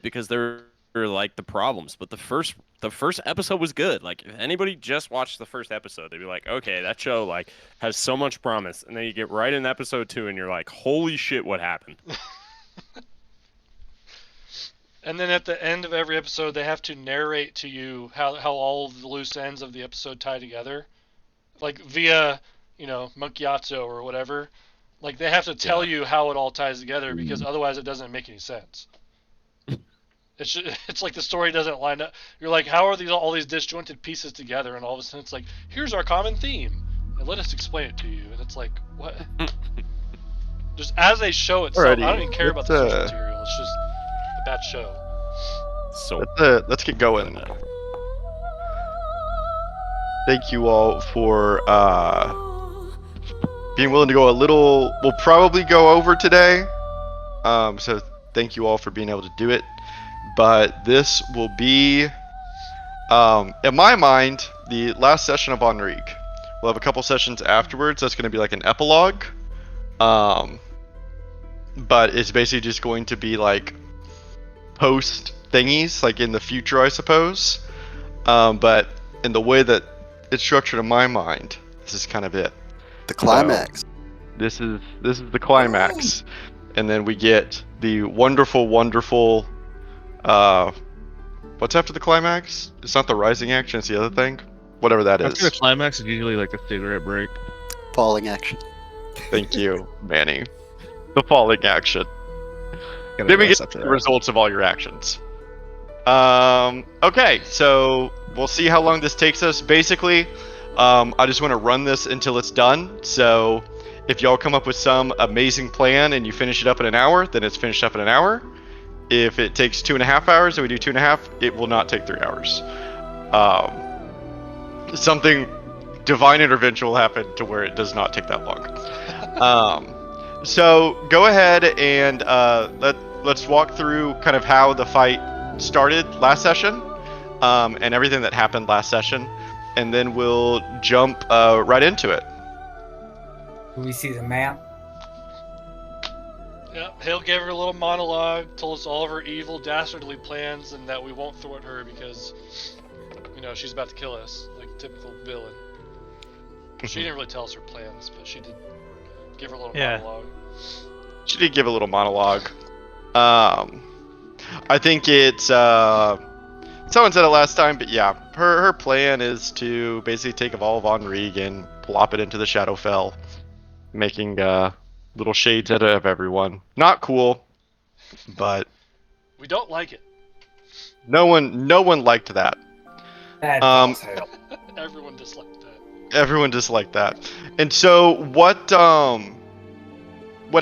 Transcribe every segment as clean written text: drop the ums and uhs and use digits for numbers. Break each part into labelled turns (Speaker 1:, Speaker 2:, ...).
Speaker 1: because they're like the problems. But the first episode was good. Like if anybody just watched the first episode, they'd be like, okay, that show like has so much promise. And then you get right in episode 2 and you're like, holy shit, what happened?
Speaker 2: And then at the end of every episode, they have to narrate to you how all of the loose ends of the episode tie together, like via Macchiato or whatever. Like they have to tell you how it all ties together because otherwise it doesn't make any sense. It's like the story doesn't line up. You're like, how are all these disjointed pieces together? And all of a sudden it's like, here's our common theme, and let us explain it to you. And it's like, what? Just as they show itself,
Speaker 3: Alrighty,
Speaker 2: I don't even care about the source material. It's just a bad show.
Speaker 1: So
Speaker 3: let's get going. Thank you all for being willing to go a little. We'll probably go over today. So thank you all for being able to do it. But this will be, in my mind, the last session of Enrique. We'll have a couple sessions afterwards. That's going to be like an epilogue. But it's basically just going to be like post thingies, like in the future, I suppose. But in the way that it's structured in my mind, this is kind of it.
Speaker 4: The climax.
Speaker 3: So, this is the climax, and then we get the wonderful. What's after the climax? It's not the rising action. It's the other thing. Whatever that
Speaker 5: After
Speaker 3: is.
Speaker 5: the climax is usually like a cigarette break.
Speaker 4: Falling action.
Speaker 3: Thank you, Manny. The falling action.
Speaker 5: Gotta
Speaker 3: Then we
Speaker 5: rest
Speaker 3: get
Speaker 5: after
Speaker 3: the
Speaker 5: that.
Speaker 3: results of all your actions. Okay, so we'll see how long this takes us. Basically, I just want to run this until it's done. So if y'all come up with some amazing plan and you finish it up in an hour, then it's finished up in an hour. If it takes 2.5 hours and we do 2.5, it will not take 3 hours. Something divine intervention will happen to where it does not take that long. So go ahead and let's walk through kind of how the fight started last session, and everything that happened last session, and then we'll jump right into it.
Speaker 6: Do we see the map?
Speaker 2: Yeah, Hale gave her a little monologue, told us all of her evil, dastardly plans, and that we won't thwart her because, she's about to kill us, like typical villain. She didn't really tell us her plans, but she did give her a little monologue.
Speaker 3: She did give a little monologue. I think it's someone said it last time, but yeah, her plan is to basically take of all of Enrique and plop it into the Shadowfell, making little shades out of everyone. Not cool, but
Speaker 2: We don't like it.
Speaker 3: no one liked that.
Speaker 6: That's also-
Speaker 2: Everyone disliked that.
Speaker 3: Everyone disliked that. And so what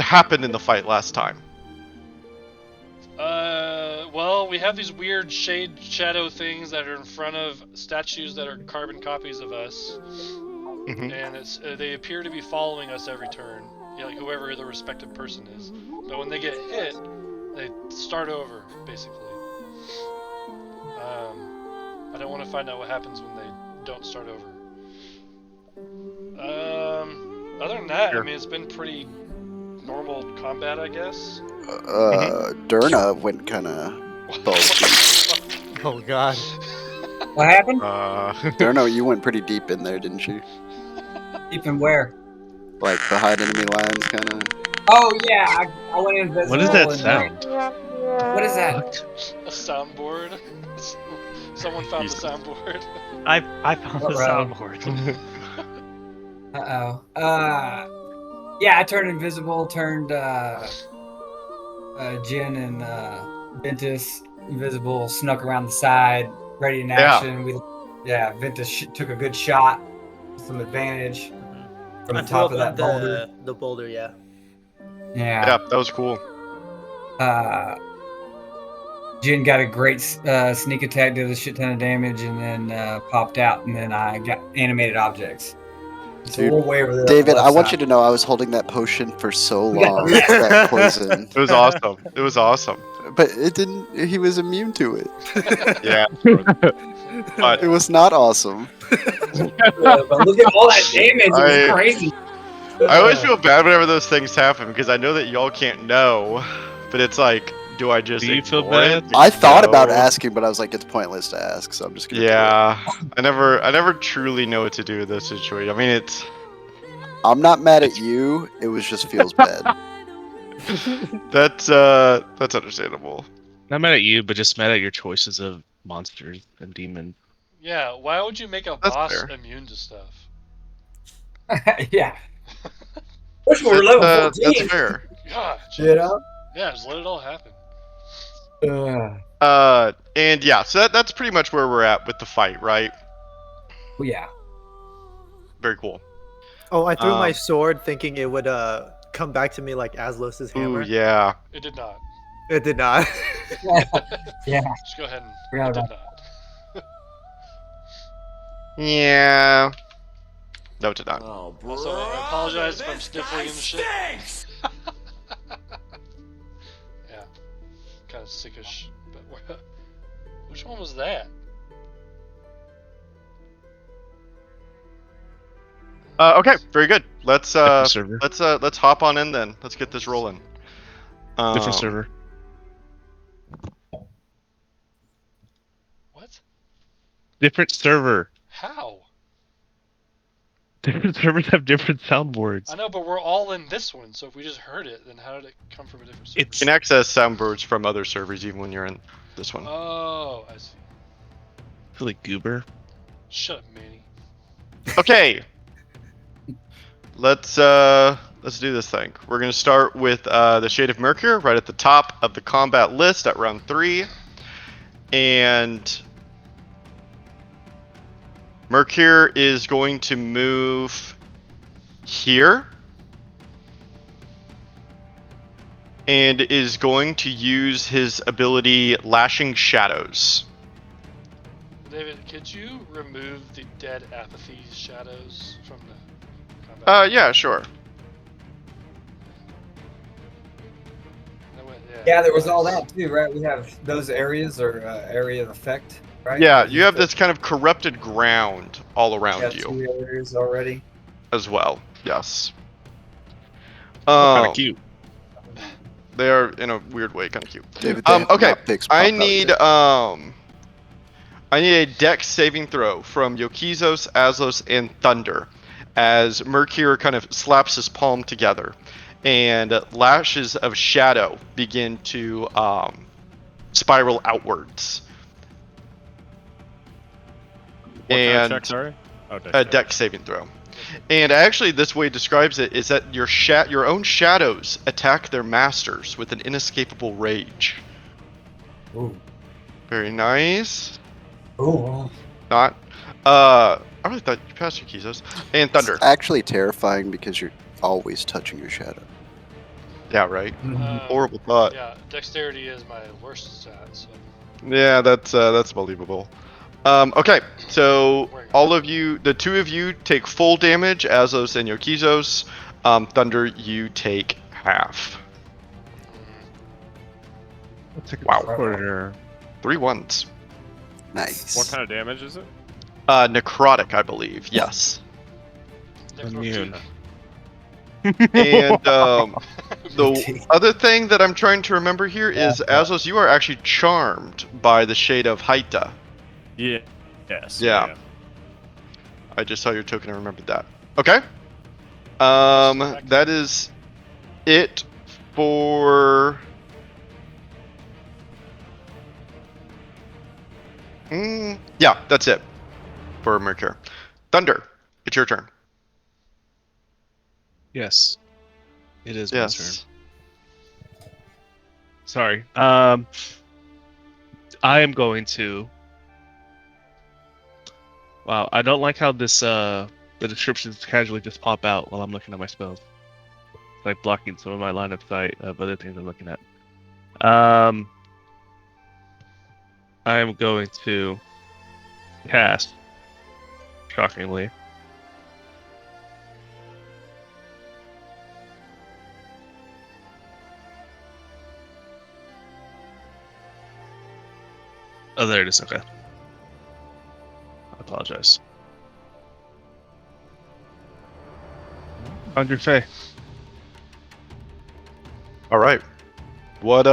Speaker 3: happened in the fight last time?
Speaker 2: Well, we have these weird shadow things that are in front of statues that are carbon copies of us,
Speaker 3: Mhm.
Speaker 2: and they appear to be following us every turn. Yeah, like whoever the respective person is. But when they get hit, they start over, basically. I don't want to find out what happens when they don't start over. Other than that,
Speaker 3: Sure.
Speaker 2: I mean, it's been pretty normal combat, I guess.
Speaker 4: Derna went kind of bulky.
Speaker 7: Oh god.
Speaker 6: What happened?
Speaker 4: Derna, you went pretty deep in there, didn't you?
Speaker 6: Deep in where?
Speaker 4: Like behind enemy lines, kind of.
Speaker 6: Oh yeah, I went invisible.
Speaker 5: What is that
Speaker 6: and-
Speaker 5: sound?
Speaker 6: What is that?
Speaker 2: A soundboard. Someone found the soundboard.
Speaker 7: I found the
Speaker 6: Uh-oh.
Speaker 7: soundboard.
Speaker 6: Yeah, I turned invisible. Turned Jin and Ventus invisible. Snuck around the side, ready in action. Ventus took a good shot, some advantage from the
Speaker 7: I
Speaker 6: top
Speaker 7: threw
Speaker 6: of
Speaker 7: up
Speaker 6: that boulder.
Speaker 7: the boulder, yeah.
Speaker 3: Yeah, that was cool.
Speaker 6: Jin got a great sneak attack, did a shit ton of damage, and then popped out, and then I got animated objects. So
Speaker 4: Dude,
Speaker 6: we're way over there.
Speaker 4: David, I want you to know I was holding that potion for so long. That poison.
Speaker 3: It was awesome. It was awesome.
Speaker 4: But it didn't. He was immune to it.
Speaker 3: Yeah. But
Speaker 4: It was not awesome.
Speaker 6: But look at all that damage. It was crazy.
Speaker 3: I always feel bad whenever those things happen because I know that y'all can't know, but it's like do I just
Speaker 5: Do you feel
Speaker 3: ignore it?
Speaker 5: bad?
Speaker 4: I thought about
Speaker 3: No.
Speaker 4: asking, but I was like, it's pointless to ask, so I'm just gonna.
Speaker 3: Yeah, I never truly know what to do with this situation. I mean, it's
Speaker 4: Do it. I'm not mad at you. It was just feels bad.
Speaker 3: that's understandable.
Speaker 5: Not mad at you, but just mad at your choices of monsters and demons.
Speaker 2: Yeah, why would you make a
Speaker 3: That's
Speaker 2: boss
Speaker 3: fair.
Speaker 2: immune to stuff?
Speaker 6: Yeah. Wish we were level
Speaker 3: That's
Speaker 6: 14.
Speaker 3: fair.
Speaker 2: God,
Speaker 6: You know?
Speaker 2: yeah, just let it all happen.
Speaker 3: And yeah, so that's pretty much where we're at with the fight, right?
Speaker 6: Well, yeah.
Speaker 3: Very cool.
Speaker 8: Oh, I threw my
Speaker 3: Um,
Speaker 8: sword thinking it would come back to me like Aslos'
Speaker 3: Ooh,
Speaker 8: hammer.
Speaker 3: yeah.
Speaker 2: It did not.
Speaker 8: It did not.
Speaker 6: Yeah.
Speaker 2: Just go ahead and
Speaker 6: Forgot
Speaker 2: it did
Speaker 6: about
Speaker 2: not.
Speaker 3: Yeah. No, it did not.
Speaker 2: Also, I apologize if I'm sniffling in the shit. Yeah, kind of sickish. But which one was that?
Speaker 3: Okay, very good. Let's
Speaker 5: Different server.
Speaker 3: let's hop on in then. Let's get this rolling.
Speaker 5: Different server.
Speaker 2: What?
Speaker 5: Different server.
Speaker 2: How?
Speaker 5: Different servers have different soundboards.
Speaker 2: I know, but we're all in this one, so if we just heard it, then how did it come from a different server?
Speaker 3: You can access soundboards from other servers even when you're in this one.
Speaker 2: Oh, I see.
Speaker 5: Really goober.
Speaker 2: Shut up, Manny.
Speaker 3: Okay. Let's do this thing. We're gonna start with the Shade of Mercure right at the top of the combat list at round 3, and Mercure is going to move here and is going to use his ability Lashing Shadows.
Speaker 2: David, could you remove the dead apathy shadows from the combat?
Speaker 3: Yeah, sure.
Speaker 6: Yeah, there was all that too, right? We have those areas or area of effect, right?
Speaker 3: Yeah, you have this kind of corrupted ground all
Speaker 6: Yeah,
Speaker 3: around you
Speaker 6: 2 areas already.
Speaker 3: as well. Yes.
Speaker 5: Kind of cute.
Speaker 3: They are in a weird way kind of cute.
Speaker 4: David, they have
Speaker 3: Okay.
Speaker 4: map pics pop
Speaker 3: I
Speaker 4: out
Speaker 3: need
Speaker 4: here.
Speaker 3: I need a Dex saving throw from Yokizos, Aslos, and Thunder, as Mercure kind of slaps his palm together, and lashes of shadow begin to spiral outwards.
Speaker 1: What kind of
Speaker 3: And
Speaker 1: check, sorry? Oh,
Speaker 3: a Dex saving throw. And actually, this way it describes it is that your own shadows attack their masters with an inescapable rage.
Speaker 6: Ooh.
Speaker 3: Very nice.
Speaker 6: Ooh.
Speaker 3: Not. I really thought you passed your Kizos. And Thunder.
Speaker 4: It's actually terrifying because you're always touching your shadow.
Speaker 3: Yeah, right.
Speaker 6: Mhm.
Speaker 3: Horrible thought.
Speaker 2: Yeah, dexterity is my worst stat, so.
Speaker 3: Yeah, that's believable. Okay, so all of you, the 2 of you take full damage, Azos and Yokizos. Thunder, you take half. Wow.
Speaker 5: Quarter.
Speaker 3: 3 ones.
Speaker 4: Nice.
Speaker 1: What kind of damage is it?
Speaker 3: Necrotic, I believe. Yes.
Speaker 5: Immune.
Speaker 3: And the other thing that I'm trying to remember here is, Azos, you are actually charmed by the shade of Haita.
Speaker 1: Yeah. Yes.
Speaker 3: Yeah. I just saw your token and remembered that. Okay. That is it for. Yeah, that's it for Mercure. Thunder, it's your turn.
Speaker 5: Yes. It is my turn.
Speaker 3: Yes.
Speaker 5: Sorry. I am going to. Wow, I don't like how this the descriptions casually just pop out while I'm looking at my spells. It's like blocking some of my line of sight of other things I'm looking at. I am going to cast, shockingly, oh, there it is. Okay. I apologize. Andre Faye.
Speaker 3: All right. What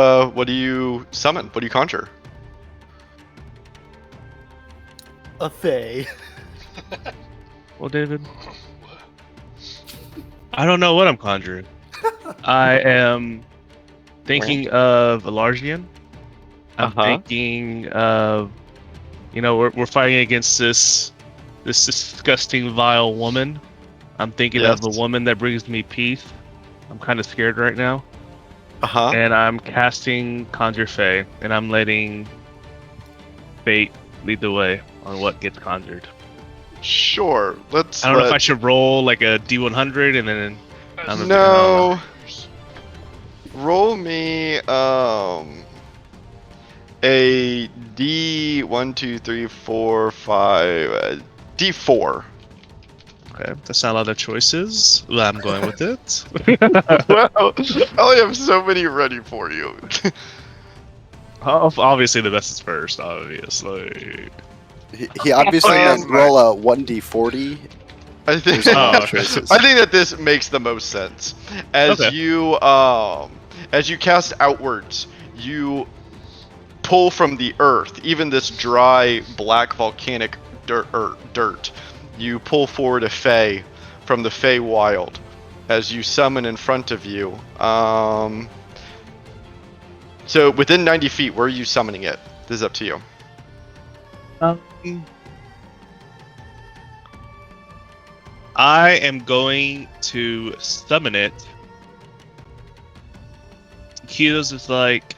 Speaker 3: do you summon? What do you conjure?
Speaker 8: A Fae.
Speaker 5: Well, David, I don't know what I'm conjuring. I am thinking of Elargian. I'm thinking of, we're fighting against this disgusting, vile woman. I'm thinking
Speaker 3: Yes.
Speaker 5: of a woman that brings me peace. I'm kind of scared right now.
Speaker 3: Uh-huh.
Speaker 5: And I'm casting Conjure Fey, and I'm letting fate lead the way on what gets conjured.
Speaker 3: Sure. Let's
Speaker 5: I don't know if I should roll like a D100 and then
Speaker 3: No. Roll me a D 1, 2, 3, 4, 5 D4.
Speaker 5: Okay, that's not a lot of choices. Well, I'm going with it.
Speaker 3: Well, I only have so many ready for you.
Speaker 5: Obviously, the best is first. Obviously.
Speaker 4: He obviously
Speaker 3: Oh,
Speaker 4: meant roll a 1d40.
Speaker 3: I think
Speaker 4: There's a lot
Speaker 5: Oh.
Speaker 4: of choices.
Speaker 3: I think that this makes the most sense. As
Speaker 5: Okay.
Speaker 3: you cast outwards, you pull from the earth, even this dry, black, volcanic dirt. You pull forward a Fey from the Fey Wild as you summon in front of you. So within 90 feet, where are you summoning it? This is up to you.
Speaker 5: I am going to summon it. Kiyo's is like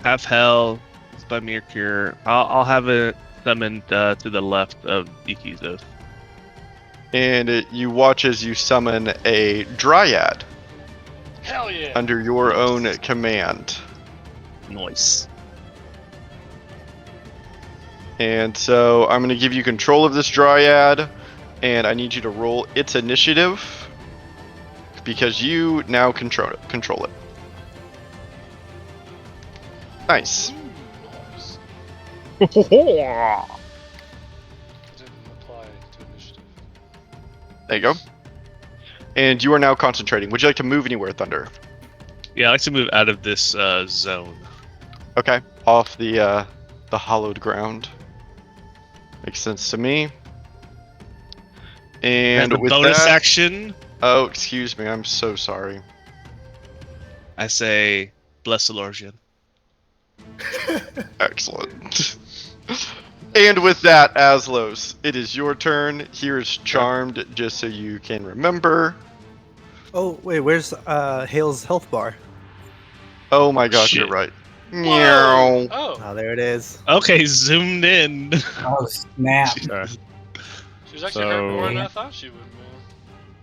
Speaker 5: half hell. It's by mere cure. I'll have it summoned to the left of Ikizo's.
Speaker 3: And you watch as you summon a Dryad
Speaker 2: Hell yeah!
Speaker 3: under your own command.
Speaker 5: Nice.
Speaker 3: And so I'm going to give you control of this Dryad, and I need you to roll its initiative because you now control it. Nice.
Speaker 2: Nice. It didn't apply to initiative.
Speaker 3: There you go. And you are now concentrating. Would you like to move anywhere, Thunder?
Speaker 5: Yeah, I like to move out of this zone.
Speaker 3: Okay. Off the hollowed ground. Makes sense to me. And
Speaker 5: As a
Speaker 3: with
Speaker 5: bonus
Speaker 3: that,
Speaker 5: action,
Speaker 3: oh, excuse me. I'm so sorry.
Speaker 5: I say, bless Elargian.
Speaker 3: Excellent. And with that, Aslos, it is your turn. Here is Charmed, just so you can remember.
Speaker 8: Oh wait, where's Hale's health bar?
Speaker 3: Oh my gosh,
Speaker 5: Shit.
Speaker 3: you're right.
Speaker 2: Whoa!
Speaker 3: Meow.
Speaker 2: Oh,
Speaker 8: Oh, there it is.
Speaker 5: Okay, zoomed in.
Speaker 6: Oh snap!
Speaker 1: Okay.
Speaker 2: she was actually hurting more than
Speaker 6: So-
Speaker 2: I thought she would, man.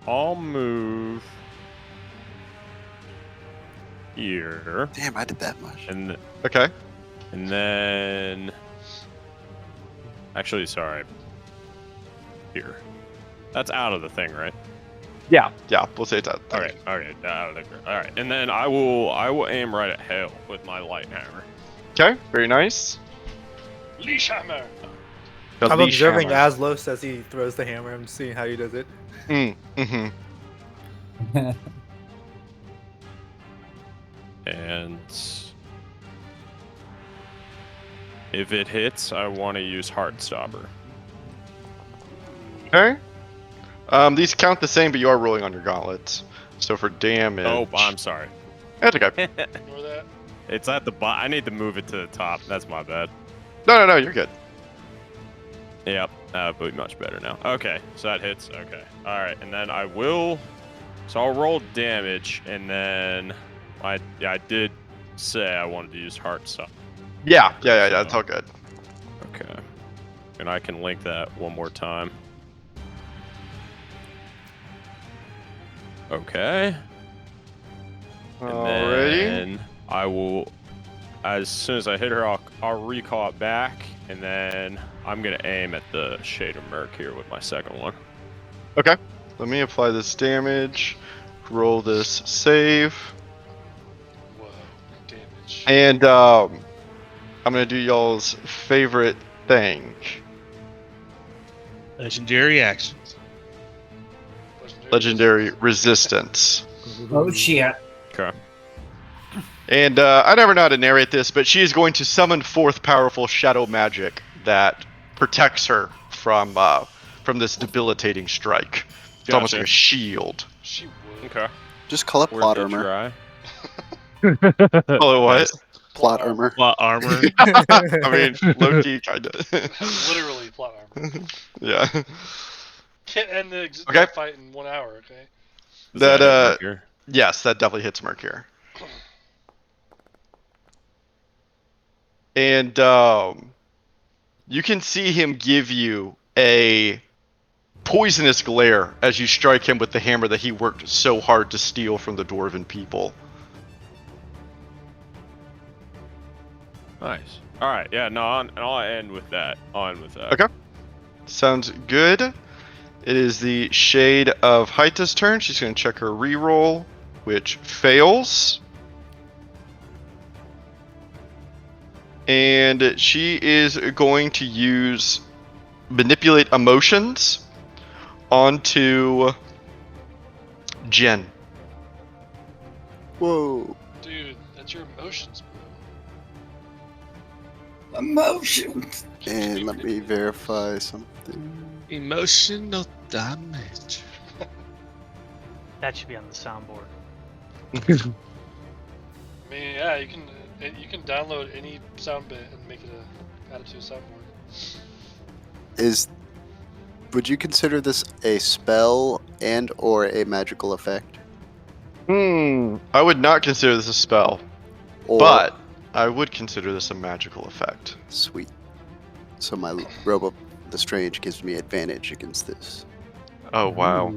Speaker 1: I'll move here,
Speaker 4: Damn, I did that much.
Speaker 1: and
Speaker 3: Okay.
Speaker 1: then actually, sorry, here. That's out of the thing, right?
Speaker 3: Yeah, we'll say that.
Speaker 1: Okay, out of the all right, and then I will aim right at HAEL with my light hammer.
Speaker 3: Okay, very nice.
Speaker 2: Leash hammer.
Speaker 3: The
Speaker 8: I'm
Speaker 3: leash
Speaker 8: observing
Speaker 3: hammer.
Speaker 8: Aslos as he throws the hammer. I'm seeing how he does it.
Speaker 3: Mm-hmm.
Speaker 1: And if it hits, I want to use Heartstopper.
Speaker 3: Okay. These count the same, but you are rolling on your gauntlets. So for damage.
Speaker 1: Oh, I'm sorry.
Speaker 3: That's okay.
Speaker 2: Ignore that.
Speaker 1: It's at the bottom. I need to move it to the top. That's my bad.
Speaker 3: No, you're good.
Speaker 1: Yep, that would be much better now. Okay, so that hits. Okay, all right, and then I will. So I'll roll damage, and then I did say I wanted to use Heartstopper.
Speaker 3: Yeah, that's all good.
Speaker 1: Okay, and I can link that one more time. Okay. And
Speaker 3: Alrighty.
Speaker 1: then I will, as soon as I hit her, I'll recall it back, and then I'm gonna aim at the Shade of Murk here with my second one.
Speaker 3: Okay. Let me apply this damage. Roll this save.
Speaker 2: Whoa, damage.
Speaker 3: And I'm gonna do y'all's favorite thing.
Speaker 5: Legendary actions.
Speaker 3: Legendary resistance.
Speaker 6: Oh shit!
Speaker 1: Okay.
Speaker 3: And I never know how to narrate this, but she is going to summon forth powerful shadow magic that protects her from this debilitating strike. It's almost like a shield.
Speaker 2: She would.
Speaker 1: Okay.
Speaker 4: Just call it
Speaker 1: Worth
Speaker 4: plot
Speaker 1: a
Speaker 4: armor.
Speaker 1: try.
Speaker 3: Oh, what?
Speaker 5: Nice.
Speaker 4: Plot armor.
Speaker 5: Plot armor.
Speaker 3: I mean, low-key, kind of.
Speaker 2: Literally plot armor.
Speaker 3: Yeah.
Speaker 2: Can't end the
Speaker 3: Okay.
Speaker 2: fight in 1 hour, okay?
Speaker 1: Is that hit
Speaker 3: That,
Speaker 1: Mercure?
Speaker 3: yes, that definitely hits Mercure. And you can see him give you a poisonous glare as you strike him with the hammer that he worked so hard to steal from the dwarven people.
Speaker 1: Nice. All right. Yeah. No. I'll end with that. I'll end with that.
Speaker 3: Okay. Sounds good. It is the Shade of Haita's turn. She's going to check her reroll, which fails. And she is going to use Manipulate Emotions onto Jen.
Speaker 4: Whoa.
Speaker 2: Dude, that's your emotions, bro.
Speaker 6: Emotions.
Speaker 4: And let me verify something.
Speaker 5: Emotional damage.
Speaker 7: That should be on the soundboard.
Speaker 2: I mean, yeah, you can download any sound bit and make it add it to a soundboard.
Speaker 4: Would you consider this a spell and or a magical effect?
Speaker 3: I would not consider this a spell,
Speaker 4: Or,
Speaker 3: but I would consider this a magical effect.
Speaker 4: Sweet. So my Robe of the Strange gives me advantage against this.
Speaker 3: Oh, wow.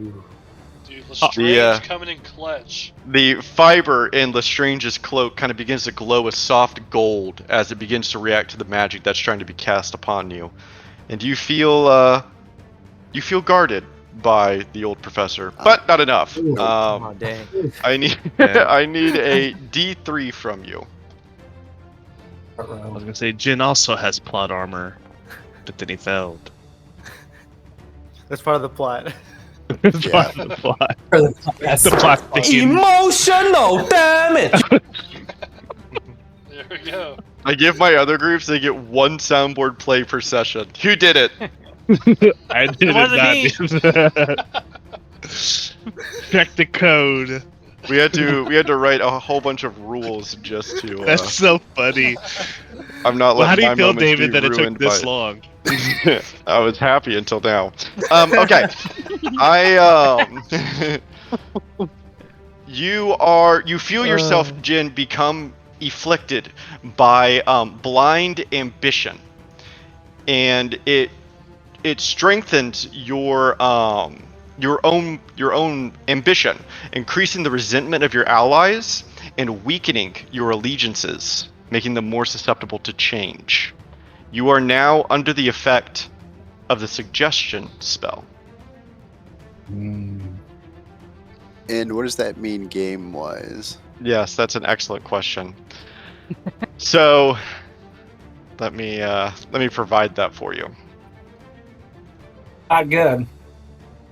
Speaker 2: Dude, Lestrange coming in clutch.
Speaker 3: The fiber in Lestrange's cloak kind of begins to glow a soft gold as it begins to react to the magic that's trying to be cast upon you. And you feel guarded by the old professor, but not enough.
Speaker 8: Oh, dang.
Speaker 3: I need
Speaker 5: Yeah.
Speaker 3: I need a D3 from you.
Speaker 5: I was gonna say Jin also has plot armor, but then he failed.
Speaker 8: That's part of the plot.
Speaker 5: It's part of the plot.
Speaker 6: That's
Speaker 5: The plot thickens.
Speaker 9: Emotional damage.
Speaker 2: There we go.
Speaker 3: I give my other groups, they get 1 soundboard play per session. Who did it?
Speaker 5: I did
Speaker 7: It wasn't me.
Speaker 5: not. Check the code.
Speaker 3: We had to write a whole bunch of rules just to.
Speaker 5: That's so funny.
Speaker 3: I'm not
Speaker 5: Well, how do
Speaker 3: letting
Speaker 5: you
Speaker 3: my
Speaker 5: feel,
Speaker 3: moments
Speaker 5: David,
Speaker 3: be
Speaker 5: that it took
Speaker 3: ruined
Speaker 5: this
Speaker 3: by-
Speaker 5: long?
Speaker 3: I was happy until now. Okay. You feel yourself, Jin, become afflicted by blind ambition, and it strengthens your own ambition, increasing the resentment of your allies and weakening your allegiances, making them more susceptible to change. You are now under the effect of the suggestion spell.
Speaker 4: And what does that mean game-wise?
Speaker 3: Yes, that's an excellent question. So, let me provide that for you.
Speaker 6: Not good.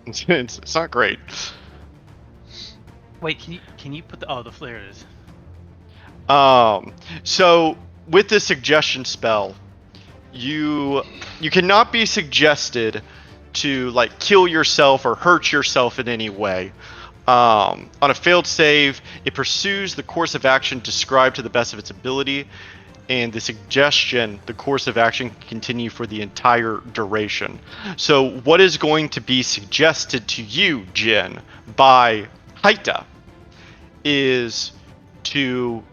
Speaker 3: It's not great.
Speaker 7: Wait, can you put the there it is.
Speaker 3: So with the suggestion spell, you cannot be suggested to like kill yourself or hurt yourself in any way. On a failed save, it pursues the course of action described to the best of its ability, and the suggestion, the course of action, can continue for the entire duration. So what is going to be suggested to you, Jin, by Haita, is to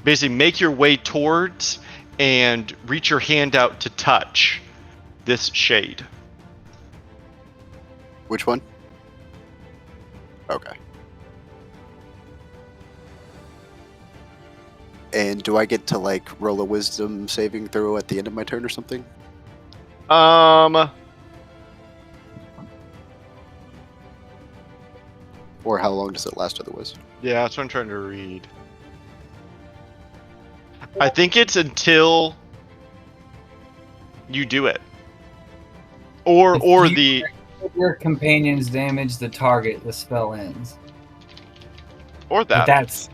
Speaker 3: basically make your way towards and reach your hand out to touch this shade.
Speaker 4: Which one? Okay. And do I get to like roll a wisdom saving throw at the end of my turn or something? Or how long does it last otherwise?
Speaker 3: Yeah, that's what I'm trying to read. I think it's until you do it. Or
Speaker 6: Your companions damage the target, the spell ends.
Speaker 3: or
Speaker 6: But
Speaker 3: that.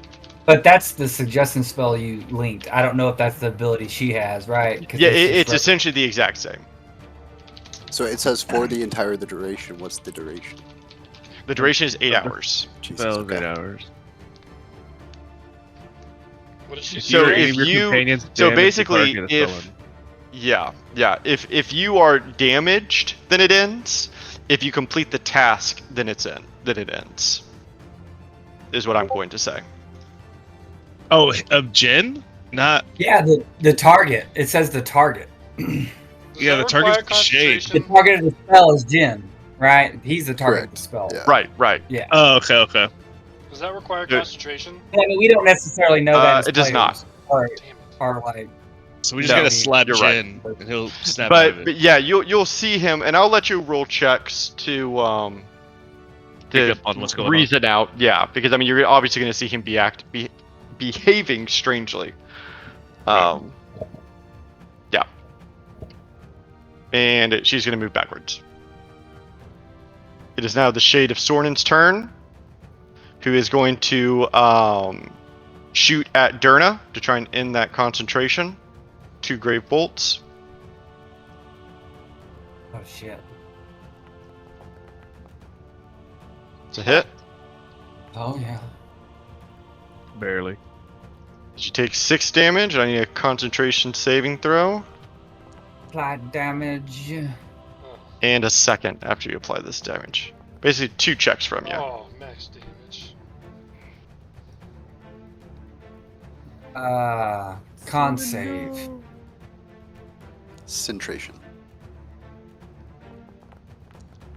Speaker 6: But that's the suggestion spell you linked. I don't know if that's the ability she has, right?
Speaker 3: Yeah, it's essentially the exact same.
Speaker 4: So it says for the entire the duration. What's the duration?
Speaker 3: The duration is 8 hours.
Speaker 4: Jesus,
Speaker 5: Spells
Speaker 4: okay.
Speaker 5: 8 hours.
Speaker 2: What did she
Speaker 3: So
Speaker 2: say?
Speaker 5: Any
Speaker 3: if
Speaker 5: of your
Speaker 3: you,
Speaker 5: companions
Speaker 3: so
Speaker 5: damage,
Speaker 3: basically,
Speaker 5: you target a
Speaker 3: if
Speaker 5: spell
Speaker 3: if you are damaged, then it ends. If you complete the task, then it ends. Is what I'm going to say.
Speaker 5: Oh, of Jen? Not.
Speaker 6: Yeah, the target. It says the target.
Speaker 2: Does
Speaker 5: Yeah,
Speaker 2: that
Speaker 5: the
Speaker 2: require
Speaker 5: target's the shade.
Speaker 6: The
Speaker 2: concentration?
Speaker 6: target of the spell is Jin, right? He's the target of the
Speaker 4: Correct.
Speaker 6: spell.
Speaker 4: Yeah.
Speaker 3: Right.
Speaker 6: Yeah.
Speaker 5: Oh, okay.
Speaker 2: Does that require
Speaker 3: Good.
Speaker 2: concentration?
Speaker 6: I mean, we don't necessarily know that as
Speaker 3: It does not.
Speaker 6: players. Or,
Speaker 2: Damn it.
Speaker 6: or like,
Speaker 5: So we just
Speaker 3: No,
Speaker 5: gotta slap
Speaker 3: you're right.
Speaker 5: Jen, and he'll snap out of
Speaker 3: But
Speaker 5: it.
Speaker 3: but yeah, you'll see him, and I'll let you roll checks to
Speaker 5: Pick up on what's going on.
Speaker 3: reason out. Yeah, because I mean you're obviously going to see him behaving strangely.
Speaker 5: Right.
Speaker 3: Yeah. And she's going to move backwards. It is now the Shade of Sornin's turn, who is going to shoot at Durna to try and end that concentration. 2 grave bolts.
Speaker 6: oh shit.
Speaker 3: It's a hit.
Speaker 6: Oh yeah.
Speaker 5: Barely.
Speaker 3: You take 6 damage. I need a concentration saving throw.
Speaker 6: Applied damage.
Speaker 3: And a second after you apply this damage. Basically 2 checks from you.
Speaker 2: Oh, max damage.
Speaker 6: Con save.
Speaker 4: Centration.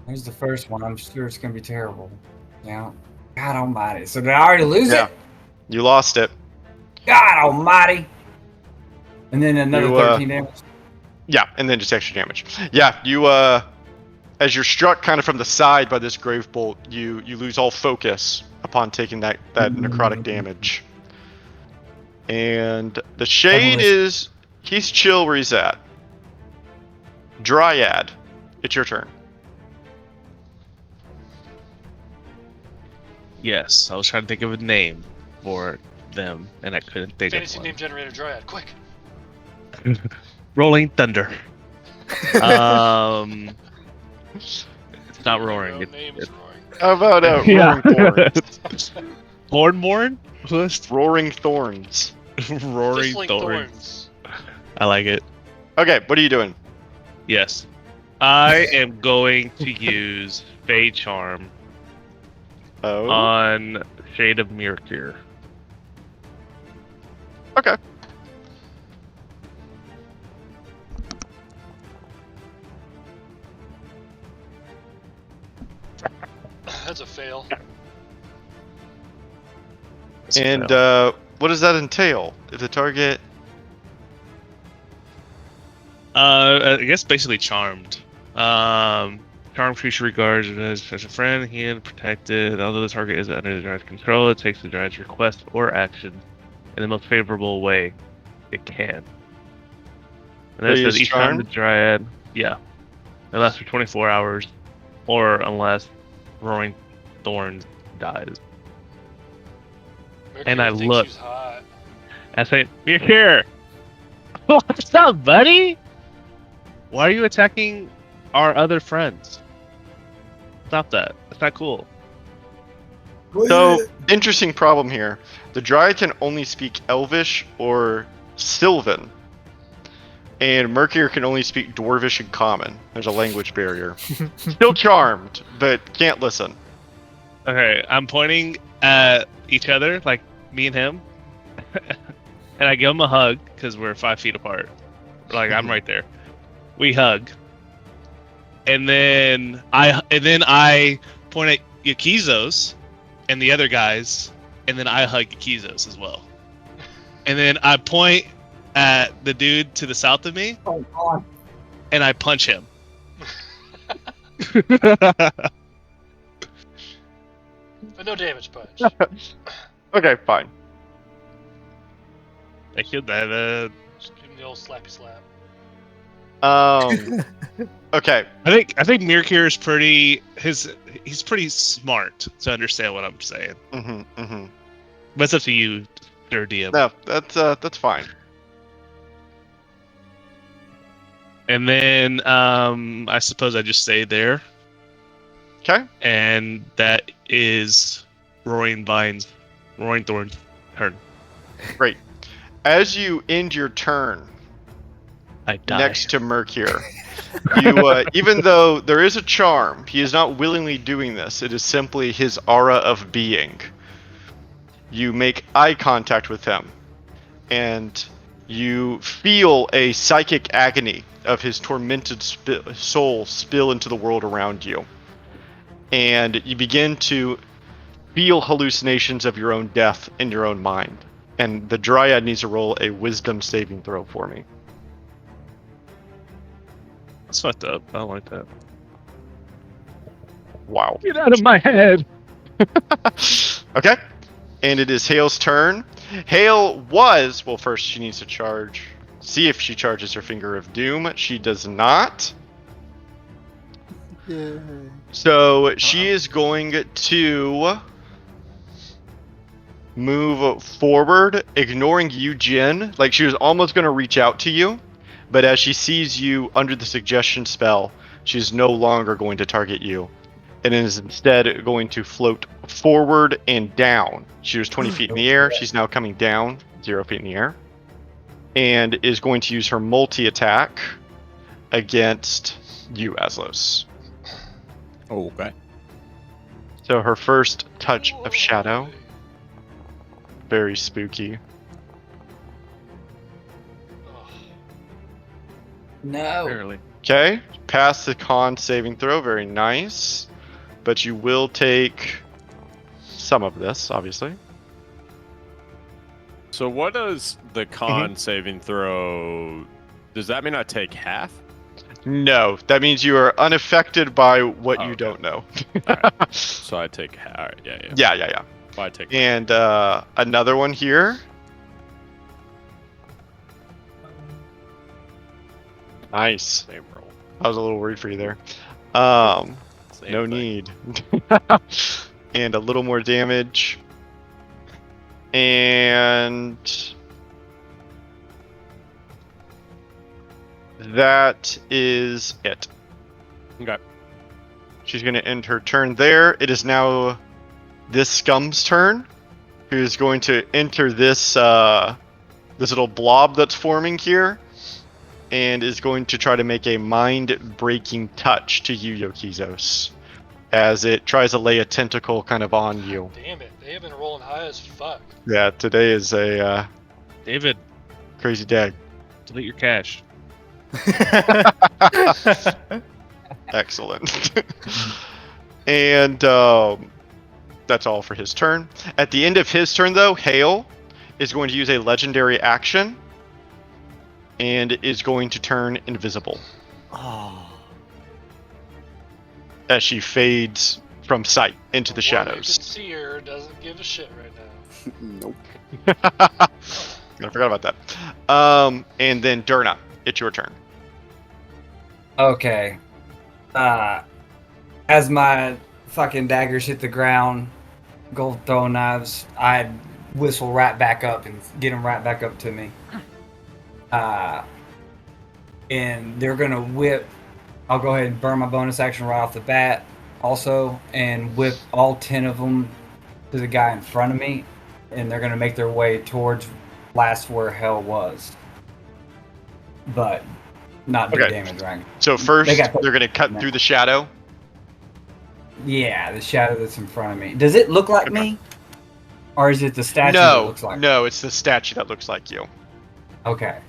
Speaker 6: Here's the first one. I'm sure it's gonna be terrible. Yeah. God almighty. So did I already lose
Speaker 3: Yeah.
Speaker 6: it?
Speaker 3: You lost it.
Speaker 6: God almighty. And then another
Speaker 3: You,
Speaker 6: 13 damage.
Speaker 3: Yeah, and then just extra damage. Yeah, you as you're struck kind of from the side by this grave bolt, you lose all focus upon taking that necrotic damage. And the Shade he's chill where he's at. Dryad, it's your turn.
Speaker 5: Yes, I was trying to think of a name for them, and I couldn't think
Speaker 2: Fantasy
Speaker 5: of
Speaker 2: name
Speaker 5: one.
Speaker 2: generator Dryad, quick.
Speaker 5: Rolling Thunder. It's not roaring.
Speaker 2: No name is roaring.
Speaker 3: How about
Speaker 5: Yeah.
Speaker 3: Roaring Thorns?
Speaker 5: Hornborn? Who's
Speaker 3: Roaring Thorns.
Speaker 5: Roaring
Speaker 2: Thistling
Speaker 5: Thorns?
Speaker 2: thorns.
Speaker 5: I like it.
Speaker 3: Okay, what are you doing?
Speaker 5: Yes. I am going to use Fey Charm
Speaker 3: Oh.
Speaker 5: on Shade of Mirkir.
Speaker 3: Okay.
Speaker 2: That's a fail.
Speaker 3: And what does that entail? If the target
Speaker 5: I guess basically charmed. Charmed creature regards it as a friend, healed, protected. Although the target is under the Dryad's control, it takes the Dryad's request or action in the most favorable way it can. And that
Speaker 3: He
Speaker 5: says
Speaker 3: is
Speaker 5: each time the
Speaker 3: charmed?
Speaker 5: Dryad, yeah, it lasts for 24 hours, or unless Roaring Thorns dies.
Speaker 2: Mercury
Speaker 5: And I
Speaker 2: thinks
Speaker 5: look.
Speaker 2: she's hot.
Speaker 5: I say, you're here. What's up, buddy? Why are you attacking our other friends? Stop that. That's not cool.
Speaker 3: So, interesting problem here. The Dryad can only speak Elvish or Sylvan. And Mercury can only speak Dwarvish and Common. There's a language barrier. Still charmed, but can't listen.
Speaker 5: Okay, I'm pointing at each other, like me and him, and I give him a hug because we're 5 feet apart. Like I'm right there. We hug, and then I point at Yakizos and the other guys, and then I hug Yakizos as well. And then I point at the dude to the south of me,
Speaker 6: Oh, God.
Speaker 5: and I punch him.
Speaker 2: But no damage punch.
Speaker 3: Okay, fine.
Speaker 5: Thank you, David.
Speaker 2: Just give him the old slappy slap.
Speaker 3: Okay.
Speaker 5: I think Mirkir is he's pretty smart to understand what I'm saying. But it's up to you, sir DM.
Speaker 3: No, that's fine.
Speaker 5: And then I suppose I just stay there.
Speaker 3: Okay.
Speaker 5: And that is Roaring Thorn's turn.
Speaker 3: Great. As you end your turn
Speaker 5: I die.
Speaker 3: next to Merc here, you even though there is a charm, he is not willingly doing this. It is simply his aura of being. You make eye contact with him, and you feel a psychic agony of his tormented soul spill into the world around you. And you begin to feel hallucinations of your own death in your own mind. And the Dryad needs to roll a wisdom saving throw for me.
Speaker 5: That's fucked up. I don't like that.
Speaker 3: Wow.
Speaker 5: Get out of my head!
Speaker 3: Okay. And it is Hale's turn. Hale was... Well, first she needs to charge. See if she charges her Finger of Doom. She does not.
Speaker 4: Yeah.
Speaker 3: So she is going to move forward, ignoring you, Jin. Like, she was almost going to reach out to you, but as she sees you under the suggestion spell, she's no longer going to target you, and is instead going to float forward and down. She was 20 feet in the air. She's now coming down 0 feet in the air, and is going to use her multi-attack against you, Aslos.
Speaker 1: Oh, okay.
Speaker 3: So her first touch of shadow. Very spooky.
Speaker 6: No.
Speaker 5: Barely.
Speaker 3: Okay, pass the con saving throw. Very nice. But you will take some of this, obviously.
Speaker 1: So what does the con saving throw... Does that mean I take half?
Speaker 3: No, that means you are unaffected by what you don't know.
Speaker 1: Alright. So I take half. Alright, yeah.
Speaker 3: Yeah.
Speaker 1: So I take
Speaker 3: And another one here. Nice.
Speaker 1: same roll.
Speaker 3: I was a little worried for you there.
Speaker 1: Same
Speaker 3: No
Speaker 1: thing.
Speaker 3: need. And a little more damage. And that is it.
Speaker 1: Okay.
Speaker 3: She's going to end her turn there. It is now this scum's turn, who's going to enter this this little blob that's forming here, and is going to try to make a mind-breaking touch to you, Yokizos, as it tries to lay a tentacle kind of on you.
Speaker 2: Damn it, they have been rolling high as fuck.
Speaker 3: Yeah, today is a
Speaker 5: David,
Speaker 3: crazy day.
Speaker 5: delete your cache.
Speaker 3: Excellent. And that's all for his turn. At the end of his turn, though, Hale is going to use a legendary action and is going to turn invisible
Speaker 4: Oh.
Speaker 3: as she fades from sight into the
Speaker 2: One who
Speaker 3: shadows.
Speaker 2: can see her doesn't give a shit right now.
Speaker 4: Nope.
Speaker 3: I forgot about that. And then Durna, it's your turn.
Speaker 6: Okay. As my fucking daggers hit the ground, gold throwing knives, I'd whistle right back up and get them right back up to me. And they're gonna whip. I'll go ahead and burn my bonus action right off the bat, also, and whip all 10 of them to the guy in front of me, and they're gonna make their way towards last where hell was, but not do damage, right?
Speaker 3: So first,
Speaker 6: They got-
Speaker 3: they're going to cut through the shadow.
Speaker 6: Yeah, the shadow that's in front of me. Does it look like me? Or is it the statue that looks like me?
Speaker 3: No, it's the statue that looks like you.
Speaker 6: Okay.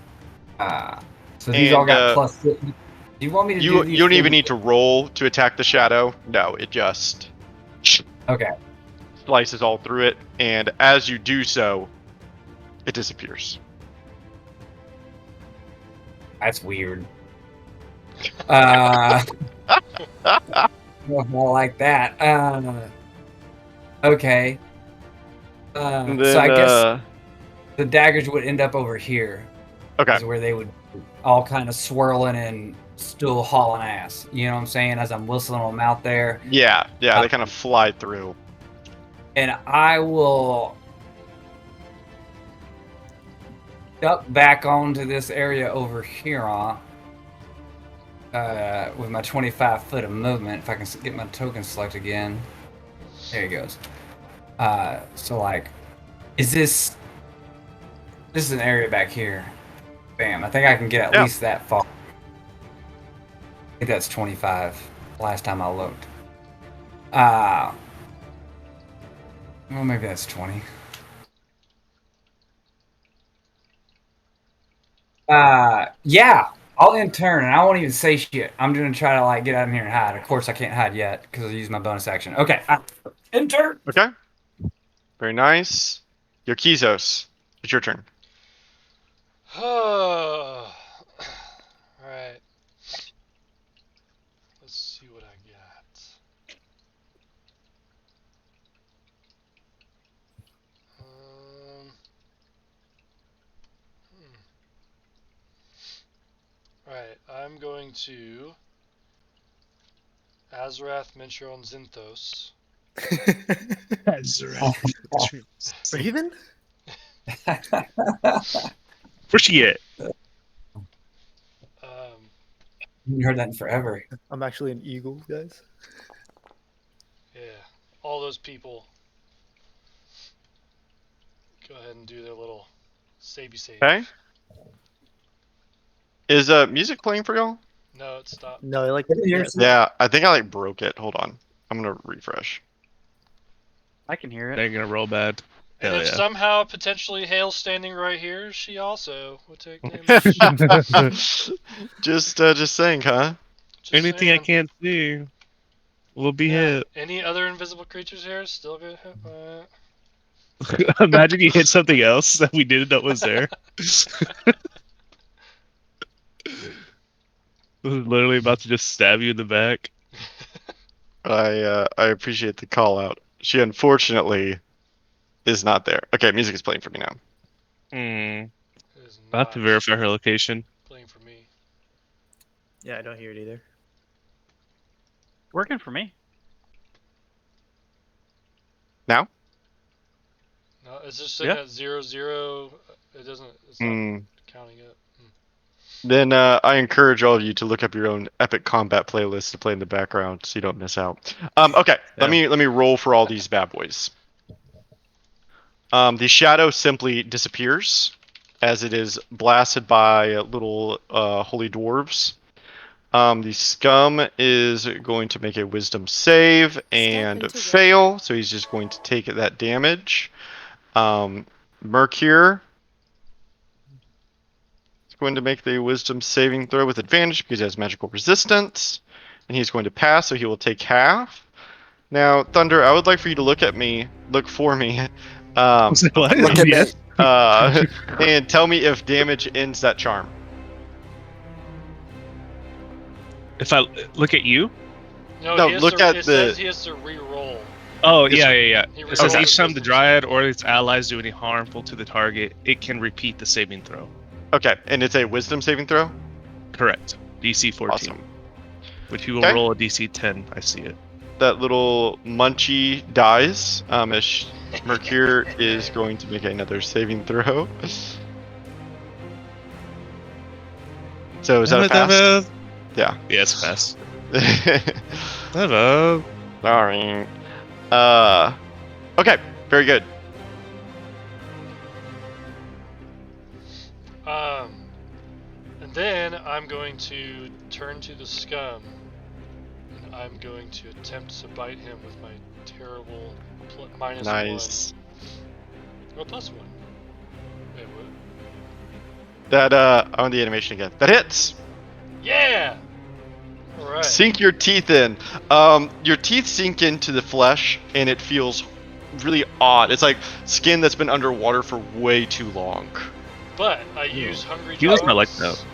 Speaker 6: So these all got plus 6. Do you want me to do
Speaker 3: You
Speaker 6: these
Speaker 3: don't even
Speaker 6: things?
Speaker 3: need to roll to attack the shadow. No, it just
Speaker 6: Okay.
Speaker 3: slices all through it, and as you do so, it disappears.
Speaker 6: That's weird. I like that. Okay.
Speaker 3: And
Speaker 6: So I
Speaker 3: then,
Speaker 6: guess the daggers would end up over here.
Speaker 3: okay.
Speaker 6: Is where they would all kind of swirling and still hauling ass. You know what I'm saying? As I'm whistling them out there.
Speaker 3: Yeah, they kind of fly through.
Speaker 6: And I will up back onto this area over here with my 25 foot of movement. If I can get my token select again. There he goes. So like, this is an area back here. Bam, I think I can get at least that far. I think that's 25 last time I looked. Well, maybe that's 20. Yeah, I'll end turn, and I won't even say shit. I'm gonna try to like get out of here and hide. Of course, I can't hide yet because I used my bonus action. Okay, end turn.
Speaker 3: Okay. Very nice. Yorkizos, it's your turn.
Speaker 2: Alright. Let's see what I got. Alright, I'm going to Azrath, Menshir, and Zinthos.
Speaker 8: Raven?
Speaker 5: Where's she at?
Speaker 6: You heard that in forever.
Speaker 8: I'm actually an eagle, guys.
Speaker 2: Yeah, all those people. Go ahead and do their little savey save.
Speaker 3: Okay. Is music playing for y'all?
Speaker 2: No, it stopped.
Speaker 8: No, like
Speaker 3: Yeah, I think I like broke it. Hold on, I'm gonna refresh.
Speaker 10: I can hear it.
Speaker 5: They're gonna roll bad.
Speaker 2: And
Speaker 5: Hell
Speaker 2: if
Speaker 5: yeah.
Speaker 2: somehow potentially HAEL's standing right here, she also would take damage.
Speaker 3: Just saying, huh?
Speaker 2: Just
Speaker 5: Anything I
Speaker 2: saying.
Speaker 5: can't see will be hit.
Speaker 2: Any other invisible creatures here still get hit by it?
Speaker 5: Imagine you hit something else that we didn't know was there. Literally about to just stab you in the back.
Speaker 3: I appreciate the call out. She unfortunately is not there. Okay, music is playing for me now.
Speaker 2: It is
Speaker 5: I'll have to verify her location.
Speaker 2: playing for me.
Speaker 8: Yeah, I don't hear it either.
Speaker 10: Working for me.
Speaker 3: Now?
Speaker 2: No, it's just sitting at 0-0. It doesn't. It's not counting up.
Speaker 3: Then I encourage all of you to look up your own epic combat playlist to play in the background so you don't miss out. Okay, let me roll for all these bad boys. The shadow simply disappears as it is blasted by little holy dwarves. The scum is going to make a wisdom save and fail, so he's just going to take that damage. Mercure is going to make the wisdom saving throw with advantage because he has magical resistance, and he's going to pass, so he will take half. Now, Thunder, I would like for you to look for me.
Speaker 4: Look at me.
Speaker 3: And tell me if damage ends that charm.
Speaker 5: If I look at you?
Speaker 3: No, look at
Speaker 2: it
Speaker 3: the.
Speaker 2: says he has to re-roll.
Speaker 5: Oh, yeah. It says
Speaker 2: Okay.
Speaker 5: each time the Dryad or its allies do any harmful to the target, it can repeat the saving throw.
Speaker 3: Okay, and it's a wisdom saving throw?
Speaker 5: Correct. DC 14.
Speaker 3: Awesome.
Speaker 5: Which you will roll a DC 10. I see it.
Speaker 3: That little munchie dies. As Mercure is going to make another saving throw. So is that a pass? Yeah.
Speaker 5: Yeah, it's a pass.
Speaker 3: Sorry. Okay, very good.
Speaker 2: And then I'm going to turn to the scum, and I'm going to attempt to bite him with my terrible -1.
Speaker 3: Nice.
Speaker 2: Or +1. Wait, what?
Speaker 3: That I want the animation again. That hits.
Speaker 2: Yeah. All right.
Speaker 3: Sink your teeth in. Your teeth sink into the flesh, and it feels really odd. It's like skin that's been underwater for way too long.
Speaker 2: But I use Hungry
Speaker 5: He was
Speaker 2: Jaws,
Speaker 5: not like that.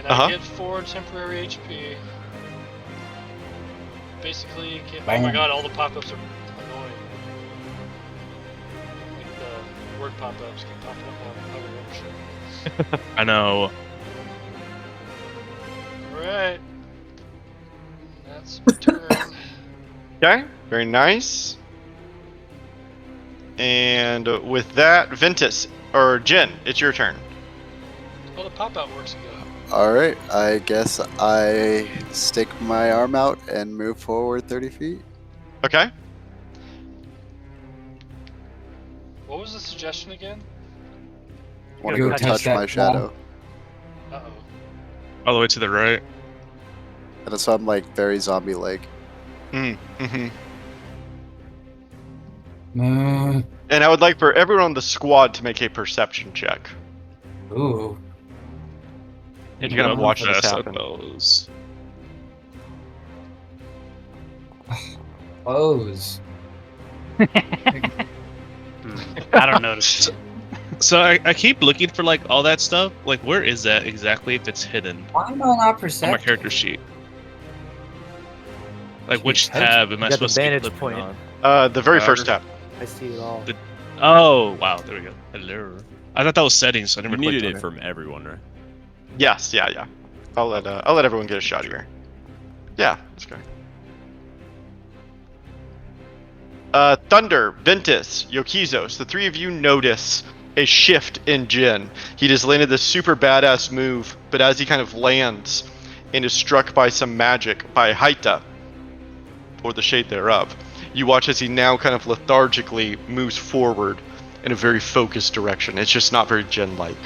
Speaker 2: and I get 4 temporary HP. Basically, oh my god, all the pop-ups are annoying. Like the word pop-ups keep popping up on other shit.
Speaker 5: I know.
Speaker 2: Alright. That's my turn.
Speaker 3: Okay, very nice. And with that, Ventus, or Jin, it's your turn.
Speaker 2: Well, the pop out works again.
Speaker 4: Alright, I guess I stick my arm out and move forward 30 feet.
Speaker 3: Okay.
Speaker 2: What was the suggestion again?
Speaker 4: Want
Speaker 6: Go
Speaker 4: to go
Speaker 6: touch
Speaker 4: touch
Speaker 6: that
Speaker 4: my
Speaker 6: wall.
Speaker 4: shadow.
Speaker 2: Uh-oh.
Speaker 5: All the way to the right.
Speaker 4: And so I'm like very zombie-like.
Speaker 3: Mm-hmm.
Speaker 6: Mm,
Speaker 3: And I would like for everyone on the squad to make a perception check.
Speaker 6: ooh.
Speaker 3: You're gonna watch this
Speaker 5: Best
Speaker 3: happen.
Speaker 5: of those.
Speaker 6: Close.
Speaker 7: I don't notice.
Speaker 5: So I keep looking for like all that stuff. Like, where is that exactly if it's hidden
Speaker 6: Why am I not
Speaker 5: on my
Speaker 6: perceptive?
Speaker 5: character sheet? Like, which
Speaker 8: Because
Speaker 5: tab am
Speaker 8: you
Speaker 5: I
Speaker 8: got the
Speaker 5: supposed to be
Speaker 8: vantage
Speaker 5: clicking
Speaker 8: point.
Speaker 5: on?
Speaker 3: The very first tab.
Speaker 8: I see it all.
Speaker 5: Oh, wow. There we go. Hello. I thought that was settings, so I never
Speaker 1: You
Speaker 5: clicked
Speaker 1: needed
Speaker 5: on
Speaker 1: it from everyone, right?
Speaker 3: Yes, yeah. I'll let everyone get a shot here. Yeah, let's go. Thunder, Ventus, Yokizos, the three of you notice a shift in Jin. He just landed this super badass move, but as he kind of lands and is struck by some magic by Haita, or the shade thereof, you watch as he now kind of lethargically moves forward in a very focused direction. It's just not very Jin-like.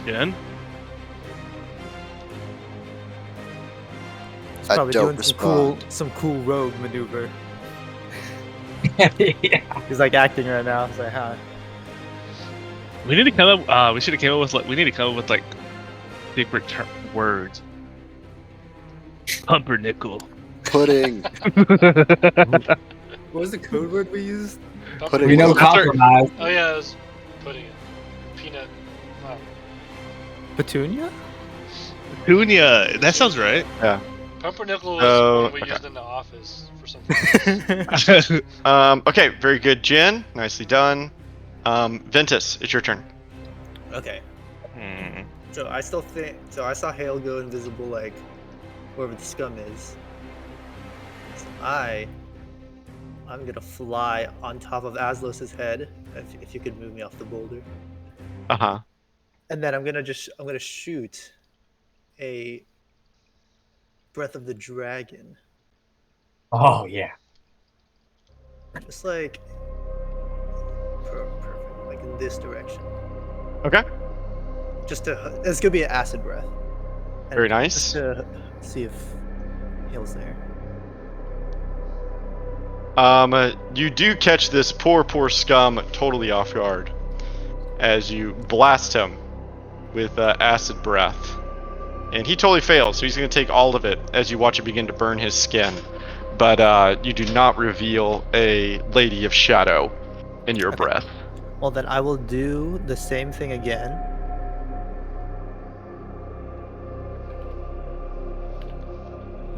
Speaker 5: Again?
Speaker 8: He's
Speaker 4: I
Speaker 8: probably
Speaker 4: don't
Speaker 8: doing
Speaker 4: respond.
Speaker 8: some cool rogue maneuver.
Speaker 6: Yeah.
Speaker 8: He's like acting right now. He's like, huh.
Speaker 5: We need to come up. We should have came up with like. We need to come up with like secret words. Pumpernickel.
Speaker 4: Pudding.
Speaker 8: What was the code word we used?
Speaker 4: Pudding.
Speaker 6: We know
Speaker 3: After-
Speaker 6: compromise.
Speaker 2: Oh yeah, I was putting it. Peanut. Wow.
Speaker 8: Petunia?
Speaker 5: Petunia. That sounds right.
Speaker 2: Pumpernickel was
Speaker 3: Oh,
Speaker 2: one we
Speaker 3: okay.
Speaker 2: used in the office for some reason.
Speaker 3: Okay, very good, Jin. Nicely done. Ventus, it's your turn.
Speaker 8: Okay.
Speaker 5: Hmm.
Speaker 8: So I still think. So I saw HAEL go invisible, like wherever the scum is. So I'm gonna fly on top of Aslos's head. If you could move me off the boulder.
Speaker 3: Uh-huh.
Speaker 8: And then I'm gonna shoot a Breath of the Dragon,
Speaker 6: Oh yeah.
Speaker 8: just like perfect, like in this direction.
Speaker 3: Okay.
Speaker 8: It's gonna be an acid breath. And
Speaker 3: Very nice.
Speaker 8: Just to see if HAEL's there.
Speaker 3: You do catch this poor scum totally off guard as you blast him with acid breath. And he totally fails, so he's going to take all of it as you watch it begin to burn his skin. But you do not reveal a Lady of Shadow in your
Speaker 8: Okay.
Speaker 3: breath.
Speaker 8: Well, then I will do the same thing again.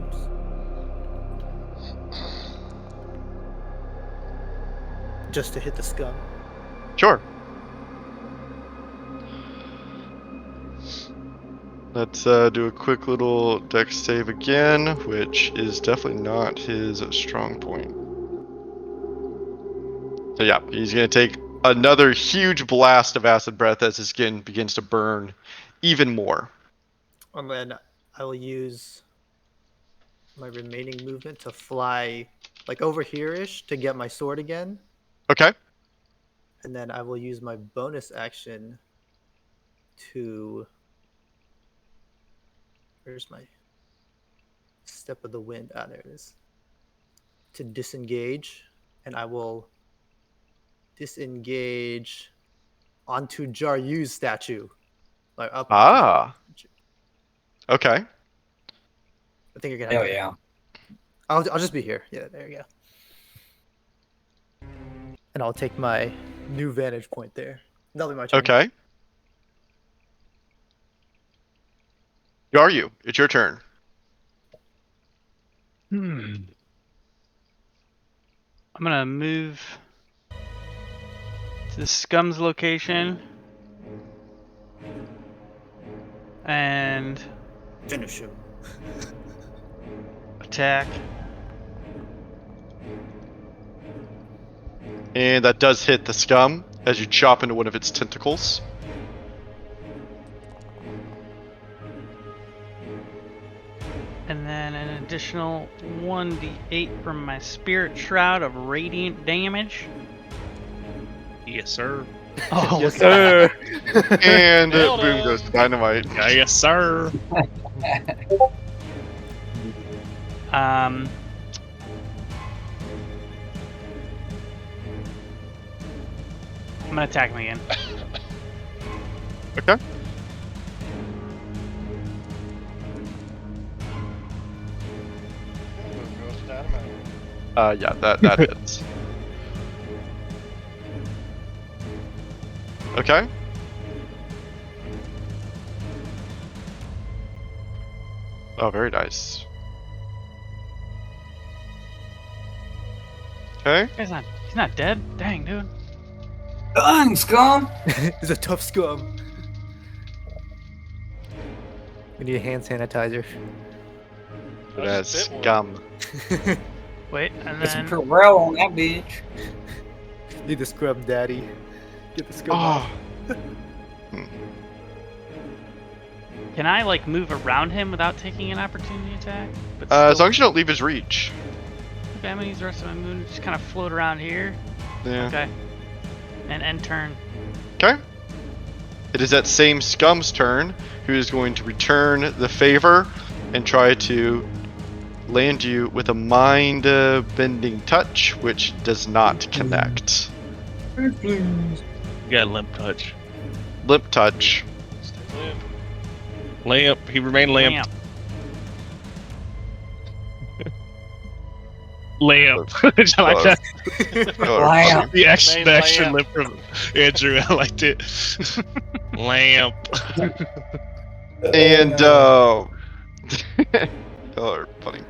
Speaker 8: Oops. Just to hit the scum.
Speaker 3: Sure. Let's do a quick little dex save again, which is definitely not his strong point. So yeah, he's going to take another huge blast of acid breath as his skin begins to burn even more.
Speaker 8: And then I will use my remaining movement to fly like over here-ish to get my sword again.
Speaker 3: Okay.
Speaker 8: And then I will use my bonus action to... Where's my step of the wind? Ah, there it is. To disengage, and I will disengage onto Jaryu's statue. Like up.
Speaker 3: Ah. Okay.
Speaker 8: I think you're gonna.
Speaker 6: Hell
Speaker 8: Have to,
Speaker 6: yeah.
Speaker 8: I'll just be here. Yeah, there you go. And I'll take my new vantage point there. That'll be my turn.
Speaker 3: Okay. Who are you? It's your turn.
Speaker 10: I'm gonna move to the scum's location and
Speaker 8: Finish him.
Speaker 10: attack.
Speaker 3: And that does hit the scum. as you chop into one of its tentacles.
Speaker 10: And then an additional 1d8 from my Spirit Shroud of radiant damage.
Speaker 5: Yes, sir.
Speaker 10: Oh,
Speaker 9: Yes,
Speaker 10: look at
Speaker 9: sir.
Speaker 3: And
Speaker 2: Nailed
Speaker 3: boom
Speaker 2: it.
Speaker 3: goes the dynamite.
Speaker 5: Yes, sir.
Speaker 10: that. I'm gonna attack him again.
Speaker 3: Okay.
Speaker 2: Goes to dynamite.
Speaker 3: Yeah, that hits. Okay. Oh, very nice. Okay.
Speaker 10: He's not dead. Dang, dude.
Speaker 6: Done, scum.
Speaker 9: He's a tough scum. We need a hand sanitizer.
Speaker 2: I
Speaker 3: That's
Speaker 2: just bit one.
Speaker 3: scum.
Speaker 10: Wait, and
Speaker 6: Put some
Speaker 10: then
Speaker 6: Purell on that bitch.
Speaker 9: Need the scrub, daddy. Get the scrub
Speaker 3: Oh.
Speaker 9: off.
Speaker 10: can I like move around him without taking an opportunity attack? But
Speaker 3: As
Speaker 10: still-
Speaker 3: long as you don't leave his reach.
Speaker 10: Okay, I'm gonna use the rest of my moon. Just kind of float around here.
Speaker 3: Yeah.
Speaker 10: Okay. And end turn.
Speaker 3: Okay. It is that same scum's turn, who is going to return the favor and try to land you with a mind-bending touch, which does not connect.
Speaker 5: You got limp touch.
Speaker 3: Lip touch.
Speaker 2: Stay limp.
Speaker 5: Lamp. He remained lamp.
Speaker 10: Lamp.
Speaker 5: Lamp. I like that.
Speaker 6: Lamp.
Speaker 5: The extra,
Speaker 2: Remain
Speaker 5: extra
Speaker 2: lamp.
Speaker 5: lip from Andrew. I liked it. Lamp.
Speaker 3: And y'all are funny.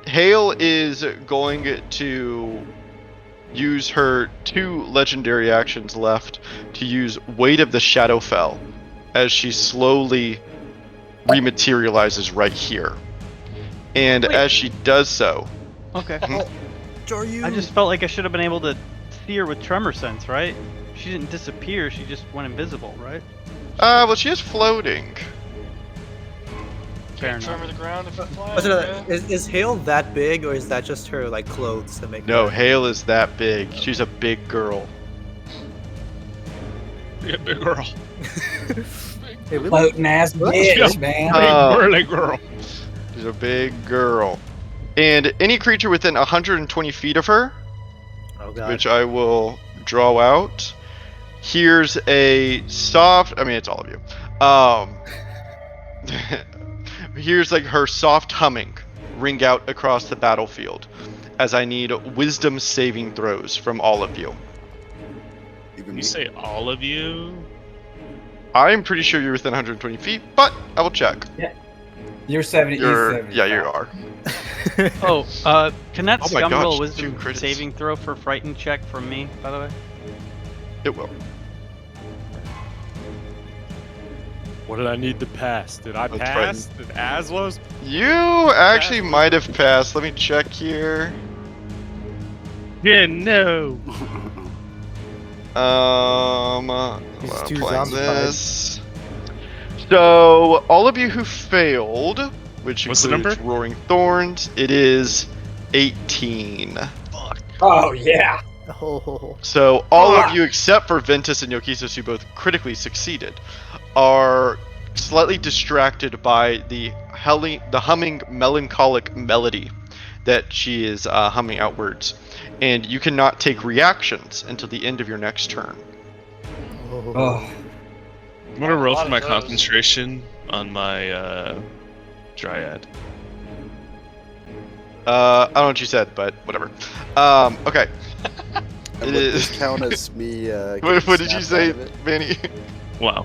Speaker 3: HAEL is going to use her 2 legendary actions left to use Weight of the Shadowfell as she slowly rematerializes right here. And
Speaker 10: Wait.
Speaker 3: as she does so,
Speaker 10: Okay.
Speaker 9: Are you?
Speaker 10: I just felt like I should have been able to see her with tremor sense, right? She didn't disappear. She just went invisible, right?
Speaker 3: well, she is floating.
Speaker 10: Fair
Speaker 2: Can't
Speaker 10: enough.
Speaker 2: tremor the ground if you fly.
Speaker 8: Oh, so
Speaker 2: man.
Speaker 8: is HAEL that big, or is that just her like clothes that make?
Speaker 3: No,
Speaker 8: her...
Speaker 3: HAEL is that big. She's a big girl.
Speaker 5: Yeah, big girl.
Speaker 9: Hey, we look-
Speaker 6: Floating ass bitch, man.
Speaker 5: Big
Speaker 3: Oh.
Speaker 5: burly girl.
Speaker 3: She's a big girl. And any creature within 120 feet of her,
Speaker 8: Oh god.
Speaker 3: which I will draw out, here's a soft. I mean, it's all of you. Here's like her soft humming ring out across the battlefield, as I need wisdom saving throws from all of you.
Speaker 4: Even
Speaker 5: You
Speaker 4: me.
Speaker 5: say all of you?
Speaker 3: I'm pretty sure you're within 120 feet, but I will check.
Speaker 6: You're 70.
Speaker 3: You're,
Speaker 6: 70.
Speaker 3: yeah, you are.
Speaker 10: Oh, can that
Speaker 3: Oh my
Speaker 10: scum
Speaker 3: gosh,
Speaker 10: roll a
Speaker 3: 2
Speaker 10: wisdom
Speaker 3: crits.
Speaker 10: saving throw for frightened check from me, by the way?
Speaker 3: It will.
Speaker 1: What did I need to pass? Did I
Speaker 3: That's
Speaker 1: pass? Did Aslos?
Speaker 3: You actually might have passed. Let me check here.
Speaker 5: Yeah, no.
Speaker 9: He's
Speaker 3: I'm
Speaker 9: too
Speaker 3: playing
Speaker 9: zombified.
Speaker 3: this. So, all of you who failed, which
Speaker 5: What's the
Speaker 3: includes
Speaker 5: number?
Speaker 3: Roaring Thorns, it is 18.
Speaker 6: Oh yeah.
Speaker 9: Oh,
Speaker 3: So, all
Speaker 6: Ah.
Speaker 3: of you except for Ventus and Yokisos, who both critically succeeded, are slightly distracted by the humming melancholic melody that she is humming outwards. And you cannot take reactions until the end of your next turn.
Speaker 9: oh.
Speaker 6: Oh.
Speaker 5: I'm gonna roll
Speaker 2: A lot
Speaker 5: for my
Speaker 2: of those.
Speaker 5: concentration on my Dryad.
Speaker 3: I don't know what you said, but whatever. Okay.
Speaker 4: And
Speaker 3: It
Speaker 4: would this
Speaker 3: is.
Speaker 4: count as me?
Speaker 3: What did you say,
Speaker 4: Out of it?
Speaker 3: Manny?
Speaker 5: Wow.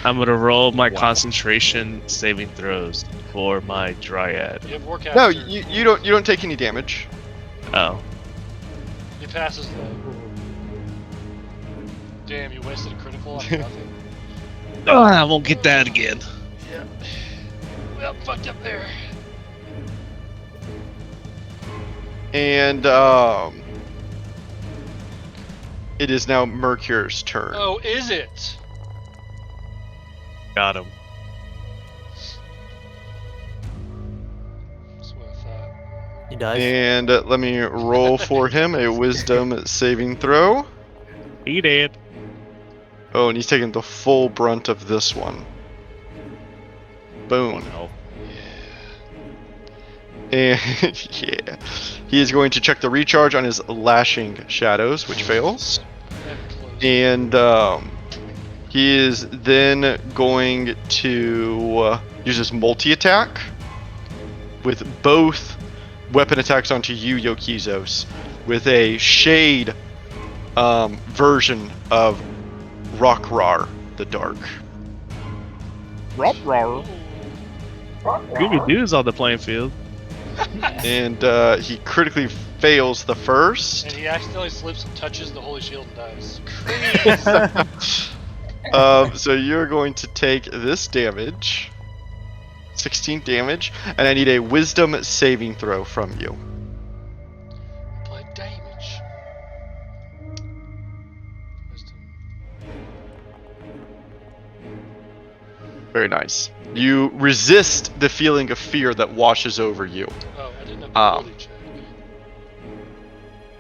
Speaker 5: I'm gonna roll my
Speaker 3: Wow.
Speaker 5: concentration saving throws for my Dryad.
Speaker 2: You have Warcaster.
Speaker 3: No, you don't take any damage.
Speaker 5: Oh.
Speaker 2: He passes though. Damn, you wasted a critical on nothing.
Speaker 5: Oh, I won't get that again.
Speaker 2: Yeah. Well, fucked up there.
Speaker 3: And it is now Mercure's turn.
Speaker 2: Oh, is it?
Speaker 5: Got him.
Speaker 2: That's what I thought.
Speaker 9: He dies.
Speaker 3: And let me roll for him a wisdom saving throw.
Speaker 5: He did.
Speaker 3: Oh, and he's taking the full brunt of this one. Boom.
Speaker 1: health.
Speaker 3: And yeah, he is going to check the recharge on his lashing shadows, which fails. And he is then going to use his multi-attack with both weapon attacks onto you, Yokizos, with a shade version of Rockrar the Dark.
Speaker 5: Rawr. Scooby Doo's on the playing field.
Speaker 3: And he critically fails the first.
Speaker 2: And he accidentally slips and touches the holy shield and dies.
Speaker 3: So you're going to take this damage, 16 damage, and I need a wisdom saving throw from you.
Speaker 2: Apply damage. Wisdom.
Speaker 3: Very nice. You resist the feeling of fear that washes over you.
Speaker 2: Oh, I didn't have the ability check.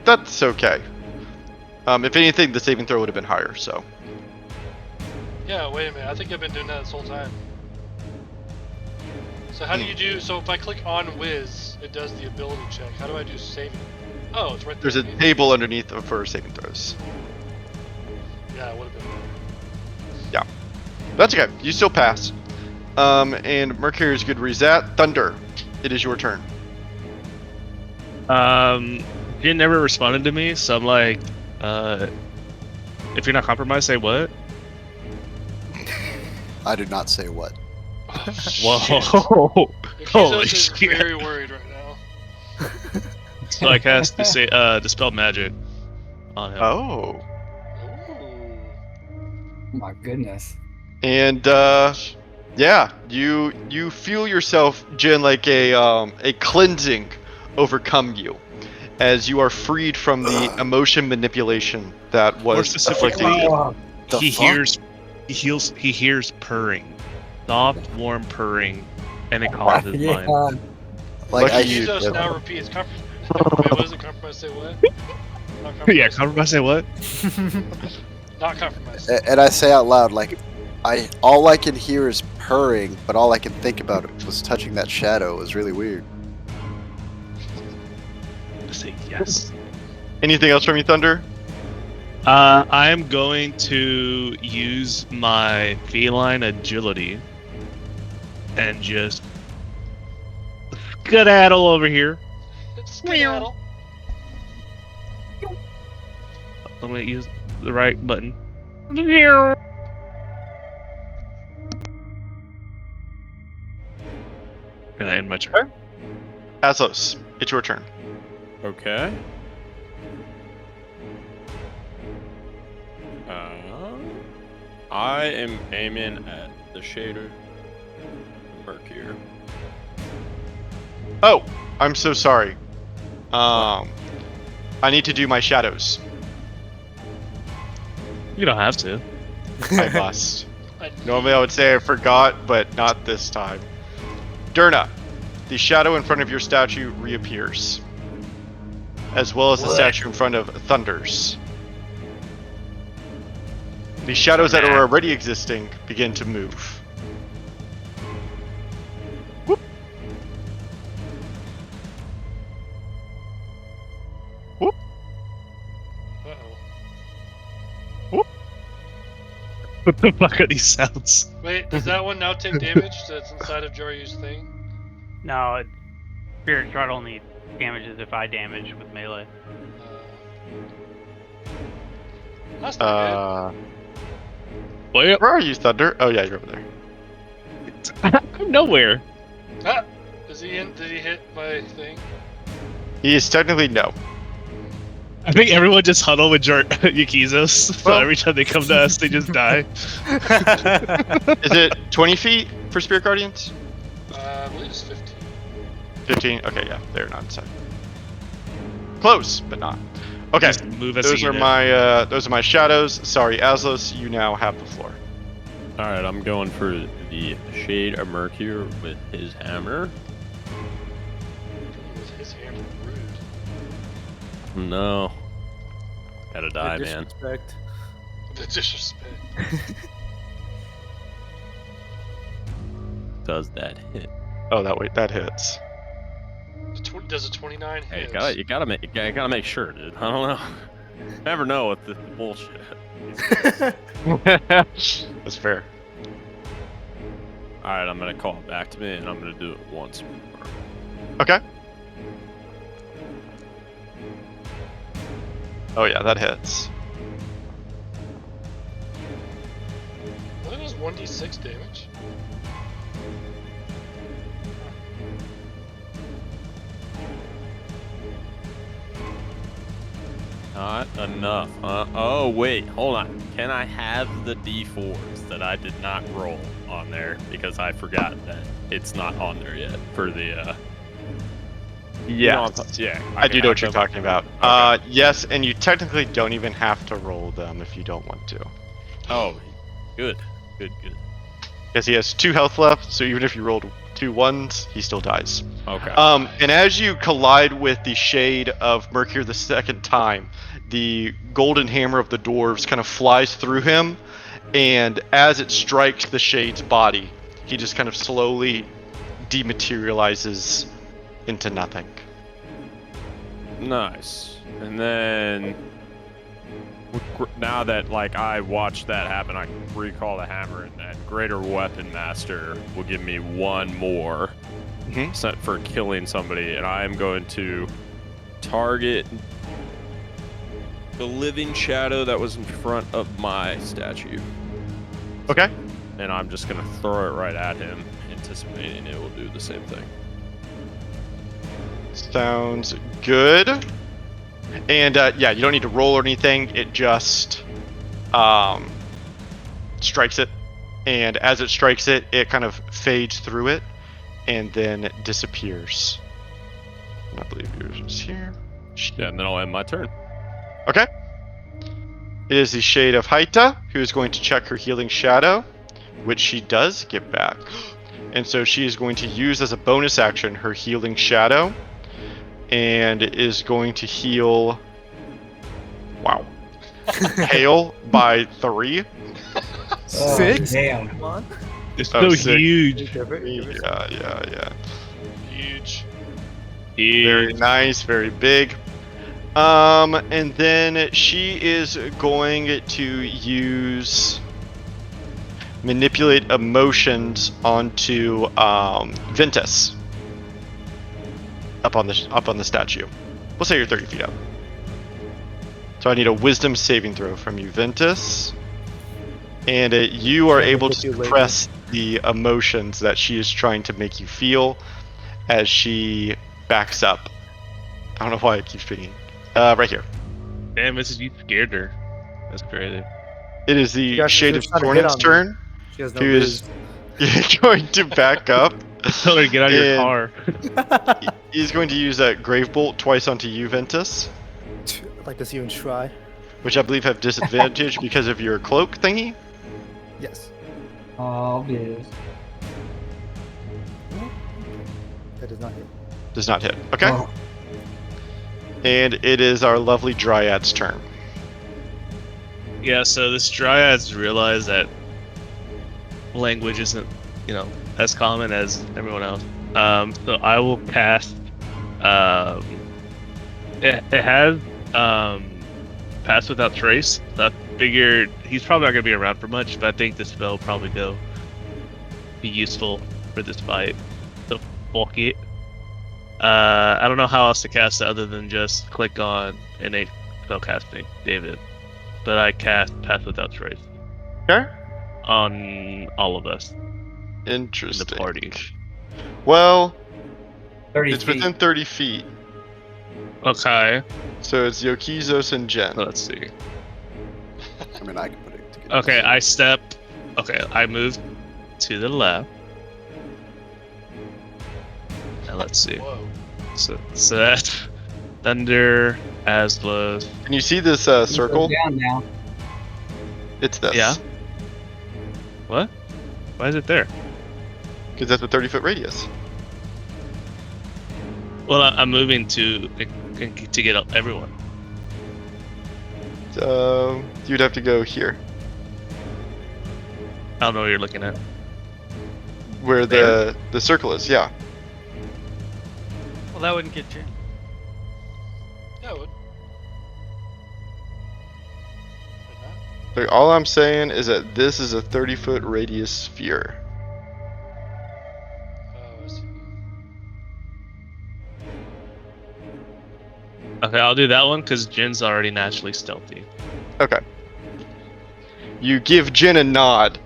Speaker 3: That's okay. If anything, the saving throw would have been higher, so.
Speaker 2: Yeah, wait a minute. I think I've been doing that this whole time. So how do you do... So if I click on Wiz, it does the ability check. How do I do saving? Oh, it's right there.
Speaker 3: There's a table underneath for saving throws.
Speaker 2: Yeah, it would have been better.
Speaker 3: Yeah. That's okay. You still pass. And Mercury is good reset. Thunder, it is your turn.
Speaker 5: Jin never responded to me, so I'm like, if you're not compromised, say what?
Speaker 4: I do not say what.
Speaker 2: Oh,
Speaker 5: Whoa! Holy
Speaker 2: is
Speaker 5: shit!
Speaker 2: very worried right now.
Speaker 5: So I cast dispel magic on him.
Speaker 3: Oh.
Speaker 2: Ooh.
Speaker 6: My goodness.
Speaker 3: And yeah, you feel yourself, Jin, like a cleansing overcome you, as you are freed from the emotion manipulation that
Speaker 5: More
Speaker 3: was
Speaker 5: specifically,
Speaker 3: afflicting you.
Speaker 5: he hears purring, soft, warm purring, and it calms his mind.
Speaker 4: Like I
Speaker 3: Lucky
Speaker 4: use
Speaker 2: Jesus now repeats. Wait, what is it? Compromise say what? Not compromise.
Speaker 5: Yeah, compromise. Say what?
Speaker 2: Not compromise.
Speaker 4: and I say out loud, like, all I can hear is purring, but all I can think about was touching that shadow. It was really weird.
Speaker 5: Say yes.
Speaker 3: Anything else from you, Thunder?
Speaker 5: I'm going to use my feline agility and just skedaddle over here.
Speaker 2: Skedaddle.
Speaker 5: I'm gonna use the right button. And I end my turn.
Speaker 3: Aslos, it's your turn.
Speaker 1: Okay. I am aiming at the shader. Mercury.
Speaker 3: Oh, I'm so sorry. I need to do my shadows.
Speaker 5: You don't have to.
Speaker 3: I must. Normally I would say I forgot, but not this time. Durna, the shadow in front of your statue reappears, as well as the statue in front of Thunder's. The shadows that are already existing begin to move. Whoop. Whoop.
Speaker 2: Uh-oh.
Speaker 3: Whoop.
Speaker 5: What the fuck are these sounds?
Speaker 2: Wait, does that one now take damage that's inside of Joryu's thing?
Speaker 7: No, Spirit Shard only damages if I damage with melee.
Speaker 2: That's not
Speaker 5: Where?
Speaker 3: Where are you, Thunder? Oh yeah, you're over there.
Speaker 5: I'm nowhere.
Speaker 2: good. Ah! Is he in? Did he hit my thing?
Speaker 3: He is technically no.
Speaker 5: I think everyone just huddle with Yukizos, so
Speaker 3: Well-
Speaker 5: every time they come to us, they just die.
Speaker 3: Is it 20 feet for Spirit Guardians?
Speaker 2: I believe it's 15.
Speaker 3: 15? Okay, yeah, they're not inside. Close, but not. Okay.
Speaker 5: Just move as
Speaker 3: Those
Speaker 5: a
Speaker 3: are
Speaker 5: unit.
Speaker 3: my shadows. Sorry, Aslos, you now have the floor.
Speaker 1: All right, I'm going for the Shade of Mercury with his hammer.
Speaker 2: With his hammer, rude.
Speaker 1: No. Gotta die, man.
Speaker 9: Disrespect.
Speaker 2: The disrespect.
Speaker 1: Does that hit?
Speaker 3: Oh, that hits.
Speaker 2: Does a 29
Speaker 1: Hey,
Speaker 2: hit?
Speaker 1: you gotta make sure, dude. I don't know. Never know with the bullshit.
Speaker 3: That's fair.
Speaker 1: All right, I'm gonna call it back to me, and I'm gonna do it once more.
Speaker 3: Okay. Oh yeah, that hits.
Speaker 2: I think it was 1d6 damage.
Speaker 1: Not enough, huh? Oh, wait, hold on. Can I have the D4s that I did not roll on there because I forgot that it's not on there yet for the,
Speaker 3: Yes.
Speaker 1: yeah.
Speaker 3: I do
Speaker 1: can
Speaker 3: know
Speaker 1: have
Speaker 3: what you're
Speaker 1: them.
Speaker 3: talking about.
Speaker 1: Okay.
Speaker 3: Yes, and you technically don't even have to roll them if you don't want to.
Speaker 1: Oh, good.
Speaker 3: Because he has 2 health left, so even if you rolled 2 ones, he still dies.
Speaker 1: Okay.
Speaker 3: And as you collide with the Shade of Mercury the second time, the golden hammer of the dwarves kind of flies through him, and as it strikes the Shade's body, he just kind of slowly dematerializes into nothing.
Speaker 1: Nice. And then now that like I watched that happen, I can recall the hammer, and then Greater Weapon Master will give me 1 more set for killing somebody, and I am going to target the living shadow that was in front of my statue.
Speaker 3: Okay.
Speaker 1: And I'm just gonna throw it right at him, anticipating it will do the same thing.
Speaker 3: Sounds good. And yeah, you don't need to roll or anything. It just strikes it, and as it strikes it, it kind of fades through it, and then disappears. And I believe yours was here.
Speaker 1: Yeah, and then I'll end my turn.
Speaker 3: Okay. It is the Shade of Haita, who is going to check her Healing Shadow, which she does get back. And so she is going to use as a bonus action her Healing Shadow, and is going to heal. Wow. HAEL by 3.
Speaker 9: 6?
Speaker 6: Damn.
Speaker 9: Come on.
Speaker 5: It's
Speaker 3: Oh,
Speaker 5: so
Speaker 3: 6.
Speaker 5: huge.
Speaker 3: Yeah.
Speaker 2: Huge.
Speaker 3: Very nice, very big. And then she is going to use manipulate emotions onto Ventus up on the statue. We'll say you're 30 feet up. So I need a Wisdom saving throw from you, Ventus. And you are able to suppress the emotions that she is trying to make you feel as she backs up. I don't know why I keep speaking. Right here.
Speaker 5: Damn, Mrs. You scared her. That's crazy.
Speaker 3: It is the
Speaker 9: Guys,
Speaker 3: Shade
Speaker 9: they're
Speaker 3: of
Speaker 9: trying to hit
Speaker 3: Tornant's
Speaker 9: on me.
Speaker 3: turn.
Speaker 9: She has no
Speaker 3: Who is going to back up.
Speaker 5: Tell her to get out of your
Speaker 3: And
Speaker 5: car.
Speaker 3: he's going to use that Grave Bolt twice onto you, Ventus,
Speaker 9: I'd like to see him try.
Speaker 3: which I believe have disadvantage because of your cloak thingy.
Speaker 9: Yes.
Speaker 6: Oh, yes.
Speaker 9: That does not hit.
Speaker 3: Does not hit. Okay.
Speaker 6: Oh,
Speaker 3: And it is our lovely Dryad's turn.
Speaker 5: Yeah, so this Dryads realize that language isn't, as common as everyone else. So I will cast. It has Pass Without Trace. So I figured he's probably not gonna be around for much, but I think this spell will probably be useful for this fight. So bulk it. I don't know how else to cast it other than just click on innate spellcasting, David. But I cast Pass Without Trace.
Speaker 3: Okay.
Speaker 5: On all of us
Speaker 3: Interesting.
Speaker 5: in the party.
Speaker 3: Well,
Speaker 6: 30
Speaker 3: it's
Speaker 6: feet.
Speaker 3: within 30 feet.
Speaker 5: Okay.
Speaker 3: So it's Yokizos and Jen.
Speaker 5: Let's see.
Speaker 4: I mean, I can put it together.
Speaker 5: Okay, I move to the left. And let's see.
Speaker 2: Whoa.
Speaker 5: So that's Thunder, Asla.
Speaker 3: Can you see this
Speaker 6: He goes
Speaker 3: circle?
Speaker 6: down now.
Speaker 3: It's this.
Speaker 5: Yeah. What? Why is it there?
Speaker 3: Because that's a 30-foot radius.
Speaker 5: Well, I'm moving to get up everyone.
Speaker 3: So you'd have to go here,
Speaker 5: I don't know what you're looking at.
Speaker 3: where
Speaker 5: There?
Speaker 3: the circle is. Yeah.
Speaker 10: Well, that wouldn't get you.
Speaker 2: Yeah, it would. Would not?
Speaker 3: So all I'm saying is that this is a 30-foot radius sphere.
Speaker 2: Oh, I see.
Speaker 5: Okay, I'll do that one because Jin's already naturally stealthy.
Speaker 3: Okay. You give Jin a nod,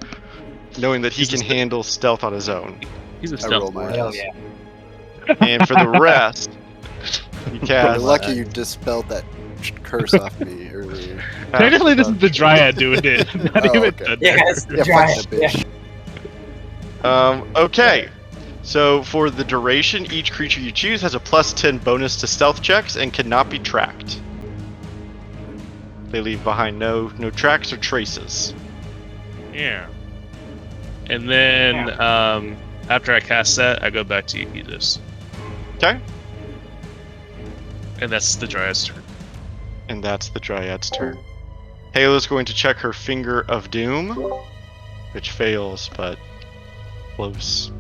Speaker 3: knowing that he
Speaker 5: He's a
Speaker 3: can
Speaker 5: ste-
Speaker 3: handle stealth on his own.
Speaker 5: He's a
Speaker 4: I roll
Speaker 5: stealth
Speaker 4: my
Speaker 5: boy.
Speaker 6: Hell
Speaker 4: ass.
Speaker 6: yeah.
Speaker 3: And for the rest, you
Speaker 4: You're
Speaker 3: cast.
Speaker 4: lucky you dispelled that curse off me earlier.
Speaker 5: Technically, this is the Dryad doing it. Not
Speaker 4: Oh,
Speaker 5: even
Speaker 4: okay.
Speaker 5: Thunder.
Speaker 6: Yeah, it's the
Speaker 4: Yeah, fuck
Speaker 6: giant.
Speaker 4: that bitch.
Speaker 3: Okay. So for the duration, each creature you choose has a +10 bonus to stealth checks and cannot be tracked. They leave behind no tracks or traces.
Speaker 5: Yeah. And then after I cast that, I go back to Aegis.
Speaker 3: Okay.
Speaker 5: And that's the Dryad's turn.
Speaker 3: And that's the Dryad's turn. Halo's going to check her Finger of Doom, which fails, but close.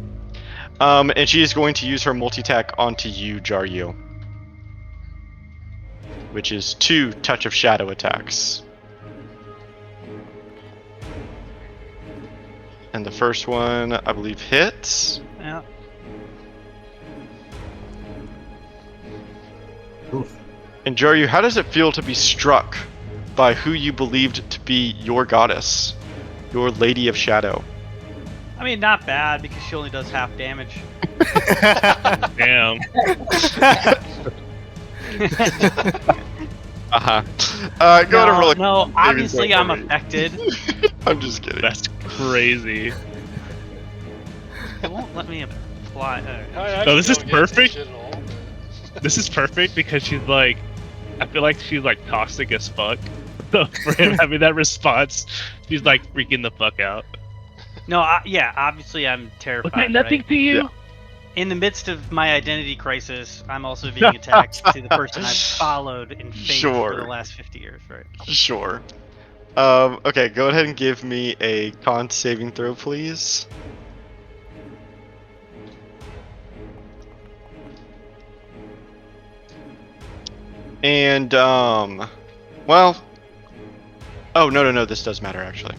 Speaker 3: And she is going to use her multi-attack onto you, Jaryu, which is 2 Touch of Shadow attacks. And the first one, I believe, hits.
Speaker 10: Yeah.
Speaker 3: And Jaryu, how does it feel to be struck by who you believed to be your goddess, your Lady of Shadow?
Speaker 10: I mean, not bad because she only does half damage.
Speaker 5: Damn.
Speaker 3: Uh-huh. Go to roll a
Speaker 10: No,
Speaker 3: saving
Speaker 10: obviously
Speaker 3: throw
Speaker 10: I'm
Speaker 3: for me.
Speaker 10: affected.
Speaker 3: I'm just kidding.
Speaker 5: That's crazy.
Speaker 10: It won't let me apply.
Speaker 2: I
Speaker 5: No, this is
Speaker 2: don't get into
Speaker 5: perfect.
Speaker 2: shit at all, but-
Speaker 5: This is perfect because she's like, I feel like she's like toxic as fuck. So for him having that response, she's like freaking the fuck out.
Speaker 10: No, yeah, obviously I'm terrified.
Speaker 5: Was that nothing
Speaker 10: right?
Speaker 5: to you?
Speaker 3: Yeah.
Speaker 10: In the midst of my identity crisis, I'm also being attacked to the person I've followed in faith for
Speaker 3: Sure.
Speaker 10: the last 50 years, right?
Speaker 3: Sure. Okay, go ahead and give me a con saving throw, please. And, well... Oh, no, this does matter, actually.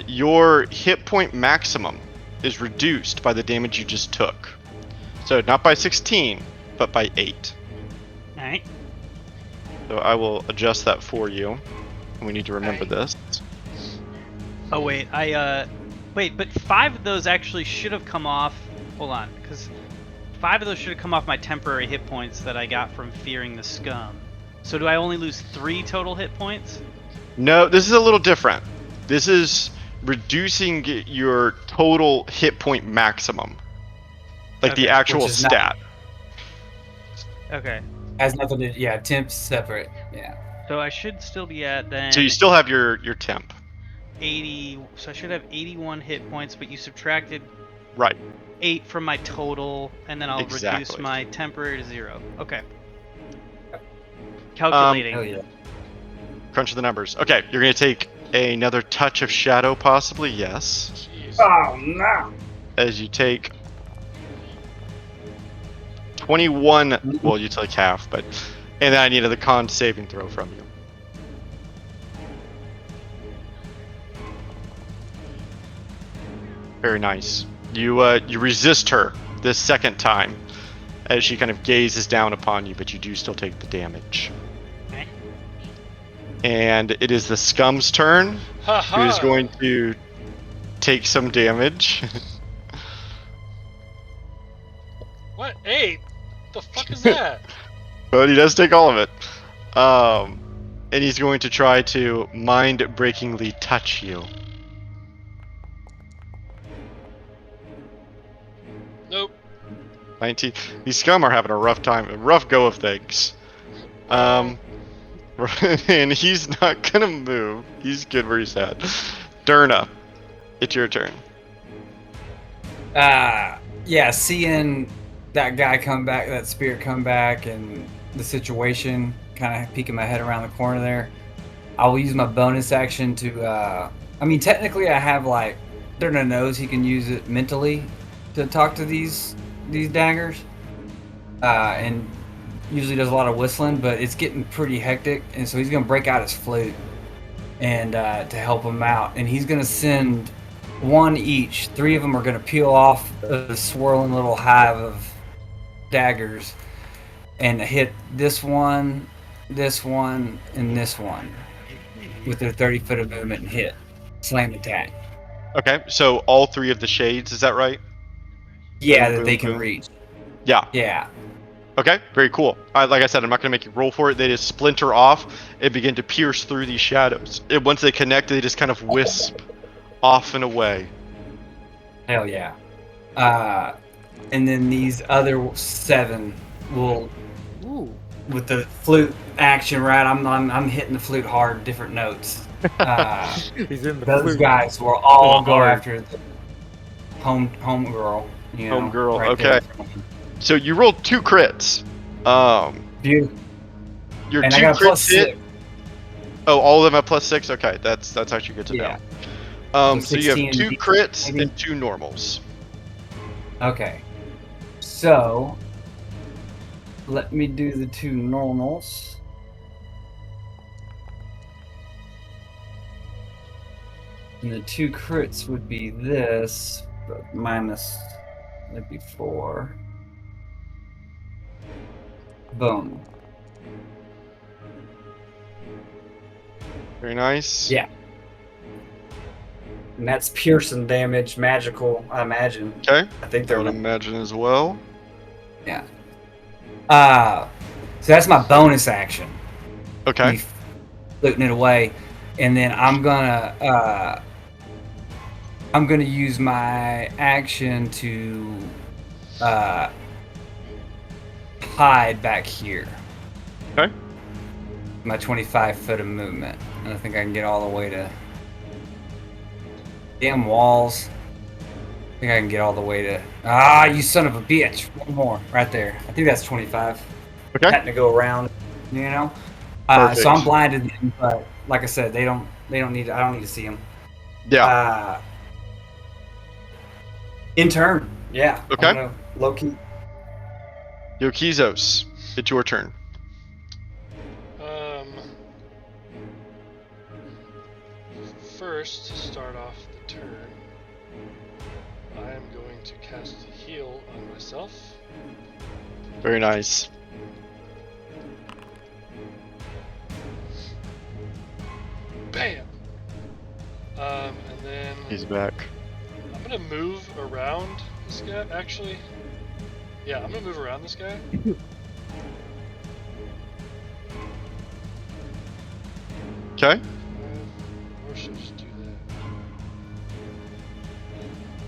Speaker 3: Your hit point maximum is reduced by the damage you just took. So, not by 16, but by 8.
Speaker 10: Alright.
Speaker 3: So I will adjust that for you. We need to remember this.
Speaker 10: Oh, wait, wait, but 5 of those actually should have come off. Hold on, because 5 of those should have come off my temporary hit points that I got from fearing the scum. So do I only lose 3 total hit points?
Speaker 3: No, this is a little different. This is reducing your total hit point maximum. Like the
Speaker 10: Okay,
Speaker 3: actual
Speaker 6: which is not-
Speaker 3: stat.
Speaker 10: Okay.
Speaker 6: Has nothing to. Yeah, temp's separate. Yeah.
Speaker 10: So I should still be at then
Speaker 3: So you still have your temp.
Speaker 10: 80. So I should have 81 hit points, but you subtracted
Speaker 3: Right.
Speaker 10: 8 from my total, and then I'll reduce
Speaker 3: Exactly.
Speaker 10: my temporary to 0. Okay. Calculating.
Speaker 6: Hell yeah.
Speaker 3: Crunch the numbers. Okay, you're going to take another touch of shadow, possibly. Yes.
Speaker 2: Jeez.
Speaker 6: Oh no.
Speaker 3: As you take 21. Well, you took half, but. And then I needed the con saving throw from you. Very nice. You resist her this second time as she kind of gazes down upon you, but you do still take the damage.
Speaker 10: Okay.
Speaker 3: And it is the scum's turn, who is going to take some damage.
Speaker 2: What? 8? The fuck is that?
Speaker 3: But he does take all of it. And he's going to try to mind-breakingly touch you.
Speaker 2: Nope.
Speaker 3: 19. These scum are having a rough time, a rough go of things. Um, and he's not gonna move. He's good where he's at. Durna, it's your turn.
Speaker 6: Yeah, seeing that guy come back, that spirit come back, and the situation, kind of peeking my head around the corner there, I will use my bonus action to, I mean, technically I have, like, Durna knows he can use it mentally to talk to these daggers, and usually does a lot of whistling, but it's getting pretty hectic, and so he's going to break out his flute and to help him out, and he's going to send one each. 3 of them are going to peel off the swirling little hive of daggers and hit this one, and this one with their 30 foot of movement and hit. Slam attack.
Speaker 3: Okay, so all 3 of the shades, is that right?
Speaker 6: Yeah,
Speaker 3: Boom,
Speaker 6: that
Speaker 3: boom,
Speaker 6: they can
Speaker 3: boom.
Speaker 6: reach.
Speaker 3: Yeah.
Speaker 6: Yeah.
Speaker 3: Okay, very cool. Like I said, I'm not going to make you roll for it. They just splinter off and begin to pierce through these shadows. And once they connect, they just kind of wisp off and away.
Speaker 6: Hell yeah. And then these other 7 will, with the flute action, right? I'm hitting the flute hard, different notes.
Speaker 9: He's in the
Speaker 6: Those
Speaker 9: flute.
Speaker 6: guys will all go
Speaker 5: hard.
Speaker 6: after the home girl. You know,
Speaker 3: Home girl,
Speaker 6: right
Speaker 3: okay.
Speaker 6: there.
Speaker 3: So you rolled 2 crits.
Speaker 6: Beautiful.
Speaker 3: Your
Speaker 6: And
Speaker 3: 2
Speaker 6: I got a
Speaker 3: crits
Speaker 6: plus
Speaker 3: hit.
Speaker 6: 6.
Speaker 3: Oh, all of them have +6. Okay, that's actually good to
Speaker 6: Yeah.
Speaker 3: know.
Speaker 6: So
Speaker 3: So you have
Speaker 6: 16
Speaker 3: 2
Speaker 6: and
Speaker 3: crits
Speaker 6: maybe?
Speaker 3: and 2 normals.
Speaker 6: Okay. So let me do the 2 normals. And the 2 crits would be this, but minus, that'd be 4. Boom.
Speaker 3: Very nice.
Speaker 6: Yeah. And that's piercing damage, magical, I imagine.
Speaker 3: Okay.
Speaker 6: I think
Speaker 3: I
Speaker 6: they're
Speaker 3: would imagine as well.
Speaker 6: Yeah. So that's my bonus action.
Speaker 3: Okay.
Speaker 6: Me fluting it away, and then I'm gonna use my action to hide back here.
Speaker 3: Okay.
Speaker 6: My 25 foot of movement, and I think I can get all the way to damn walls. I think I can get all the way to you son of a bitch! One more right there. I think that's 25.
Speaker 3: Okay.
Speaker 6: Having to go around, you know.
Speaker 3: Perfect.
Speaker 6: So I'm blinded, but like I said, they don't need. I don't need to see them.
Speaker 3: Yeah.
Speaker 6: In turn, yeah.
Speaker 3: Okay.
Speaker 6: Low key.
Speaker 3: Yokizos, it's your turn.
Speaker 2: First, to start off the turn, I am going to cast heal on myself.
Speaker 3: Very nice.
Speaker 2: Bam! And then
Speaker 3: He's back.
Speaker 2: I'm gonna move around this guy. Actually, yeah, I'm gonna move around this guy.
Speaker 3: Okay.
Speaker 2: Or should I just do that?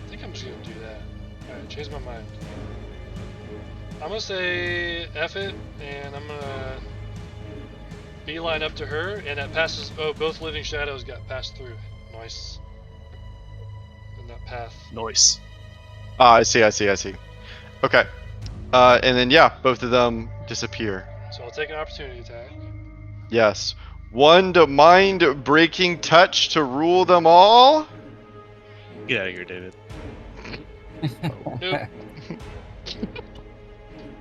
Speaker 2: I think I'm just gonna do that. Alright, change my mind. I'm gonna say F it, and I'm gonna beeline up to her, and that passes. Oh, both living shadows got passed through. Nice. In that path.
Speaker 5: Nice.
Speaker 3: I see. Okay. And then, yeah, both of them disappear.
Speaker 2: So I'll take an opportunity attack.
Speaker 3: Yes. One to mind-breaking touch to rule them all.
Speaker 5: Get out of here, David.
Speaker 2: Nope.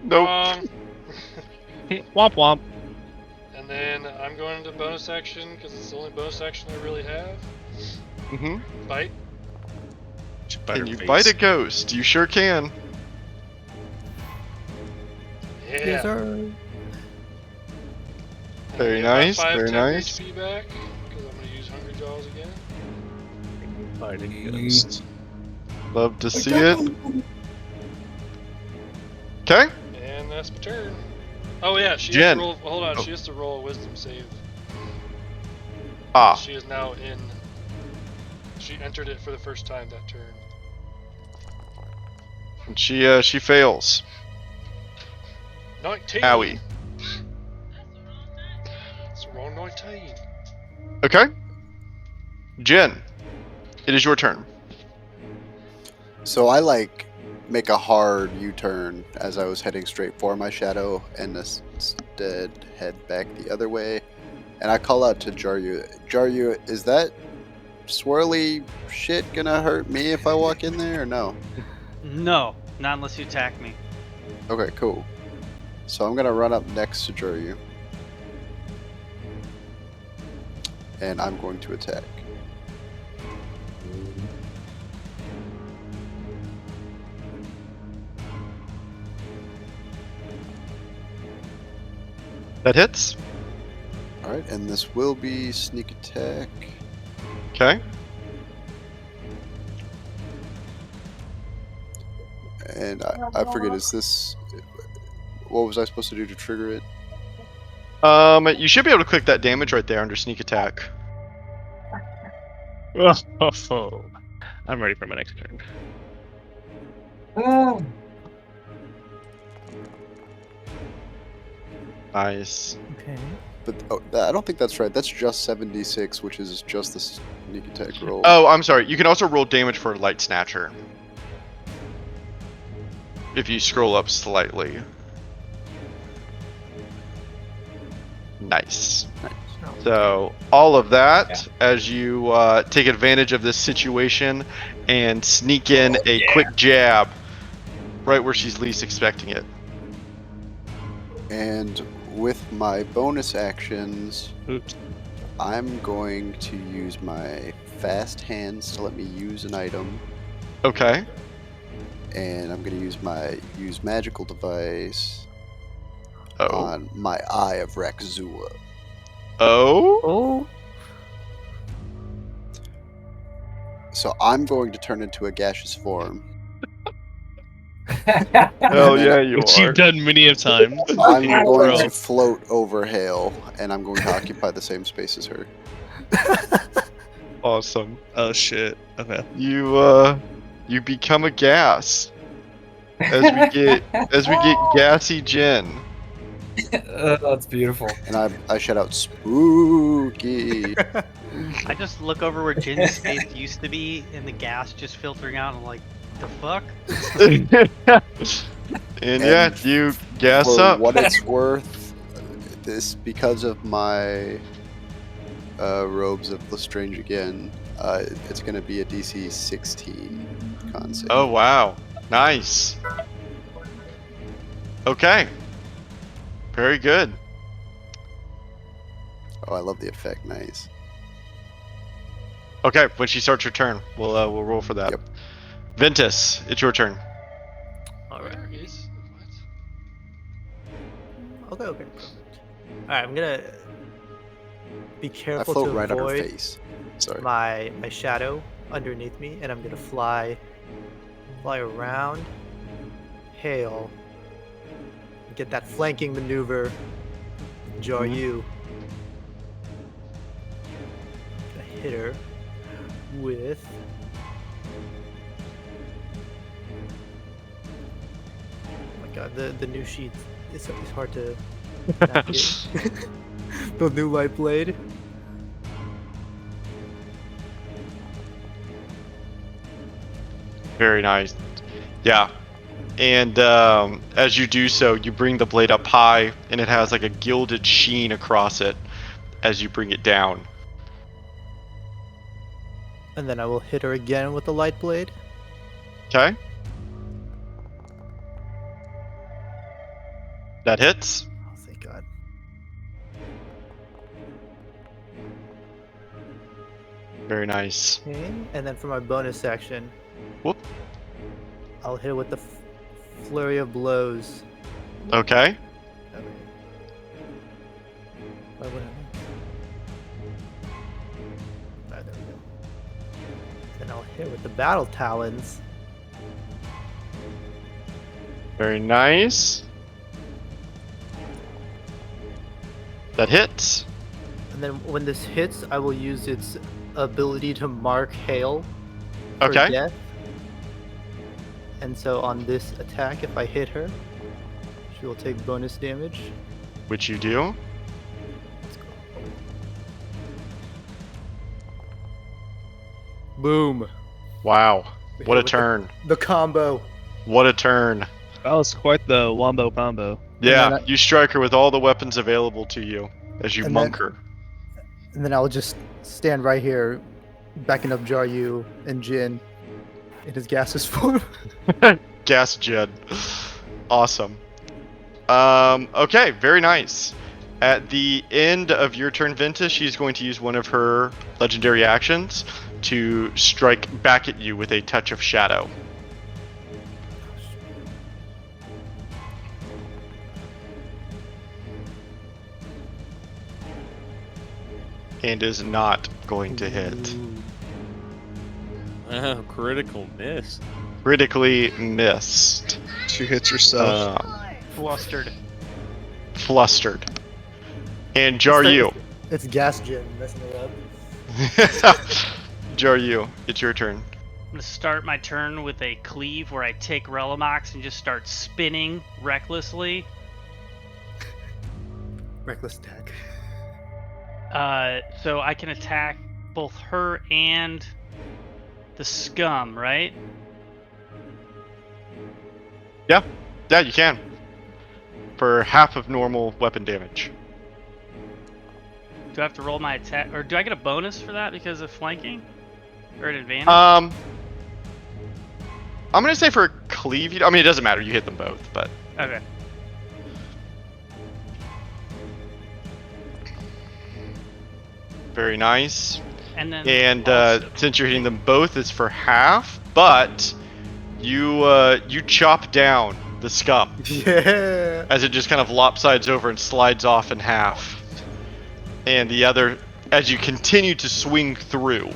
Speaker 3: Nope.
Speaker 5: Womp womp.
Speaker 2: And then I'm going into bonus action because it's the only bonus action I really have.
Speaker 3: Mm-hmm.
Speaker 2: Bite.
Speaker 3: Can you bite a ghost? You sure can.
Speaker 2: Yeah.
Speaker 9: Yes, sir.
Speaker 3: Very
Speaker 2: I get about
Speaker 3: nice,
Speaker 2: 5
Speaker 3: very
Speaker 2: temp
Speaker 3: nice.
Speaker 2: HP back because I'm going to use Hungry Jaws again.
Speaker 5: Fighting ghost.
Speaker 3: Love to see it. Okay.
Speaker 2: And that's my turn. Oh yeah, she has
Speaker 3: Jen.
Speaker 2: to roll. Hold on,
Speaker 3: Oh.
Speaker 2: she has to roll a Wisdom save.
Speaker 3: Ah.
Speaker 2: She is now in. She entered it for the first time that turn.
Speaker 3: And she fails.
Speaker 2: 19.
Speaker 3: Owie.
Speaker 2: Tying.
Speaker 3: Okay. Jen, it is your turn.
Speaker 4: So I make a hard U-turn as I was heading straight for my shadow, and instead head back the other way. And I call out to Jaryu. Jaryu, is that swirly shit gonna hurt me if I walk in there or no?
Speaker 10: No, not unless you attack me.
Speaker 4: Okay, cool. So I'm gonna run up next to Jaryu. And I'm going to attack.
Speaker 3: That hits.
Speaker 4: Alright, and this will be sneak attack.
Speaker 3: Okay.
Speaker 4: And I forget, is this... What was I supposed to do to trigger it?
Speaker 3: You should be able to click that damage right there under sneak attack.
Speaker 5: Oh, I'm ready for my next turn.
Speaker 3: Nice.
Speaker 9: Okay.
Speaker 4: But I don't think that's right. That's just 76, which is just the sneak attack roll.
Speaker 3: Oh, I'm sorry. You can also roll damage for Light Snatcher. If you scroll up slightly. Nice. So, all of that as you take advantage of this situation and sneak in a quick jab right where she's least expecting it.
Speaker 4: And with my bonus actions,
Speaker 5: Oops.
Speaker 4: I'm going to use my fast hands to let me use an item.
Speaker 3: Okay.
Speaker 4: And I'm going to use my magical device
Speaker 3: Oh.
Speaker 4: on my Eye of Rakzua.
Speaker 3: Oh?
Speaker 9: Oh.
Speaker 4: So I'm going to turn into a gaseous form.
Speaker 3: Hell yeah, you
Speaker 5: Which
Speaker 3: are.
Speaker 5: you've done many of times.
Speaker 4: I'm
Speaker 5: in your
Speaker 4: going
Speaker 5: pro.
Speaker 4: to float over HAEL, and I'm going to occupy the same space as her.
Speaker 3: Awesome.
Speaker 5: Oh shit. Okay.
Speaker 3: You become a gas as we get gassy Jen.
Speaker 6: That's beautiful.
Speaker 4: And I shout out, spooky.
Speaker 10: I just look over where Jin's space used to be, and the gas just filtering out. And I'm like, the fuck?
Speaker 3: And yeah, you gas
Speaker 4: For
Speaker 3: up.
Speaker 4: what it's worth, because of my robes of Lestrange again, it's going to be a DC 16 con save.
Speaker 3: Oh wow, nice. Okay, very good.
Speaker 4: Oh, I love the effect. Nice.
Speaker 3: Okay, when she starts her turn, we'll roll for that.
Speaker 4: Yep.
Speaker 3: Ventus, it's your turn.
Speaker 8: Alright.
Speaker 2: Where is what?
Speaker 8: Okay, perfect. Alright, I'm gonna be
Speaker 4: I
Speaker 8: careful
Speaker 4: float
Speaker 8: to
Speaker 4: right on her
Speaker 8: avoid
Speaker 4: face. Sorry.
Speaker 8: my shadow underneath me, and I'm gonna fly around HAEL, get that flanking maneuver. Jaryu. Gonna hit her with oh my god, the new sheet is hard to navigate. The new light blade.
Speaker 3: Very nice. Yeah. And as you do so, you bring the blade up high, and it has like a gilded sheen across it as you bring it down.
Speaker 8: And then I will hit her again with the light blade.
Speaker 3: Okay. That hits.
Speaker 8: Oh, thank god.
Speaker 3: Very nice.
Speaker 8: Okay, and then for my bonus action,
Speaker 3: Whoop.
Speaker 8: I'll hit her with the flurry of blows.
Speaker 3: Okay.
Speaker 8: Okay. Why wouldn't I? Alright, there we go. Then I'll hit her with the battle talons.
Speaker 3: Very nice. That hits.
Speaker 8: And then when this hits, I will use its ability to mark HAEL for
Speaker 3: Okay.
Speaker 8: death. And so on this attack, if I hit her, she will take bonus damage.
Speaker 3: Which you do.
Speaker 8: Let's go.
Speaker 9: Boom.
Speaker 3: Wow.
Speaker 9: We
Speaker 3: What
Speaker 9: hit
Speaker 3: a
Speaker 9: with
Speaker 3: turn.
Speaker 9: The combo.
Speaker 3: What a turn.
Speaker 5: That was quite the wombo combo.
Speaker 3: Yeah,
Speaker 9: then
Speaker 3: you strike her with all the weapons available to you as you
Speaker 9: And
Speaker 3: monk
Speaker 9: then-
Speaker 3: her.
Speaker 9: And then I'll just stand right here, backing up Jaryu and Jin in his gaseous form.
Speaker 3: Gas Jed. Awesome. Okay, very nice. At the end of your turn, Ventus, she's going to use one of her legendary actions to strike back at you with a touch of shadow. And is not going to hit.
Speaker 1: Oh, critical miss.
Speaker 3: Critically missed.
Speaker 5: She hits herself.
Speaker 10: Flustered.
Speaker 3: Flustered. And Jaryu.
Speaker 9: It's Gas Jin messing it up.
Speaker 3: Jaryu, it's your turn.
Speaker 10: I'm gonna start my turn with a cleave where I take Relamox and just start spinning recklessly.
Speaker 9: Reckless attack.
Speaker 10: So I can attack both her and the scum, right?
Speaker 3: Yeah, you can. For half of normal weapon damage.
Speaker 10: Do I have to roll my attack, or do I get a bonus for that because of flanking, or an advantage?
Speaker 3: I'm gonna say for cleave. I mean, it doesn't matter. You hit them both, but
Speaker 10: Okay.
Speaker 3: very nice.
Speaker 10: And then
Speaker 3: And
Speaker 10: also-
Speaker 3: since you're hitting them both, it's for half. But you chop down the scum
Speaker 9: Yeah.
Speaker 3: as it just kind of lopsides over and slides off in half. And the other, as you continue to swing through,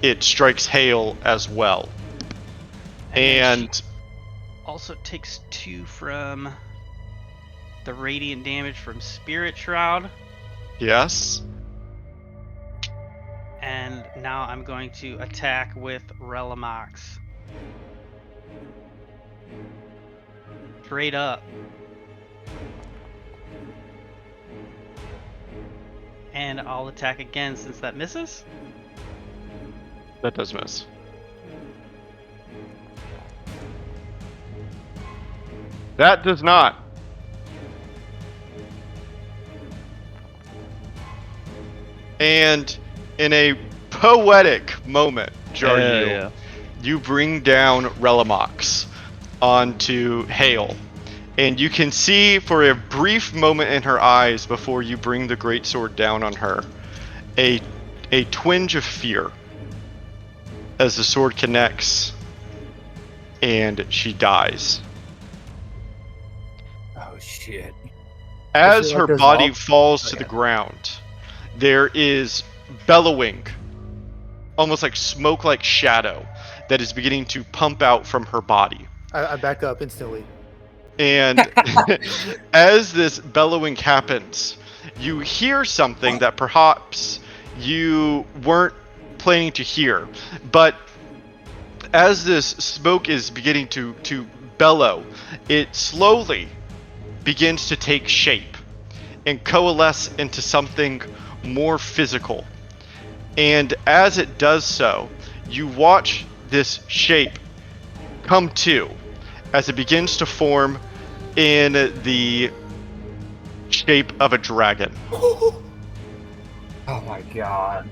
Speaker 3: it strikes HAEL as well.
Speaker 10: then
Speaker 3: And
Speaker 10: she also takes 2 from the radiant damage from Spirit Shroud.
Speaker 3: yes,
Speaker 10: And now I'm going to attack with Relamox. Straight up. And I'll attack again since that misses.
Speaker 3: that does miss. That does not. And in a poetic moment, Jaryu,
Speaker 5: Yeah.
Speaker 3: you bring down Relamox onto HAEL. And you can see for a brief moment in her eyes before you bring the greatsword down on her, a twinge of fear as the sword connects and she dies.
Speaker 6: Oh shit.
Speaker 3: As
Speaker 9: like
Speaker 3: her
Speaker 9: there's
Speaker 3: body
Speaker 9: all-
Speaker 3: falls to
Speaker 9: Okay.
Speaker 3: the ground, there is bellowing, almost like smoke-like shadow that is beginning to pump out from her body.
Speaker 9: I back up instantly.
Speaker 3: And as this bellowing happens, you hear something that perhaps you weren't planning to hear. But as this smoke is beginning to bellow, it slowly begins to take shape and coalesce into something more physical. And as it does so, you watch this shape come to as it begins to form in the shape of a dragon.
Speaker 6: Oh my god.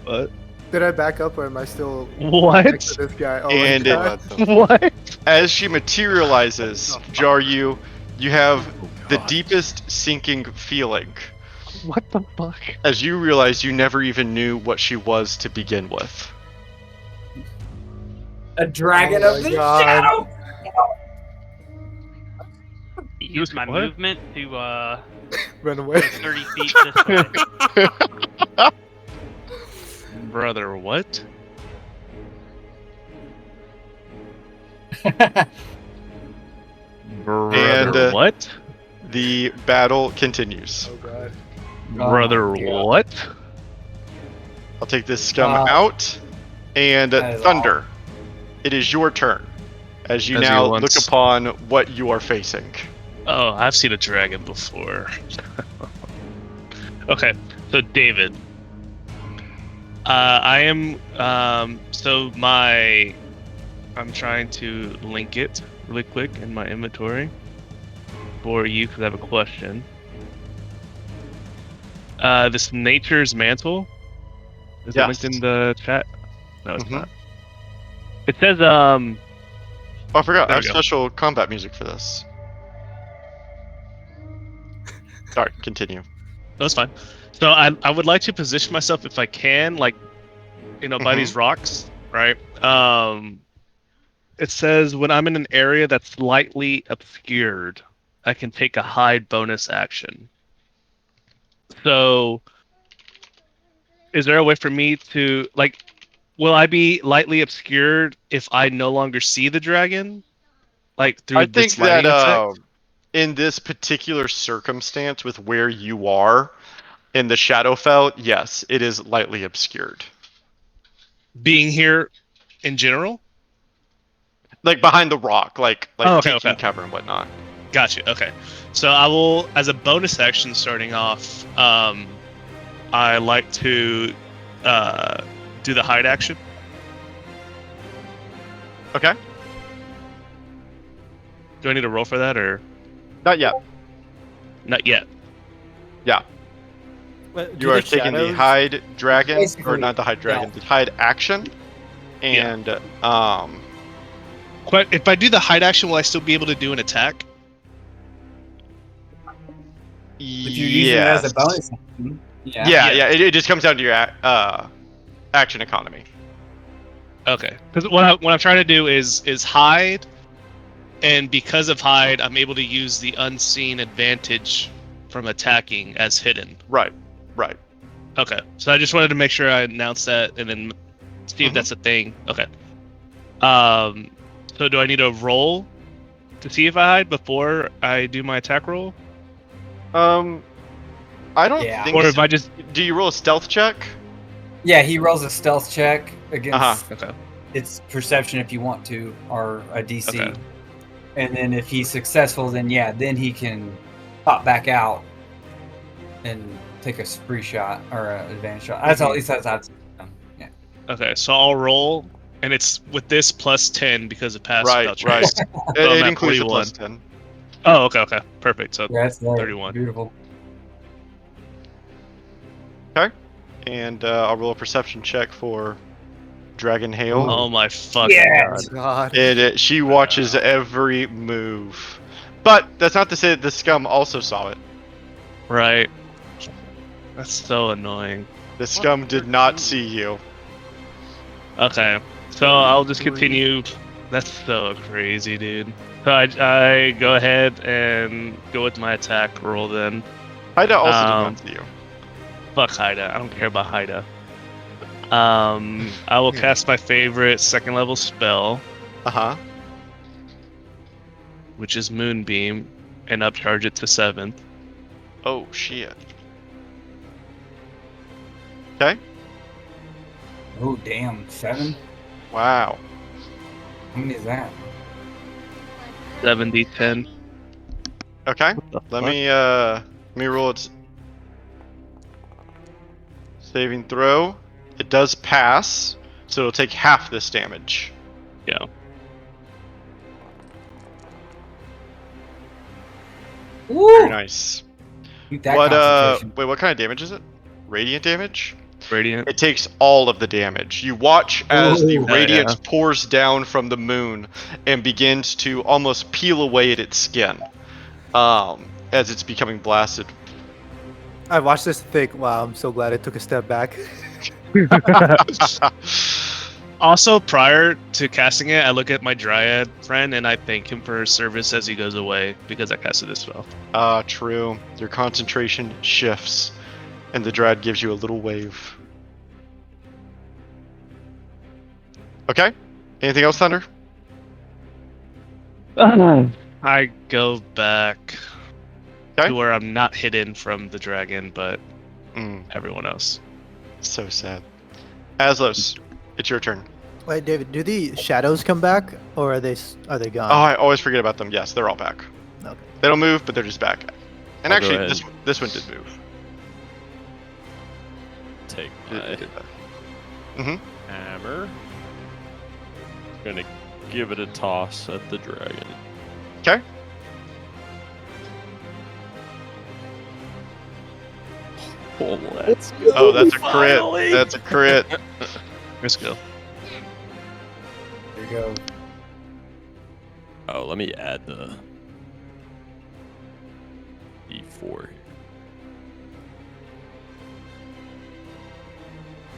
Speaker 5: What?
Speaker 9: Did I back up or am I still
Speaker 5: What?
Speaker 9: next to this guy? Oh
Speaker 3: And
Speaker 9: my
Speaker 3: it-
Speaker 9: god.
Speaker 5: What?
Speaker 3: As she materializes, Jaryu, you have the deepest sinking feeling
Speaker 5: What the fuck?
Speaker 3: as you realize you never even knew what she was to begin with.
Speaker 6: A dragon
Speaker 9: Oh
Speaker 6: of
Speaker 9: my
Speaker 6: the
Speaker 9: God.
Speaker 6: shadow!
Speaker 10: Use my
Speaker 5: What?
Speaker 10: movement to
Speaker 9: Run away.
Speaker 10: 30 feet this way.
Speaker 5: Brother, what? Brother,
Speaker 3: And,
Speaker 5: what?
Speaker 3: The battle continues.
Speaker 9: Oh god.
Speaker 5: Brother,
Speaker 6: my God.
Speaker 5: what?
Speaker 3: I'll take this scum
Speaker 6: Uh,
Speaker 3: out. And
Speaker 6: that is
Speaker 3: Thunder, it is your turn as you
Speaker 5: As you
Speaker 3: now look
Speaker 5: once-
Speaker 3: upon what you are facing.
Speaker 5: Oh, I've seen a dragon before. Okay, so David, I am. So my. I'm trying to link it really quick in my inventory for you because I have a question. This Nature's Mantle. Is it linked
Speaker 3: Yes.
Speaker 5: in the chat? No, it's
Speaker 3: Mhm.
Speaker 5: not. It says
Speaker 3: Oh, I forgot. I
Speaker 5: There
Speaker 3: have
Speaker 5: we go.
Speaker 3: special combat music for this. Sorry, continue.
Speaker 5: That's fine. So I would like to position myself if I can, like, by these rocks, right? It says when I'm in an area that's slightly obscured, I can take a hide bonus action. So, is there a way for me to will I be lightly obscured if I no longer see the dragon, like
Speaker 3: I
Speaker 5: through
Speaker 3: think
Speaker 5: this
Speaker 3: that
Speaker 5: lighting effect?
Speaker 3: in this particular circumstance with where you are in the Shadowfell, yes, it is lightly obscured.
Speaker 5: Being here in general?
Speaker 3: Like behind the rock, like
Speaker 5: Oh, okay,
Speaker 3: taking
Speaker 5: okay.
Speaker 3: cover and whatnot.
Speaker 5: Gotcha. Okay. So I will, as a bonus action starting off, I like to do the hide action.
Speaker 3: Okay.
Speaker 5: Do I need to roll for that or
Speaker 3: Not yet.
Speaker 5: not yet?
Speaker 3: Yeah.
Speaker 9: What,
Speaker 3: You are taking the hide dragon, or
Speaker 6: Basically,
Speaker 3: not the hide dragon, the hide action, and
Speaker 5: If I do the hide action, will I still be able to do an attack?
Speaker 6: If you're using it as a
Speaker 3: yes.
Speaker 6: bonus.
Speaker 3: Yeah. It just comes down to your action economy.
Speaker 5: Okay. Because what I'm trying to do is hide, and because of hide, I'm able to use the unseen advantage from attacking as hidden.
Speaker 3: Right.
Speaker 5: Okay. So I just wanted to make sure I announced that and then see if that's a thing. Okay. So do I need to roll to see if I hide before I do my attack roll?
Speaker 3: I don't think
Speaker 5: Or
Speaker 3: so.
Speaker 5: if I just
Speaker 3: Do you roll a stealth check?
Speaker 6: Yeah, he rolls a stealth check against
Speaker 5: Okay.
Speaker 6: its perception if you want to, or a DC.
Speaker 5: Okay.
Speaker 6: And then if he's successful, then he can pop back out and take a spree shot or an advantage shot. That's all. At least that's how it's done. Yeah.
Speaker 5: Okay, so I'll roll, and it's with this plus 10 because of past
Speaker 3: Right.
Speaker 5: spell checks. So I'm
Speaker 3: It
Speaker 5: at
Speaker 3: includes a
Speaker 5: 41.
Speaker 3: plus 10.
Speaker 5: Oh, okay, perfect. So
Speaker 6: Yeah, that's
Speaker 5: 31.
Speaker 6: Beautiful.
Speaker 3: Okay. And I'll roll a perception check for Dragon Hail.
Speaker 5: Oh my fucking
Speaker 9: God.
Speaker 3: She watches every move. But that's not to say that the scum also saw it.
Speaker 5: Right. That's so annoying.
Speaker 3: The scum did not see you.
Speaker 5: Okay, so I'll just continue. That's so crazy, dude. So I go ahead and go with my attack roll then.
Speaker 3: Haida also did not see you.
Speaker 5: Fuck Haida. I don't care about Haida. I will cast my favorite second level spell, which is Moonbeam, and upcharge it to 7th.
Speaker 3: Oh shit. Okay.
Speaker 6: Oh damn, 7.
Speaker 3: Wow.
Speaker 6: How many is that?
Speaker 5: 7d10.
Speaker 3: Okay. Let me roll its saving throw. It does pass, so it'll take half this damage.
Speaker 5: Yeah.
Speaker 6: Woo!
Speaker 3: Very nice.
Speaker 6: Keep that
Speaker 3: What
Speaker 6: concentration.
Speaker 3: wait, what kind of damage is it? Radiant damage?
Speaker 5: Radiant.
Speaker 3: It takes all of the damage. You watch as the
Speaker 6: Ooh.
Speaker 3: radiance pours down from the moon and begins to almost peel away at its skin, as it's becoming blasted.
Speaker 9: I watched this and think, wow, I'm so glad I took a step back.
Speaker 5: Also, prior to casting it, I look at my Dryad friend and I thank him for his service as he goes away because I casted this spell.
Speaker 3: True. Your concentration shifts, and the Dryad gives you a little wave. Okay. Anything else, Thunder?
Speaker 5: I go back
Speaker 3: Okay.
Speaker 5: to where I'm not hidden from the dragon, but
Speaker 3: Mm,
Speaker 5: everyone else.
Speaker 3: so sad. Aslos, it's your turn.
Speaker 9: Wait, David, do the shadows come back, or are they gone?
Speaker 3: Oh, I always forget about them. Yes, they're all back.
Speaker 9: Okay.
Speaker 3: They don't move, but they're just back. And
Speaker 1: I'll go
Speaker 3: actually,
Speaker 1: ahead.
Speaker 3: this one did move.
Speaker 1: Take
Speaker 3: It
Speaker 1: my
Speaker 3: did that.
Speaker 1: Hammer. Gonna give it a toss at the dragon.
Speaker 3: Okay.
Speaker 1: Oh, let's go.
Speaker 3: Oh, that's a crit.
Speaker 1: Finally!
Speaker 3: That's a crit.
Speaker 5: Let's go.
Speaker 6: There you go.
Speaker 1: Oh, let me add the D4.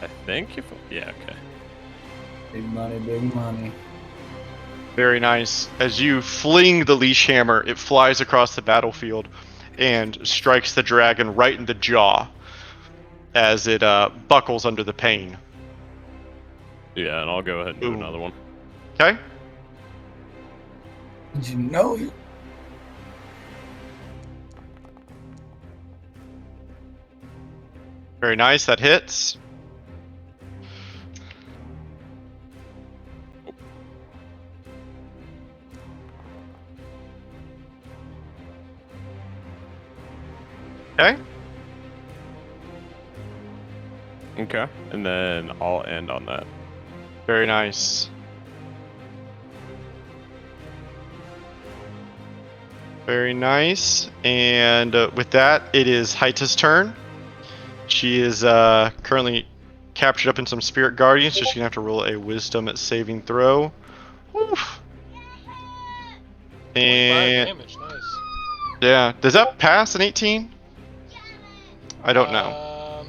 Speaker 1: I think if yeah, okay.
Speaker 6: Big money, big money.
Speaker 3: Very nice. As you fling the leash hammer, it flies across the battlefield and strikes the dragon right in the jaw as it buckles under the pain.
Speaker 1: Yeah, and I'll go ahead and do
Speaker 3: Ooh.
Speaker 1: another one.
Speaker 3: Okay.
Speaker 6: Did you know it?
Speaker 3: Very nice. That hits. Okay.
Speaker 1: Okay. And then I'll end on that.
Speaker 3: Very nice. Very nice. And with that, it is Haita's turn. She is currently captured up in some spirit guardians, so she's gonna have to roll a wisdom saving throw. Oof.
Speaker 2: 25
Speaker 3: And
Speaker 2: damage, nice.
Speaker 3: yeah, does that pass an 18? I don't know.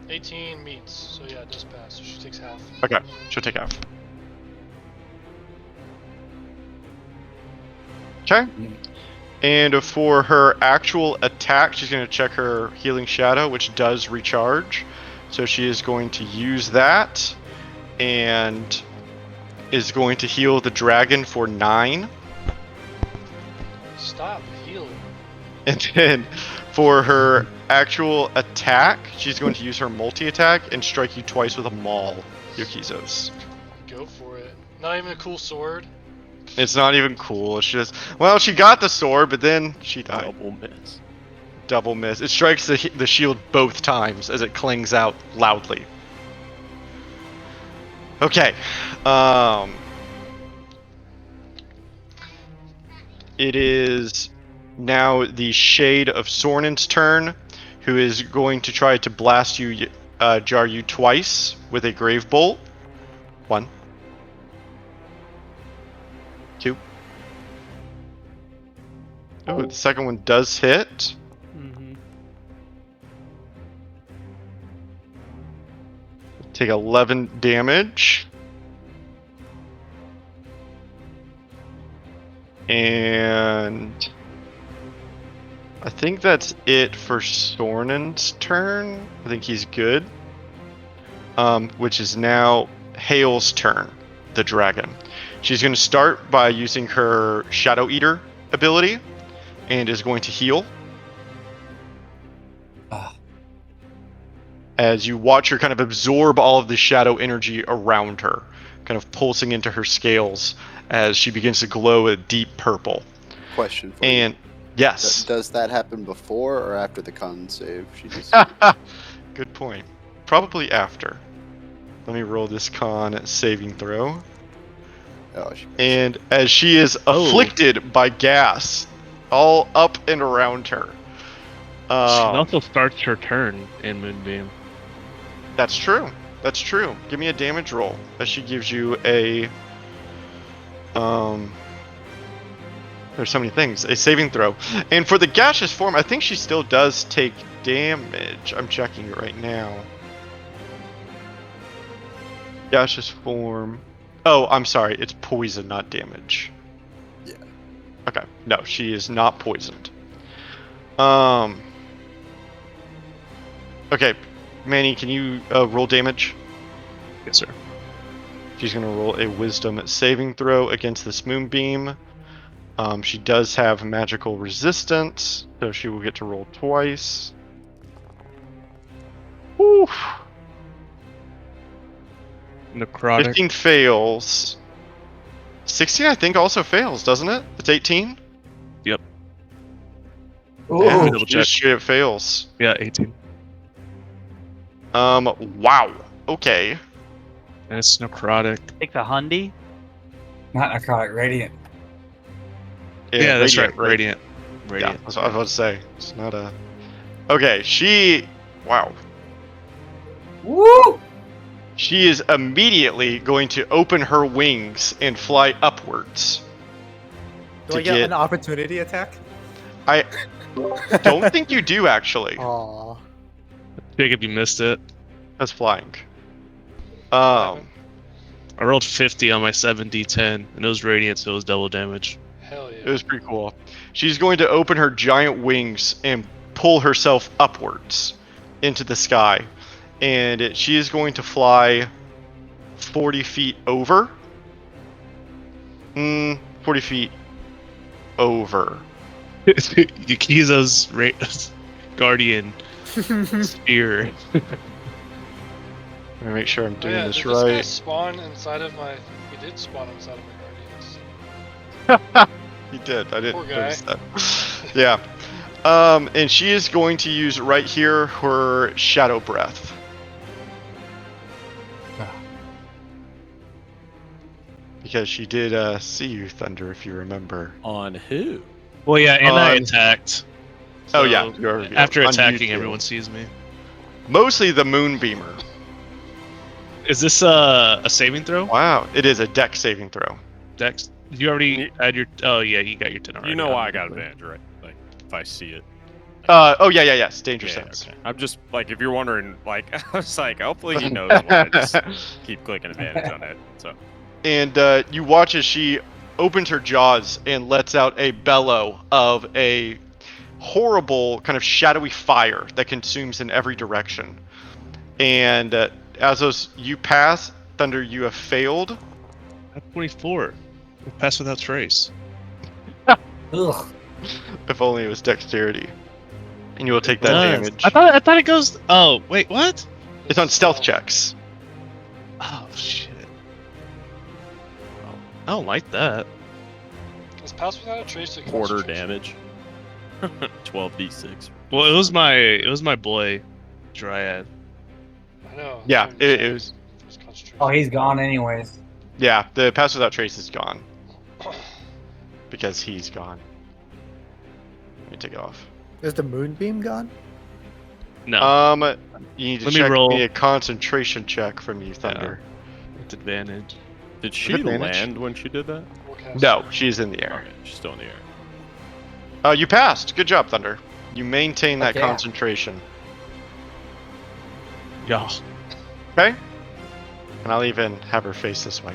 Speaker 2: 18 meets, so yeah, it does pass. So she takes half.
Speaker 3: Okay, she'll take half. Okay. And for her actual attack, she's going to check her healing shadow, which does recharge. So she is going to use that and is going to heal the dragon for 9.
Speaker 2: Stop, heal.
Speaker 3: And then for her actual attack, she's going to use her multi-attack and strike you twice with a maul, Yokizos.
Speaker 2: Go for it. Not even a cool sword.
Speaker 3: It's not even cool. It's just, well, she got the sword, but then she died.
Speaker 1: Double miss.
Speaker 3: Double miss. It strikes the shield both times as it clings out loudly. Okay. It is now the Shade of Sornin's turn, who is going to try to blast you, Jaryu, twice with a Grave Bolt. 1. 2. Oh, the second one does hit.
Speaker 10: Mm-hmm.
Speaker 3: Take 11 damage. And I think that's it for Sornin's turn. I think he's good. Which is now HAEL's turn, the dragon. She's going to start by using her Shadow Eater ability and is going to heal. As you watch her kind of absorb all of the shadow energy around her, kind of pulsing into her scales as she begins to glow a deep purple.
Speaker 4: Question for
Speaker 3: And
Speaker 4: you.
Speaker 3: yes.
Speaker 4: Does that happen before or after the con save? She just
Speaker 3: Good point. Probably after. Let me roll this con saving throw.
Speaker 4: oh,
Speaker 3: And as she is afflicted by gas all up and around her.
Speaker 5: She also starts her turn in Moonbeam.
Speaker 3: That's true. That's true. Give me a damage roll as she gives you a there's so many things. A saving throw. And for the gaseous form, I think she still does take damage. I'm checking it right now. Gaseous form. Oh, I'm sorry. It's poison, not damage.
Speaker 4: Yeah.
Speaker 3: Okay. No, she is not poisoned. Okay. Manny, can you roll damage?
Speaker 5: Yes, sir.
Speaker 3: She's going to roll a wisdom saving throw against this moonbeam. She does have magical resistance, so she will get to roll twice. Woo!
Speaker 5: Necrotic.
Speaker 3: 15 fails. 16, I think, also fails, doesn't it? It's 18?
Speaker 5: Yep.
Speaker 6: Ooh.
Speaker 3: Yeah,
Speaker 5: Let me double
Speaker 3: she
Speaker 5: check.
Speaker 3: just straight up fails.
Speaker 5: Yeah, 18.
Speaker 3: Wow. Okay.
Speaker 5: And it's necrotic.
Speaker 7: Takes a hundy.
Speaker 6: Not necrotic, radiant.
Speaker 5: Yeah, that's right.
Speaker 3: right?
Speaker 5: Radiant.
Speaker 3: Yeah,
Speaker 5: Radiant.
Speaker 3: that's what I was about to say. It's not a. Okay, Wow.
Speaker 6: Woo!
Speaker 3: She is immediately going to open her wings and fly upwards.
Speaker 8: Do
Speaker 3: to
Speaker 8: I get
Speaker 3: get-
Speaker 8: an opportunity attack?
Speaker 3: I don't think you do actually.
Speaker 8: Aw.
Speaker 5: Jacob, you missed it.
Speaker 3: That's flying.
Speaker 2: happened?
Speaker 5: I rolled 50 on my 7d10, and it was radiant, so it was double damage.
Speaker 2: Hell yeah.
Speaker 3: It was pretty cool. She's going to open her giant wings and pull herself upwards into the sky. And she is going to fly 40 feet over. 40 feet over.
Speaker 5: Yukizo's guardian spear.
Speaker 3: Let me make sure I'm doing
Speaker 2: yeah,
Speaker 3: this
Speaker 2: did this guy
Speaker 3: right.
Speaker 2: spawn inside of my... He did spawn inside of my guardians.
Speaker 3: He did. I didn't
Speaker 2: Poor guy.
Speaker 3: notice that. Yeah. And she is going to use right here her shadow breath. Because she did see you, Thunder, if you remember.
Speaker 1: On who?
Speaker 5: Well, yeah, and I
Speaker 3: On-
Speaker 5: attacked.
Speaker 3: Oh
Speaker 5: So
Speaker 3: yeah,
Speaker 5: after
Speaker 3: on
Speaker 5: attacking,
Speaker 3: YouTube.
Speaker 5: everyone sees me.
Speaker 3: Mostly the Moonbeamer.
Speaker 5: Is this a saving throw?
Speaker 3: Wow, it is a deck saving throw.
Speaker 5: Dex? Did you already add your? Oh yeah, you got your 10 already.
Speaker 1: You know why I got advantage, right? Like, if I see it.
Speaker 3: Oh yes, danger
Speaker 1: Yeah,
Speaker 3: sense.
Speaker 1: okay. I'm just, like, if you're wondering, like, I was like, hopefully he knows why I just keep clicking advantage on it, so.
Speaker 3: And you watch as she opens her jaws and lets out a bellow of a horrible kind of shadowy fire that consumes in every direction. And as you pass, Thunder, you have failed.
Speaker 5: At 24. Pass without trace.
Speaker 6: Ugh.
Speaker 3: If only it was dexterity. And you will take that
Speaker 5: Does.
Speaker 3: damage.
Speaker 5: I thought it goes. Oh wait, what?
Speaker 3: It's on stealth checks.
Speaker 5: Oh shit. I don't like that.
Speaker 2: Is Pass Without a Trace a
Speaker 1: Quarter
Speaker 2: concentration?
Speaker 1: damage. 12d6.
Speaker 5: Well, it was my boy, Dryad.
Speaker 2: I know.
Speaker 3: Yeah,
Speaker 2: I'm
Speaker 3: it
Speaker 2: sorry.
Speaker 3: was.
Speaker 2: It's concentration.
Speaker 6: Oh, he's gone anyways.
Speaker 3: Yeah, the pass without trace is gone. Because he's gone. Let me take it off.
Speaker 9: Is the moonbeam gone?
Speaker 5: No,
Speaker 3: You need to
Speaker 5: Let me
Speaker 3: check
Speaker 5: roll.
Speaker 3: me a concentration check from you, Thunder.
Speaker 5: with advantage.
Speaker 1: Did she
Speaker 3: advantage?
Speaker 1: land when she did that?
Speaker 2: Forecast.
Speaker 3: No, she's in the air.
Speaker 1: Okay, she's still in the air.
Speaker 3: You passed. Good job, Thunder. You maintain that
Speaker 6: Okay.
Speaker 3: concentration.
Speaker 5: Yeah.
Speaker 3: Okay? And I'll even have her face this way.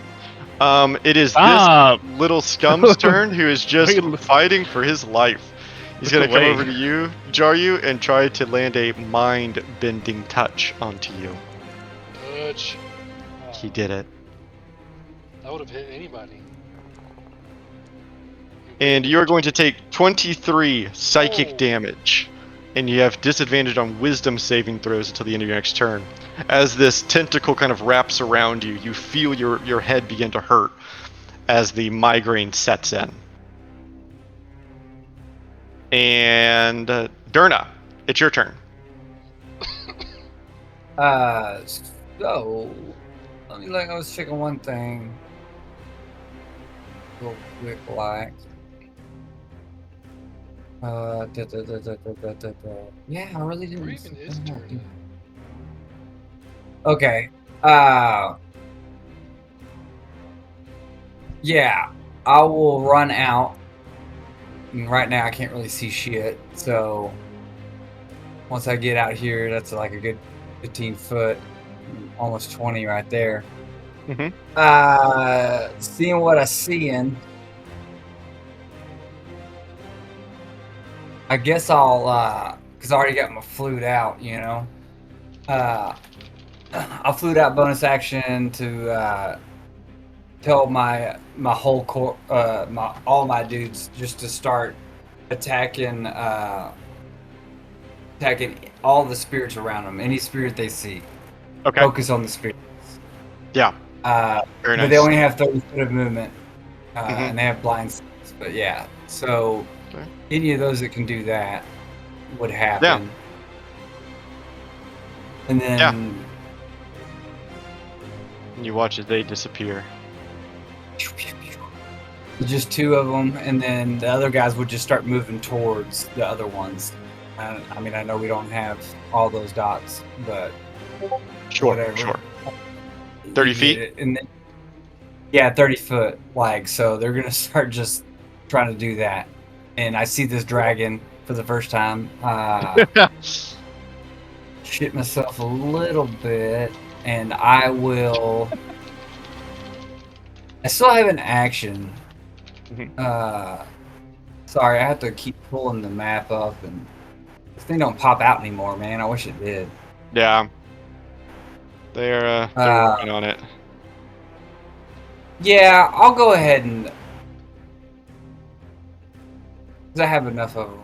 Speaker 3: It is
Speaker 5: Stop.
Speaker 3: this little scum's turn who is just
Speaker 5: Look-
Speaker 3: fighting for his life. He's
Speaker 5: Look
Speaker 3: gonna come
Speaker 5: away.
Speaker 3: over to you, Jaryu, and try to land a mind-bending touch onto you.
Speaker 2: Touch.
Speaker 3: He did it.
Speaker 2: That would have hit anybody.
Speaker 3: And you are going to take 23 psychic
Speaker 2: Oh.
Speaker 3: damage. And you have disadvantage on wisdom saving throws until the end of your next turn. As this tentacle kind of wraps around you, you feel your head begin to hurt as the migraine sets in. And Durna, it's your turn.
Speaker 6: So let me look. I was checking one thing. Real quick, like. Yeah, I really didn't.
Speaker 2: Where even is Durna?
Speaker 6: Okay. Yeah, I will run out. And right now, I can't really see shit. So once I get out here, that's like a good 15 foot, almost 20 right there.
Speaker 3: Mhm.
Speaker 6: Seeing what I seeing. I guess I'll, because I already got my flute out, you know. I'll flute out bonus action to tell my whole core, all my dudes just to start attacking all the spirits around them. Any spirit they see,
Speaker 3: Okay.
Speaker 6: focus on the spirit.
Speaker 3: Yeah. Very
Speaker 6: But
Speaker 3: nice.
Speaker 6: they only have 30 foot of movement,
Speaker 3: Mhm.
Speaker 6: and they have blind sense. But yeah, so
Speaker 3: Okay.
Speaker 6: any of those that can do that would happen. And then
Speaker 3: And you watch as they disappear.
Speaker 6: just two of them, and then the other guys would just start moving towards the other ones. I mean, I know we don't have all those dots, but whatever.
Speaker 3: Sure. 30
Speaker 6: You
Speaker 3: feet?
Speaker 6: get it. And then, yeah, 30 foot. Like, so they're gonna start just trying to do that. And I see this dragon for the first time. Shit myself a little bit, and I will. I still have an action. Sorry, I have to keep pulling the map up, and this thing don't pop out anymore, man. I wish it did.
Speaker 3: Yeah. They're working on it.
Speaker 6: Yeah, I'll go ahead and. Because I have enough of them.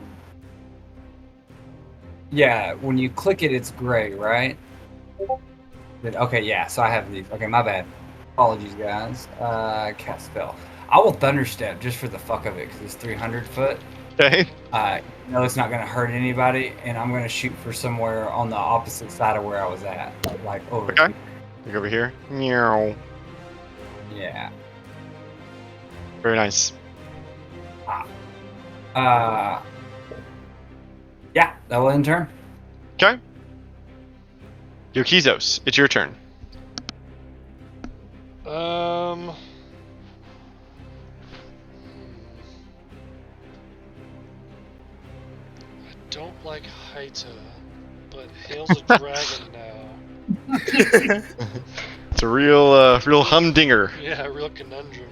Speaker 6: Yeah, when you click it, it's gray, right? Okay, yeah, so I have these. Okay, my bad. Apologies, guys. Cast spell. I will Thunderstep just for the fuck of it, because it's 300 foot.
Speaker 3: Okay.
Speaker 6: No, it's not going to hurt anybody, and I'm going to shoot for somewhere on the opposite side of where I was at. Like, over
Speaker 3: Okay.
Speaker 6: here.
Speaker 3: Look over here. Meow.
Speaker 6: Yeah.
Speaker 3: Very nice.
Speaker 6: Yeah, that will end turn.
Speaker 3: Okay. Yokizos, it's your turn.
Speaker 2: I don't like Haita, but Hail's a dragon now.
Speaker 3: It's a real humdinger.
Speaker 2: Yeah, a real conundrum.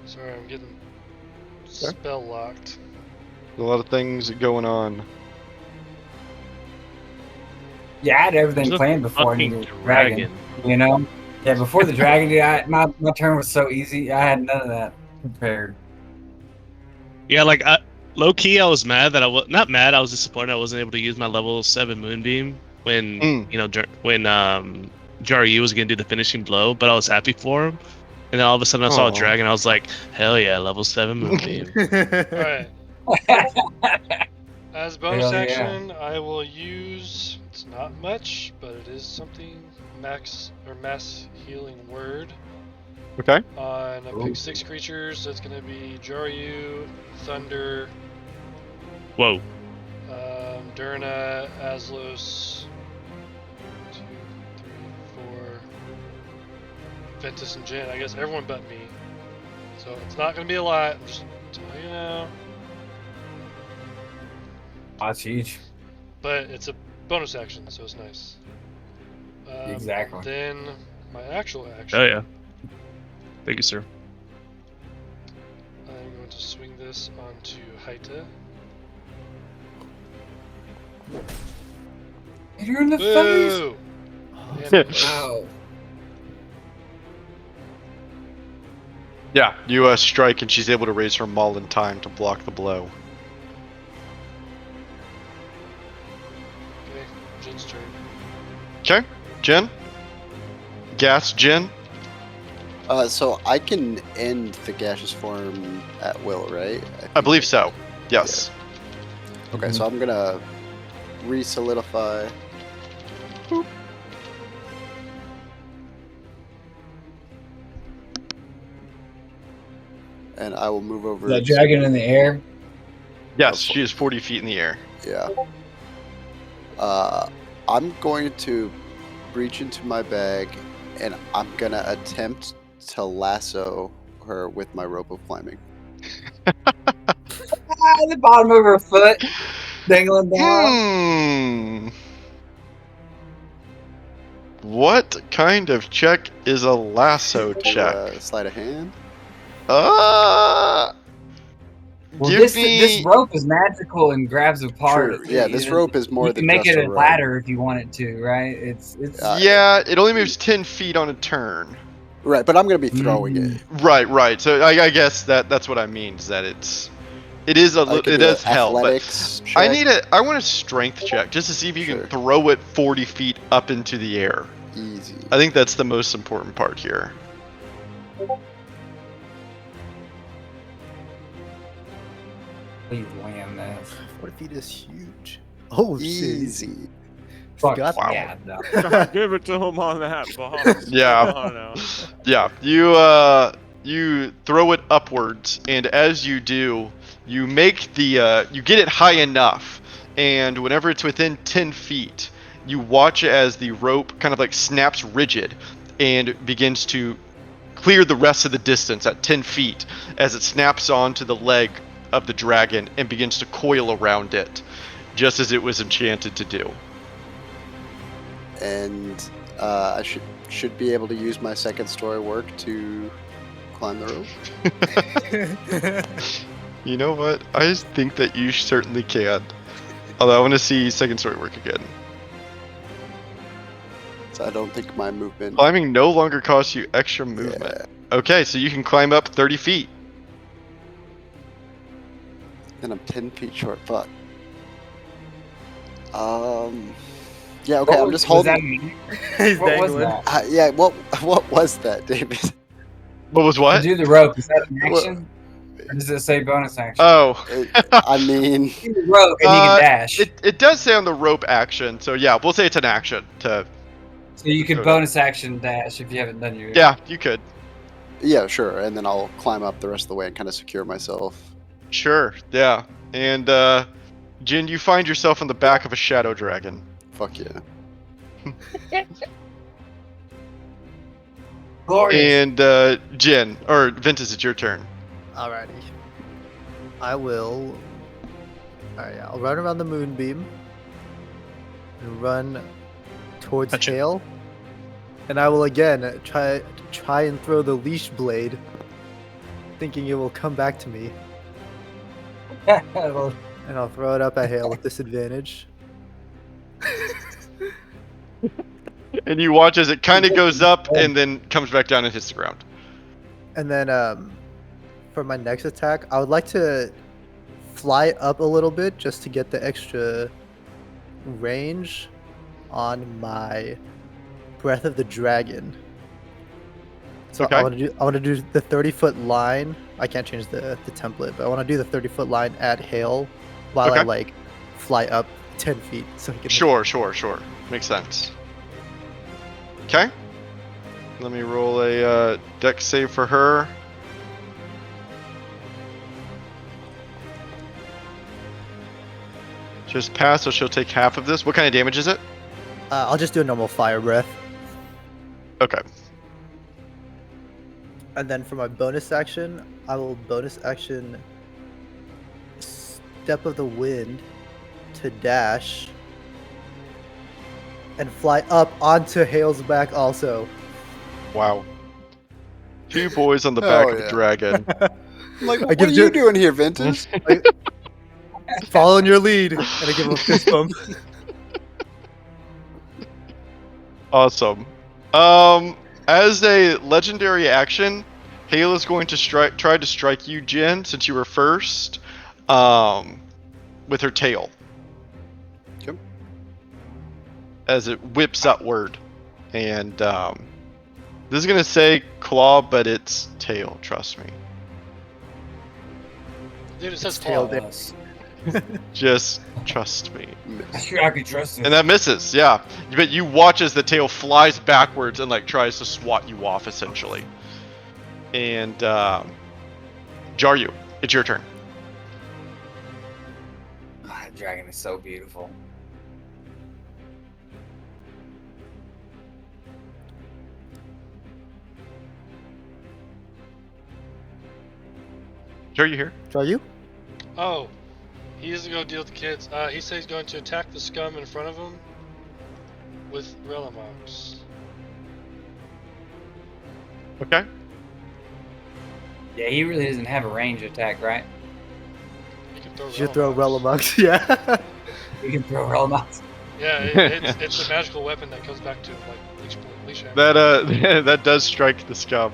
Speaker 2: Sorry, I'm getting spell locked.
Speaker 3: A lot of things going on.
Speaker 6: Yeah, I had everything
Speaker 5: There's a
Speaker 6: planned before I
Speaker 5: fucking
Speaker 6: needed a dragon. You know? Yeah, before the dragon, my turn was so easy. I had none of that prepared.
Speaker 5: Yeah, like low key, I was mad that I was not mad. I was disappointed I wasn't able to use my level 7 moonbeam when when Jaryu was gonna do the finishing blow. But I was happy for him, and then all of a sudden I saw a dragon. I was like, hell yeah, level 7 moonbeam.
Speaker 2: Alright. As bonus
Speaker 6: Hell yeah.
Speaker 2: action, I will use. It's not much, but it is something. Mass healing word.
Speaker 3: Okay.
Speaker 2: On I pick 6 creatures. That's gonna be Jaryu, Thunder.
Speaker 5: Whoa.
Speaker 2: Durna, Aslos. 2, 3, 4. Ventus and Jin. I guess everyone but me. So it's not gonna be a lot. I'm just telling you now.
Speaker 6: That's huge.
Speaker 2: But it's a bonus action, so it's nice.
Speaker 6: Exactly.
Speaker 2: Then my actual action.
Speaker 5: Oh yeah. Thank you, sir.
Speaker 2: I'm going to swing this onto Haita.
Speaker 6: You're in the
Speaker 2: Boo!
Speaker 6: face. Wow.
Speaker 3: Yeah, you strike and she's able to raise her maul in time to block the blow.
Speaker 2: Okay, Jin's turn.
Speaker 3: Okay, Jin? Gas, Jin?
Speaker 4: So I can end the gaseous form at will, right?
Speaker 3: I believe so. Yes.
Speaker 4: Okay, so I'm gonna re-solidify. Boop. And I will move over.
Speaker 6: That dragon in the air.
Speaker 3: Yes, she is 40 feet in the air.
Speaker 4: Yeah. I'm going to reach into my bag, and I'm gonna attempt to lasso her with my rope of climbing.
Speaker 6: The bottom of her foot, dangling down.
Speaker 3: What kind of check is a lasso check?
Speaker 4: Sleight of hand.
Speaker 6: Well,
Speaker 3: Give
Speaker 6: this
Speaker 3: me.
Speaker 6: rope is magical and grabs apart.
Speaker 4: True. Yeah, this rope is more
Speaker 6: You can
Speaker 4: than
Speaker 6: make
Speaker 4: just
Speaker 6: it
Speaker 4: a
Speaker 6: a
Speaker 4: rope.
Speaker 6: ladder if you want it to, right? It's
Speaker 3: Yeah, it only moves 10 feet on a turn.
Speaker 4: Right, but I'm gonna be throwing it.
Speaker 3: Right. So I guess that's what I mean is that it is
Speaker 4: I could
Speaker 3: it
Speaker 4: do
Speaker 3: does
Speaker 4: an
Speaker 3: help. But
Speaker 4: athletics check.
Speaker 3: I want a strength check just to see if you
Speaker 4: Sure.
Speaker 3: can throw it 40 feet up into the air.
Speaker 4: Easy.
Speaker 3: I think that's the most important part here.
Speaker 6: Please land that.
Speaker 9: 40 feet is huge. Oh, shit.
Speaker 4: Easy.
Speaker 6: Fuck
Speaker 9: Got
Speaker 3: Wow.
Speaker 6: yeah, no.
Speaker 1: Give it to him on that, boss.
Speaker 3: Yeah.
Speaker 1: Come on now.
Speaker 3: Yeah, you throw it upwards, and as you do, you make the you get it high enough, and whenever it's within 10 feet, you watch as the rope kind of like snaps rigid and begins to clear the rest of the distance at 10 feet as it snaps onto the leg of the dragon and begins to coil around it, just as it was enchanted to do.
Speaker 4: And I should be able to use my second story work to climb the rope.
Speaker 3: You know what? I think that you certainly can. Although I want to see second story work again.
Speaker 4: So I don't think my movement.
Speaker 3: Climbing no longer costs you extra movement.
Speaker 4: Yeah.
Speaker 3: Okay, so you can climb up 30 feet.
Speaker 4: And I'm 10 feet short. Fuck. Yeah. Okay. I'm just holding.
Speaker 9: He's
Speaker 6: What was
Speaker 9: dangling.
Speaker 6: that?
Speaker 4: Yeah. What was that, David?
Speaker 3: What was
Speaker 6: To
Speaker 3: what?
Speaker 6: do the rope, is that an action? Or does it say bonus action?
Speaker 3: Oh,
Speaker 4: I mean,
Speaker 6: Do the rope and you can dash.
Speaker 3: it does say on the rope action, so yeah, we'll say it's an action to.
Speaker 6: So you could
Speaker 3: Go
Speaker 6: bonus action dash if you haven't done your.
Speaker 3: Yeah, you could.
Speaker 4: yeah, sure. And then I'll climb up the rest of the way and kind of secure myself.
Speaker 3: Sure, yeah. And Jin, you find yourself on the back of a shadow dragon.
Speaker 4: Fuck yeah.
Speaker 6: Glorious.
Speaker 3: And Jin, or Ventus, it's your turn.
Speaker 9: Alrighty. I will. Alright, I'll run around the moonbeam. And run towards
Speaker 3: Gotcha.
Speaker 9: HAEL. And I will again try and throw the leash blade, thinking it will come back to me.
Speaker 6: Well,
Speaker 9: And I'll throw it up at HAEL with disadvantage.
Speaker 3: And you watch as it kind of goes up and then comes back down and hits the ground.
Speaker 9: And then for my next attack, I would like to fly up a little bit just to get the extra range on my Breath of the Dragon. So
Speaker 3: Okay.
Speaker 9: I want to do the 30-foot line. I can't change the template, but I want to do the 30-foot line at HAEL while I
Speaker 3: Okay.
Speaker 9: like fly up 10 feet so I can
Speaker 3: Sure. Makes sense. Okay. Let me roll a dex save for her. Just pass, so she'll take half of this. What kind of damage is it?
Speaker 9: I'll just do a normal fire breath.
Speaker 3: Okay.
Speaker 9: And then for my bonus action, I will bonus action Step of the Wind to dash and fly up onto HAEL's back also.
Speaker 3: Wow. Two boys on the back
Speaker 4: Hell
Speaker 3: of a
Speaker 4: yeah.
Speaker 3: dragon.
Speaker 4: I'm like,
Speaker 9: I
Speaker 4: what
Speaker 9: give
Speaker 4: are
Speaker 9: you-
Speaker 4: you doing here, Ventus?
Speaker 9: Following your lead, and I give him a fist bump.
Speaker 3: Awesome. As a legendary action, HAEL is going to try to strike you, Jin, since you were first, with her tail.
Speaker 4: Yep.
Speaker 3: As it whips upward, and this is gonna say claw, but it's tail. Trust me.
Speaker 2: Dude, it says
Speaker 9: tail
Speaker 2: claw.
Speaker 6: us.
Speaker 3: Just trust me.
Speaker 6: I sure I could trust it.
Speaker 3: And that misses, yeah. But you watch as the tail flies backwards and like tries to swat you off, essentially. And Jaryu, it's your turn.
Speaker 6: Ah, that dragon is so beautiful.
Speaker 3: Jaryu here.
Speaker 9: Are you?
Speaker 2: Oh, he is to go deal with the kids. He says he's going to attack the scum in front of him with Relimox.
Speaker 3: Okay.
Speaker 6: Yeah, he really doesn't have a range attack, right?
Speaker 2: throw
Speaker 8: You should throw
Speaker 2: Realm
Speaker 8: Relic. Yeah.
Speaker 6: You can throw Relmox.
Speaker 2: Yeah, it's a magical weapon that goes back to like Leash Hammer.
Speaker 3: That that does strike the scum.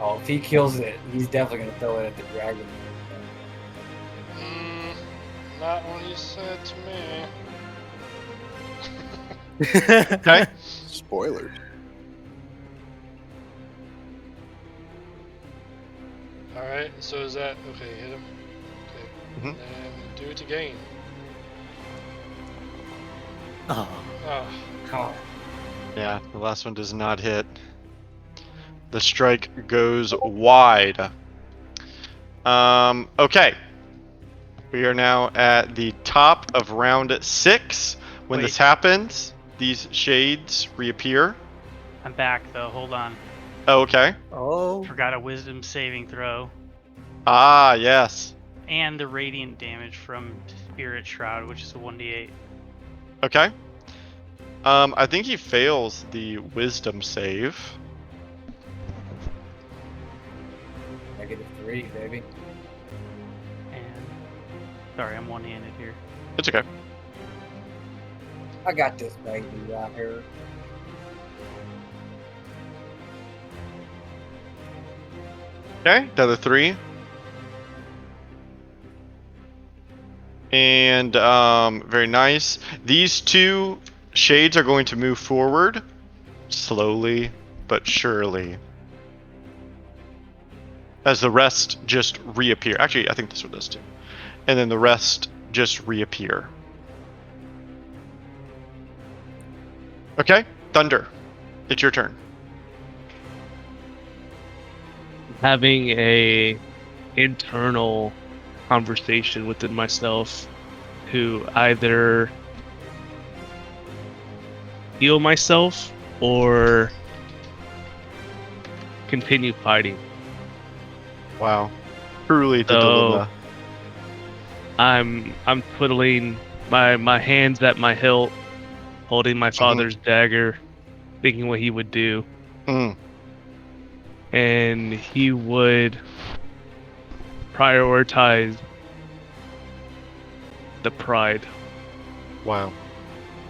Speaker 6: Oh, if he kills it, he's definitely gonna throw it at the dragon.
Speaker 2: Not what he said to me.
Speaker 3: Okay.
Speaker 4: Spoilers.
Speaker 2: Alright, so is that okay? Hit him. Okay.
Speaker 3: Mhm.
Speaker 2: And do it again.
Speaker 8: Oh.
Speaker 2: Oh.
Speaker 6: Oh,
Speaker 3: Yeah, the last one does not hit. The strike goes wide. Okay. We are now at the top of round 6. When this
Speaker 10: Wait.
Speaker 3: happens, these shades reappear.
Speaker 10: I'm back though. Hold on.
Speaker 3: Oh, okay.
Speaker 8: Oh.
Speaker 10: Forgot a wisdom saving throw.
Speaker 3: Ah, yes.
Speaker 10: And the radiant damage from Spirit Shroud, which is a 1d8.
Speaker 3: Okay. I think he fails the wisdom save.
Speaker 6: -3, baby.
Speaker 10: And sorry, I'm one-handed here.
Speaker 3: It's okay.
Speaker 6: I got this baby right here.
Speaker 3: Okay, another 3. And very nice. These 2 shades are going to move forward slowly but surely. As the rest just reappear. Actually, I think this one does too. And then the rest just reappear. Okay, Thunder. It's your turn.
Speaker 5: Having a internal conversation within myself to either heal myself or continue fighting.
Speaker 3: Wow. Truly the
Speaker 5: So-
Speaker 3: dilemma.
Speaker 5: I'm twiddling my hands at my hilt, holding my father's dagger, thinking what he would do.
Speaker 3: Mm.
Speaker 5: And he would prioritize the pride.
Speaker 3: Wow.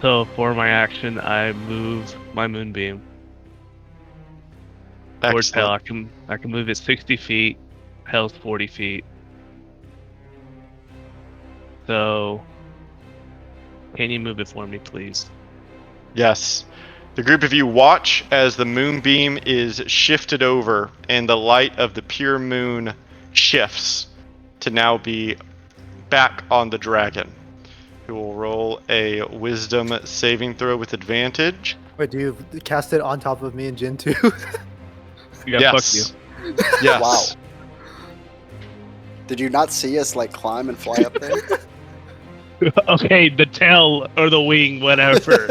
Speaker 5: So for my action, I move my moonbeam towards Hell.
Speaker 3: Excellent.
Speaker 5: I can move it 60 feet. Hell's 40 feet. So can you move it for me, please?
Speaker 3: Yes. The group of you watch as the moonbeam is shifted over and the light of the pure moon shifts to now be back on the dragon, who will roll a wisdom saving throw with advantage.
Speaker 9: Wait, do you cast it on top of me and Jin too?
Speaker 5: Yeah, fuck you.
Speaker 3: Yes. Yes.
Speaker 4: Wow. Did you not see us like climb and fly up there?
Speaker 5: Okay, the tail or the wing, whatever.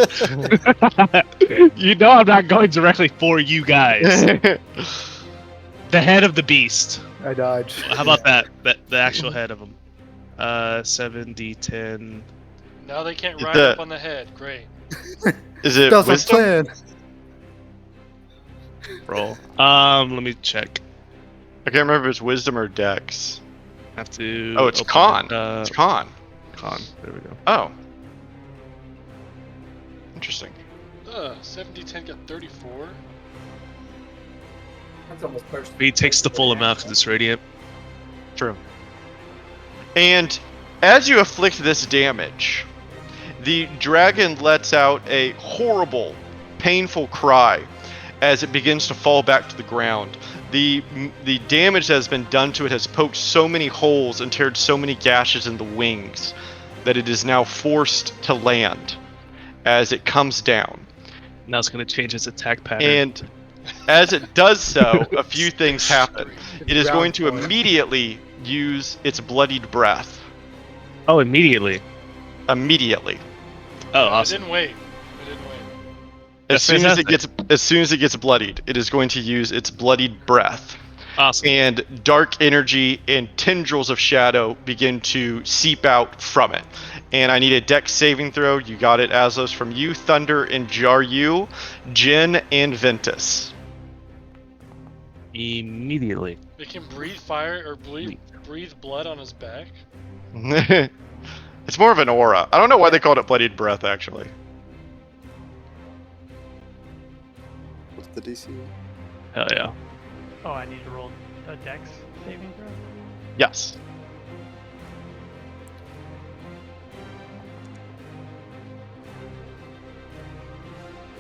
Speaker 5: You know I'm not going directly for you guys. The head of the beast.
Speaker 9: I dodge.
Speaker 5: How about that? The actual head of him. 7d10.
Speaker 2: Now they can't ride
Speaker 3: The-
Speaker 2: up on the head. Great.
Speaker 3: Is it
Speaker 9: That was my
Speaker 3: wisdom?
Speaker 9: plan.
Speaker 5: Roll. Let me check.
Speaker 3: I can't remember if it's wisdom or dex.
Speaker 5: Have to.
Speaker 3: Oh, it's
Speaker 5: open
Speaker 3: con.
Speaker 5: it,
Speaker 3: It's con.
Speaker 5: Con. There we go.
Speaker 3: Oh. Interesting.
Speaker 2: 70-10 got 34.
Speaker 6: That's almost close.
Speaker 5: He takes the full amount because it's radiant.
Speaker 3: True. And as you afflict this damage, the dragon lets out a horrible, painful cry as it begins to fall back to the ground. The damage that has been done to it has poked so many holes and teared so many gashes in the wings that it is now forced to land as it comes down.
Speaker 5: Now it's going to change its attack pattern.
Speaker 3: And as it does so, a few things happen. It is going to immediately use its bloodied breath.
Speaker 5: Oh, immediately.
Speaker 3: Immediately.
Speaker 5: Oh,
Speaker 2: I
Speaker 5: awesome.
Speaker 2: didn't wait.
Speaker 3: As soon as it gets bloodied, it is going to use its bloodied breath.
Speaker 5: Awesome.
Speaker 3: And dark energy and tendrils of shadow begin to seep out from it. And I need a dex saving throw. You got it, Aslos, from you, Thunder and Jaryu, Jin, and Ventus.
Speaker 5: Immediately.
Speaker 2: It can breathe fire or breathe breathe blood on his back?
Speaker 3: It's more of an aura. I don't know why they called it bloodied breath, actually.
Speaker 4: What's the DC?
Speaker 5: Hell yeah.
Speaker 7: Oh, I need to roll a dex saving throw?
Speaker 3: Yes.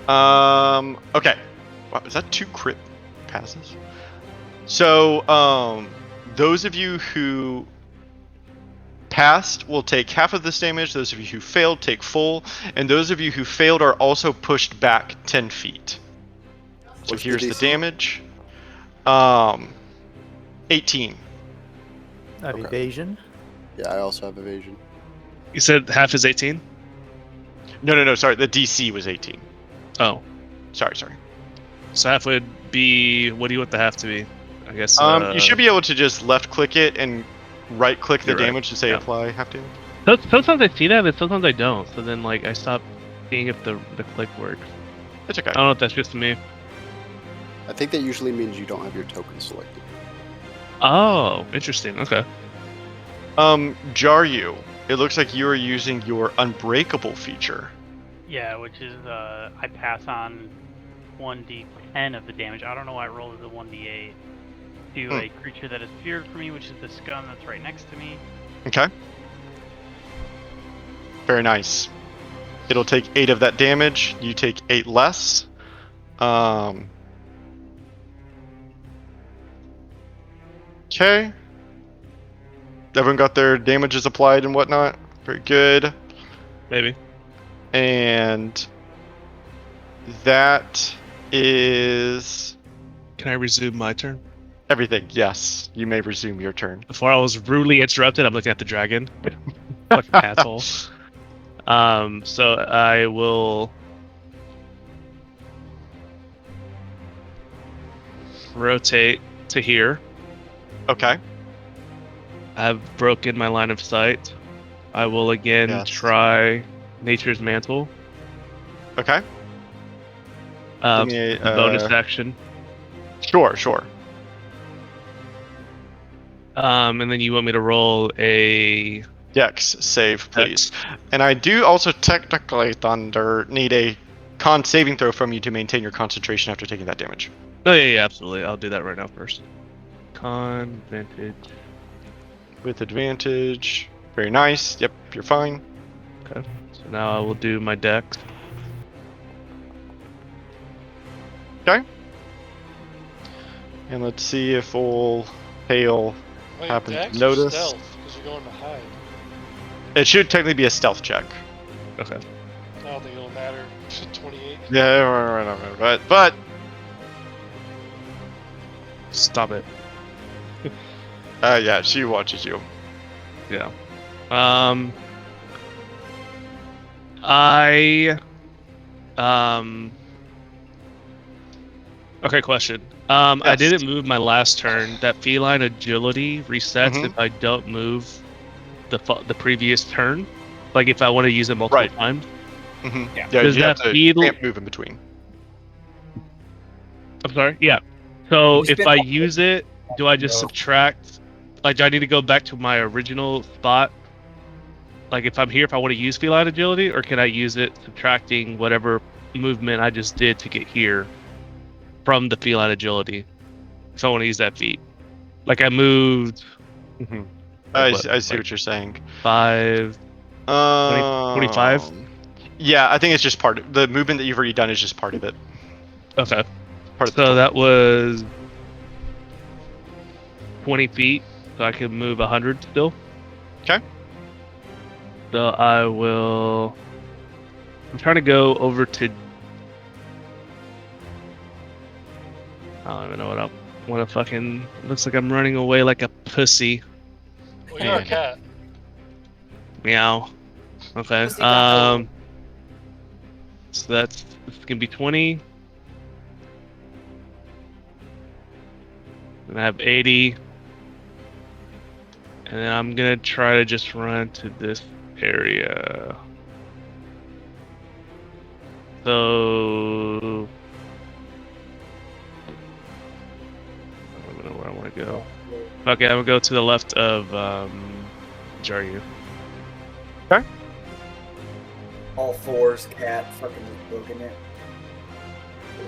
Speaker 3: Okay. Wow, is that 2 crit passes? So, those of you who passed will take half of this damage. Those of you who failed take full, and those of you who failed are also pushed back 10 feet. So
Speaker 4: What's
Speaker 3: here's the
Speaker 4: DC?
Speaker 3: damage. 18.
Speaker 9: I have
Speaker 4: Okay.
Speaker 9: evasion.
Speaker 4: Yeah, I also have evasion.
Speaker 5: You said half is 18?
Speaker 3: No. Sorry, the DC was 18.
Speaker 5: Oh.
Speaker 3: Sorry.
Speaker 5: So half would be. What do you want the half to be? I guess.
Speaker 3: You should be able to just left click it and right click the
Speaker 5: You're right.
Speaker 3: damage to say
Speaker 5: Yeah.
Speaker 3: apply half damage.
Speaker 5: Sometimes I see that, but sometimes I don't. So then, like, I stop seeing if the click works.
Speaker 3: It's okay.
Speaker 5: I don't know if that's just me.
Speaker 4: I think that usually means you don't have your token selected.
Speaker 5: Oh, interesting. Okay.
Speaker 3: Jaryu, it looks like you are using your unbreakable feature.
Speaker 7: Yeah, which is I pass on 1d10 of the damage. I don't know why I rolled as a 1d8 to a creature that is feared for me, which is the scum that's right next to me.
Speaker 3: Okay. Very nice. It'll take 8 of that damage. You take 8 less. Okay. Everyone got their damages applied and whatnot. Very good.
Speaker 5: Maybe.
Speaker 3: And that is
Speaker 5: Can I resume my turn?
Speaker 3: everything. Yes, you may resume your turn.
Speaker 5: Before I was rudely interrupted, I'm looking at the dragon. Fucking asshole. So I will rotate to here.
Speaker 3: Okay.
Speaker 5: I've broken my line of sight. I will again
Speaker 3: Yes.
Speaker 5: try Nature's Mantle.
Speaker 3: Okay. Give me a,
Speaker 5: Bonus action.
Speaker 3: Sure.
Speaker 5: And then you want me to roll a
Speaker 3: Dex save, please.
Speaker 5: Dex.
Speaker 3: And I do also technically, Thunder, need a con saving throw from you to maintain your concentration after taking that damage.
Speaker 5: Oh yeah, absolutely. I'll do that right now first. Con advantage.
Speaker 3: With advantage. Very nice. Yep, you're fine.
Speaker 5: Okay. So now I will do my dex.
Speaker 3: Okay. And let's see if old HAEL
Speaker 2: Wait,
Speaker 3: happens
Speaker 2: Dex
Speaker 3: to
Speaker 2: or
Speaker 3: notice.
Speaker 2: stealth? Because you're going to hide.
Speaker 3: It should technically be a stealth check.
Speaker 5: Okay.
Speaker 2: I don't think it'll matter. 28.
Speaker 3: Yeah, right. But
Speaker 5: Stop it.
Speaker 3: yeah, she watches you.
Speaker 5: Yeah. Okay, question. I
Speaker 3: Yes.
Speaker 5: didn't move my last turn. That feline agility resets
Speaker 3: Mhm.
Speaker 5: if I don't move the previous turn. Like if I want to use it multiple
Speaker 3: Right.
Speaker 5: times.
Speaker 3: Mm-hmm.
Speaker 6: Yeah.
Speaker 3: Yeah,
Speaker 5: Does
Speaker 3: you have
Speaker 5: that
Speaker 3: to
Speaker 5: feed-
Speaker 3: can't move in between.
Speaker 5: I'm sorry. Yeah. So
Speaker 6: You
Speaker 5: if
Speaker 6: spent
Speaker 5: I
Speaker 6: all-
Speaker 5: use it, do I just
Speaker 6: No.
Speaker 5: subtract? Like, do I need to go back to my original spot? Like, if I'm here, if I want to use feline agility, or can I use it subtracting whatever movement I just did to get here from the feline agility? If I want to use that feat, like I moved.
Speaker 3: Mm-hmm.
Speaker 5: Like
Speaker 3: I see what you're saying.
Speaker 5: 5, 25?
Speaker 3: Yeah, I think it's just part of the movement that you've already done is just part of it.
Speaker 5: Okay.
Speaker 3: Part of the
Speaker 5: So
Speaker 3: total.
Speaker 5: that was 20 feet, so I can move 100 still.
Speaker 3: Okay.
Speaker 5: So I will. I'm trying to go over to. I don't even know what I want to fucking. Looks like I'm running away like a pussy.
Speaker 2: Well, you're a cat.
Speaker 5: Meow. Okay.
Speaker 6: Pussy cat.
Speaker 5: So that's gonna be 20. And I have 80. And then I'm gonna try to just run to this area. So I don't know where I want to go. Okay, I'm gonna go to the left of Jaryu.
Speaker 6: All fours, cat, fucking just booking it.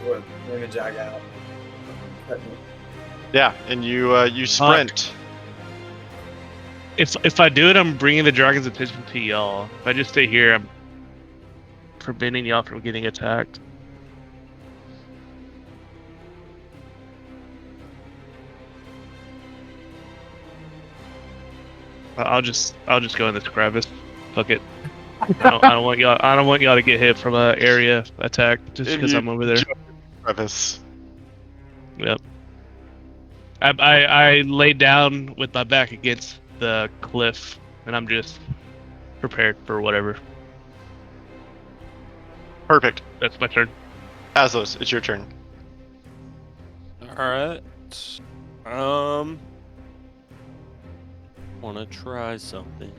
Speaker 6: What image I got?
Speaker 3: Yeah, and you sprint.
Speaker 5: If I do it, I'm bringing the dragon's attention to y'all. If I just stay here, I'm preventing y'all from getting attacked. I'll just go in this crevice. Fuck it. I don't want y'all to get hit from an area attack just because I'm over there.
Speaker 3: Crevice.
Speaker 5: Yep. I lay down with my back against the cliff, and I'm just prepared for whatever.
Speaker 3: Perfect.
Speaker 5: That's my turn.
Speaker 3: Aslos, it's your turn.
Speaker 1: Alright. Wanna try something.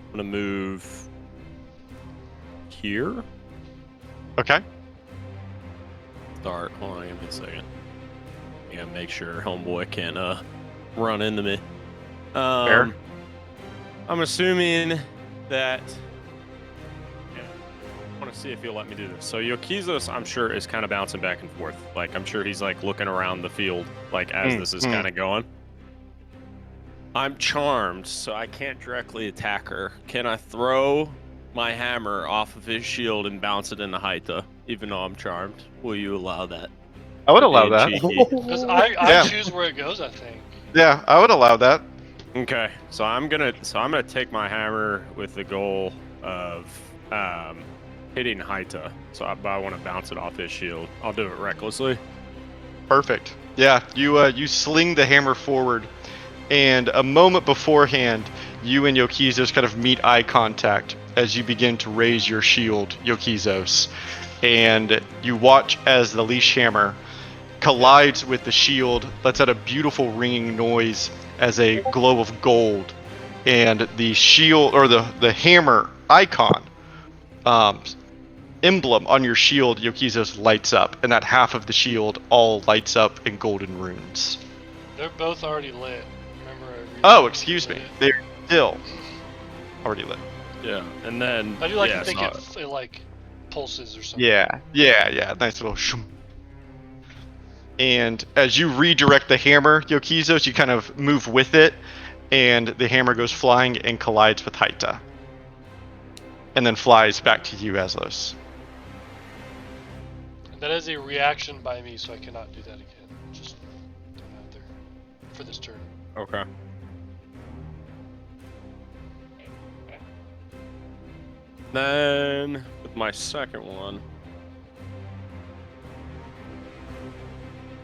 Speaker 1: I'm gonna move here.
Speaker 3: Okay.
Speaker 1: Start. Hold on, give me a second. I gotta make sure homeboy can run into me.
Speaker 3: Fair.
Speaker 1: I'm assuming that. Yeah, I want to see if he'll let me do this. So Yokizos, I'm sure, is kind of bouncing back and forth. Like I'm sure he's like looking around the field, like as this is kind of going. I'm charmed, so I can't directly attack her. Can I throw my hammer off of his shield and bounce it into Haita, even though I'm charmed? Will you allow that?
Speaker 3: I would allow
Speaker 1: Being
Speaker 3: that.
Speaker 1: cheeky.
Speaker 2: Because I choose where it goes, I think.
Speaker 3: Yeah, I would allow that.
Speaker 1: Okay, so I'm gonna take my hammer with the goal of hitting Haita. So I want to bounce it off his shield. I'll do it recklessly.
Speaker 3: Perfect. Yeah, you sling the hammer forward, and a moment beforehand, you and Yokizos kind of meet eye contact as you begin to raise your shield, Yokizos, and you watch as the leash hammer collides with the shield, lets out a beautiful ringing noise as a glow of gold, and the shield or the hammer icon emblem on your shield, Yokizos, lights up, and that half of the shield all lights up in golden runes.
Speaker 2: They're both already lit. Remember?
Speaker 3: Oh, excuse me. They're still already lit.
Speaker 1: Yeah, and then
Speaker 2: I do like
Speaker 1: yeah,
Speaker 2: to think
Speaker 1: so-
Speaker 2: it like pulses or something.
Speaker 3: Yeah. Nice little shoom. And as you redirect the hammer, Yokizos, you kind of move with it, and the hammer goes flying and collides with Haita. And then flies back to you, Aslos.
Speaker 2: That is a reaction by me, so I cannot do that again. Just throw it out there for this turn.
Speaker 1: Okay. Then with my second one,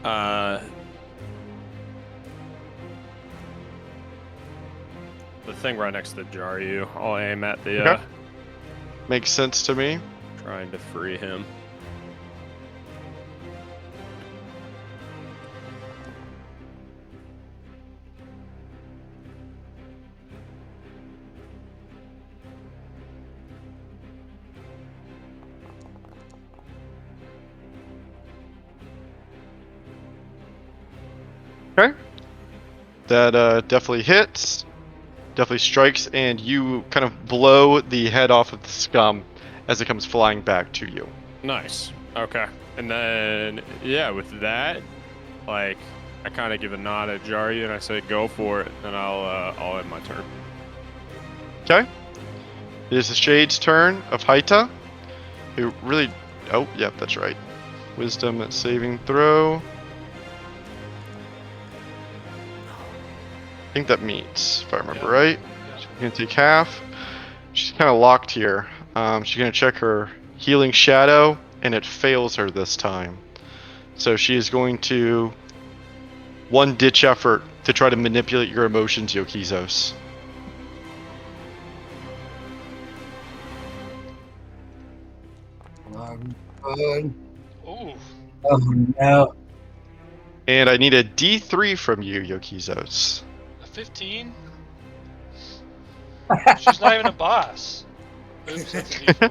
Speaker 1: the thing right next to Jaryu, I'll aim at the
Speaker 3: Okay. Makes sense to me.
Speaker 1: trying to free him.
Speaker 3: Okay. That definitely hits. Definitely strikes, and you kind of blow the head off of the scum as it comes flying back to you.
Speaker 1: Nice. Okay. And then yeah, with that, like I kind of give a nod at Jaryu and I say go for it, and I'll end my turn.
Speaker 3: Okay. It is the Shade's turn of Haita, who really... Oh, yep, that's right. Wisdom saving throw. I think that meets, if I remember right. She's going to take half. She's kind of locked here. She's going to check her healing shadow, and it fails her this time. So she is going to one-ditch effort to try to manipulate your emotions, Yokizos.
Speaker 6: Good.
Speaker 2: Ooh.
Speaker 6: Oh no.
Speaker 3: And I need a D3 from you, Yokizos.
Speaker 2: A 15? She's not even a boss. Oops, that's a D4.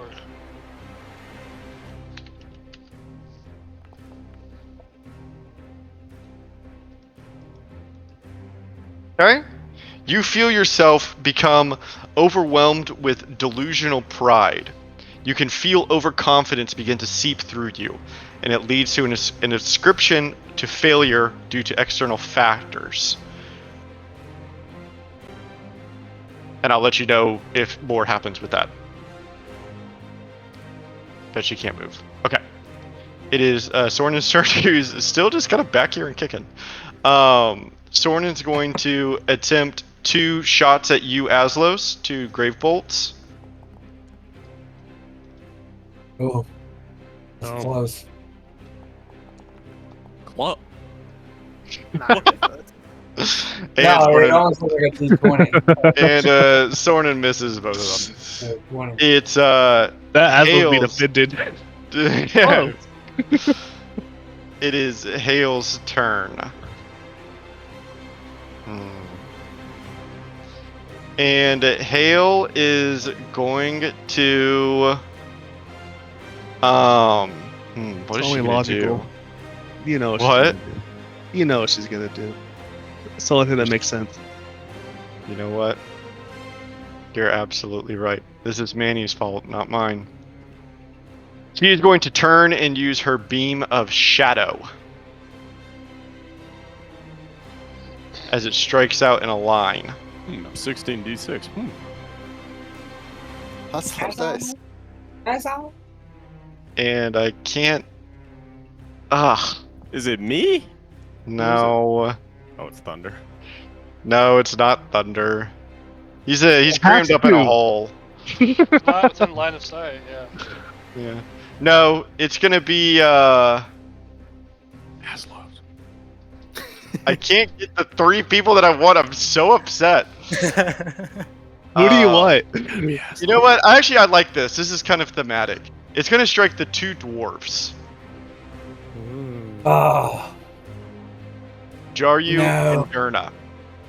Speaker 3: Okay? You feel yourself become overwhelmed with delusional pride. You can feel overconfidence begin to seep through you, and it leads to an ascription to failure due to external factors. And I'll let you know if more happens with that. But she can't move. Okay. It is Sornin's turn, who's still just kind of back here and kicking. Sornin's going to attempt 2 shots at you, Aslos, 2 grave bolts.
Speaker 6: Oh, it's
Speaker 5: Oh.
Speaker 6: close.
Speaker 1: Club.
Speaker 8: Not good, but-
Speaker 3: And
Speaker 6: No, it
Speaker 3: Sornin,
Speaker 6: almost looks like a D20.
Speaker 3: and Sornin misses both of them.
Speaker 6: 20.
Speaker 3: It's
Speaker 5: That Aslo's being
Speaker 3: Hale's.
Speaker 5: offended.
Speaker 3: Yeah. It is Hale's turn. And Hale is going to what
Speaker 5: It's
Speaker 3: is she
Speaker 5: only
Speaker 3: gonna
Speaker 5: logical.
Speaker 3: do?
Speaker 5: You know what?
Speaker 3: What?
Speaker 5: She's gonna do. You know what she's gonna do. It's the only thing that makes sense.
Speaker 3: You know what? You're absolutely right. This is Manny's fault, not mine. She is going to turn and use her beam of shadow as it strikes out in a line.
Speaker 1: 16d6.
Speaker 4: That's how dice.
Speaker 6: That's all.
Speaker 3: And I can't. Ugh.
Speaker 1: Is it me?
Speaker 3: No.
Speaker 1: Oh, it's thunder.
Speaker 3: No, it's not thunder. He's
Speaker 5: has
Speaker 3: crammed up in a
Speaker 5: to.
Speaker 3: hole.
Speaker 2: Not within line of sight. Yeah.
Speaker 3: Yeah. No, it's gonna be
Speaker 1: Aslos.
Speaker 3: I can't get the 3 people that I want. I'm so upset.
Speaker 5: Who do you
Speaker 3: Uh,
Speaker 5: want?
Speaker 3: You know what? I like this. This is kind of thematic. It's gonna strike the 2 dwarfs.
Speaker 6: Oh,
Speaker 3: Jaryu
Speaker 6: No.
Speaker 3: and Durna.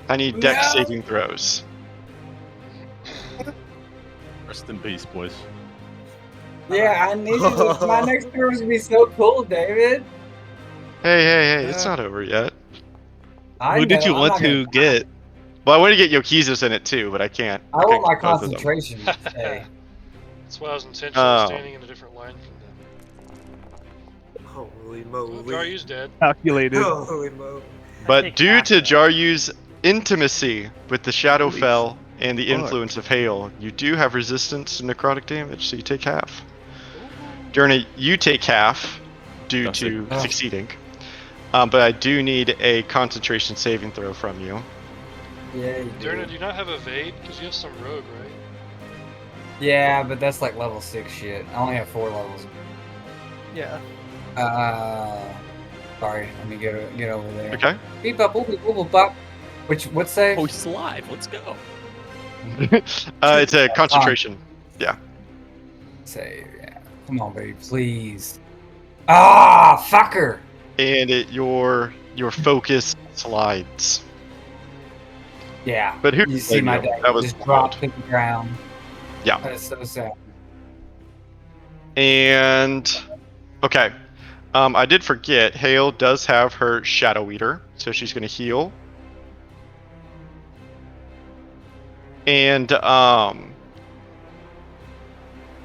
Speaker 3: I need dex
Speaker 6: No.
Speaker 3: saving throws.
Speaker 1: Rest in peace, boys.
Speaker 6: yeah, I needed it. My next turn was gonna be so cool, David.
Speaker 3: Hey, it's not over yet.
Speaker 6: I
Speaker 5: Who did
Speaker 6: know,
Speaker 5: you
Speaker 6: I'm
Speaker 5: want
Speaker 6: not gonna-
Speaker 5: to get?
Speaker 3: Well, I want to get Yokizus in it too, but I can't.
Speaker 6: I want
Speaker 3: can't
Speaker 6: my
Speaker 3: get both of them.
Speaker 6: concentration. Hey,
Speaker 2: That's why I was intentionally
Speaker 3: Oh.
Speaker 2: standing in a different line from them.
Speaker 8: Holy
Speaker 2: Oh,
Speaker 8: moly.
Speaker 2: Daryu's dead.
Speaker 5: Calculated.
Speaker 8: Holy moly.
Speaker 3: But
Speaker 7: take
Speaker 3: due
Speaker 7: half
Speaker 3: to
Speaker 7: then.
Speaker 3: Jaryu's intimacy with the
Speaker 5: Holy
Speaker 3: Shadowfell and the
Speaker 5: fuck.
Speaker 3: influence of Hail, you do have resistance to necrotic damage, so you take half. Durna, you take half due
Speaker 1: That's
Speaker 3: to
Speaker 6: it.
Speaker 3: succeeding. But I do need a concentration saving throw from you.
Speaker 6: yeah, you
Speaker 2: Darren, do
Speaker 6: do.
Speaker 2: you not have evade? Because you have some rogue, right?
Speaker 6: Yeah, but that's like level 6 shit. I only have 4 levels.
Speaker 8: Yeah.
Speaker 6: Sorry, let me get over there.
Speaker 3: Okay.
Speaker 6: Beep up, boop, boop, boop, bop. Which save?
Speaker 1: Oh, he's alive. Let's go.
Speaker 3: It's a concentration.
Speaker 6: Save, yeah. Come on, baby, please. Ah, fucker.
Speaker 3: And your focus slides.
Speaker 6: Yeah.
Speaker 3: But who
Speaker 6: You see my deck
Speaker 3: that was
Speaker 6: just
Speaker 3: wild.
Speaker 6: drop to the ground.
Speaker 3: Yeah.
Speaker 6: That is so sad.
Speaker 3: And okay. I did forget, Hale does have her Shadow Eater, so she's gonna heal. And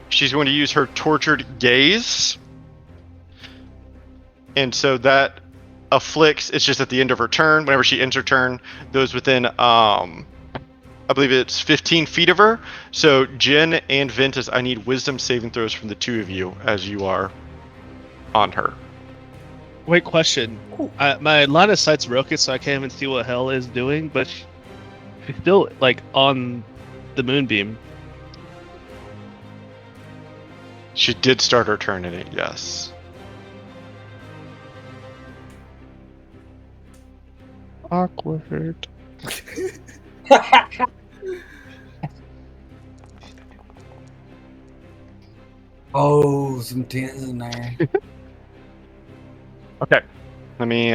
Speaker 3: she's going to use her Tortured Gaze. And so that afflicts, it's just at the end of her turn. Whenever she ends her turn, those within I believe it's 15 feet of her. So Jen and Ventus, I need wisdom saving throws from the 2 of you as you are on her.
Speaker 5: Wait, question. My line of sight's broken, so I can't even see what Hell is doing, but she's still, like, on the moonbeam.
Speaker 3: She did start her turn in it, yes.
Speaker 5: Awkward.
Speaker 6: Oh, some tins in there.
Speaker 3: Okay. Let me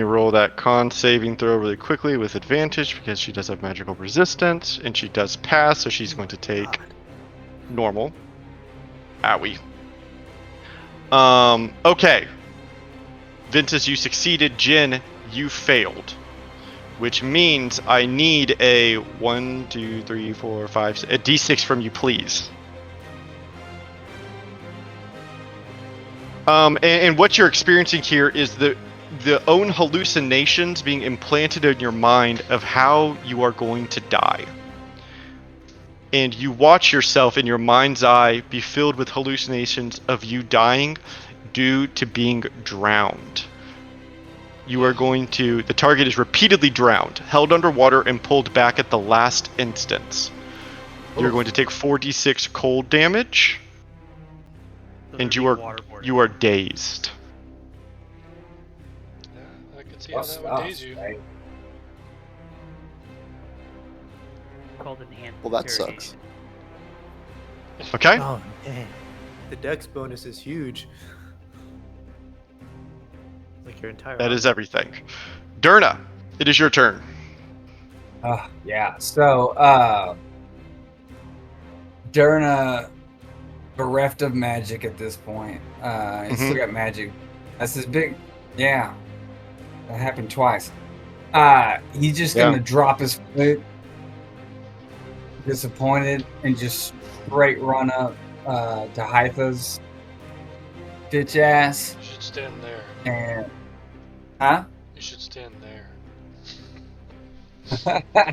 Speaker 3: roll that con saving throw really quickly with advantage because she does have magical resistance and she does pass, so she's going to take normal. Owie. Okay. Ventus, you succeeded. Jin, you failed. which means I need a 1, 2, 3, 4, 5, a d6 from you, please. And what you're experiencing here is the own hallucinations being implanted in your mind of how you are going to die. And you watch yourself in your mind's eye be filled with hallucinations of you dying due to being drowned. You are going to, the target is repeatedly drowned, held underwater, and pulled back at the last instance. You're going to take 4d6 cold damage,
Speaker 10: So
Speaker 3: and
Speaker 10: they're
Speaker 3: you
Speaker 10: being waterboarded.
Speaker 3: are dazed.
Speaker 2: Yeah, I could see how that would daze you.
Speaker 6: Right?
Speaker 7: Called enhanced
Speaker 4: Well, that
Speaker 7: interrogation.
Speaker 4: sucks.
Speaker 3: Okay?
Speaker 8: Oh man, the dex bonus is huge. Like your entire.
Speaker 3: That is everything. Durna, it is your turn.
Speaker 6: Yeah. So, Durna, bereft of magic at this point. He's still got magic. That's his big. Yeah. That happened twice. He's just gonna drop his foot, disappointed, and just straight run up to Hytha's bitch ass.
Speaker 2: You should stand there.
Speaker 6: And huh?
Speaker 2: You should stand there.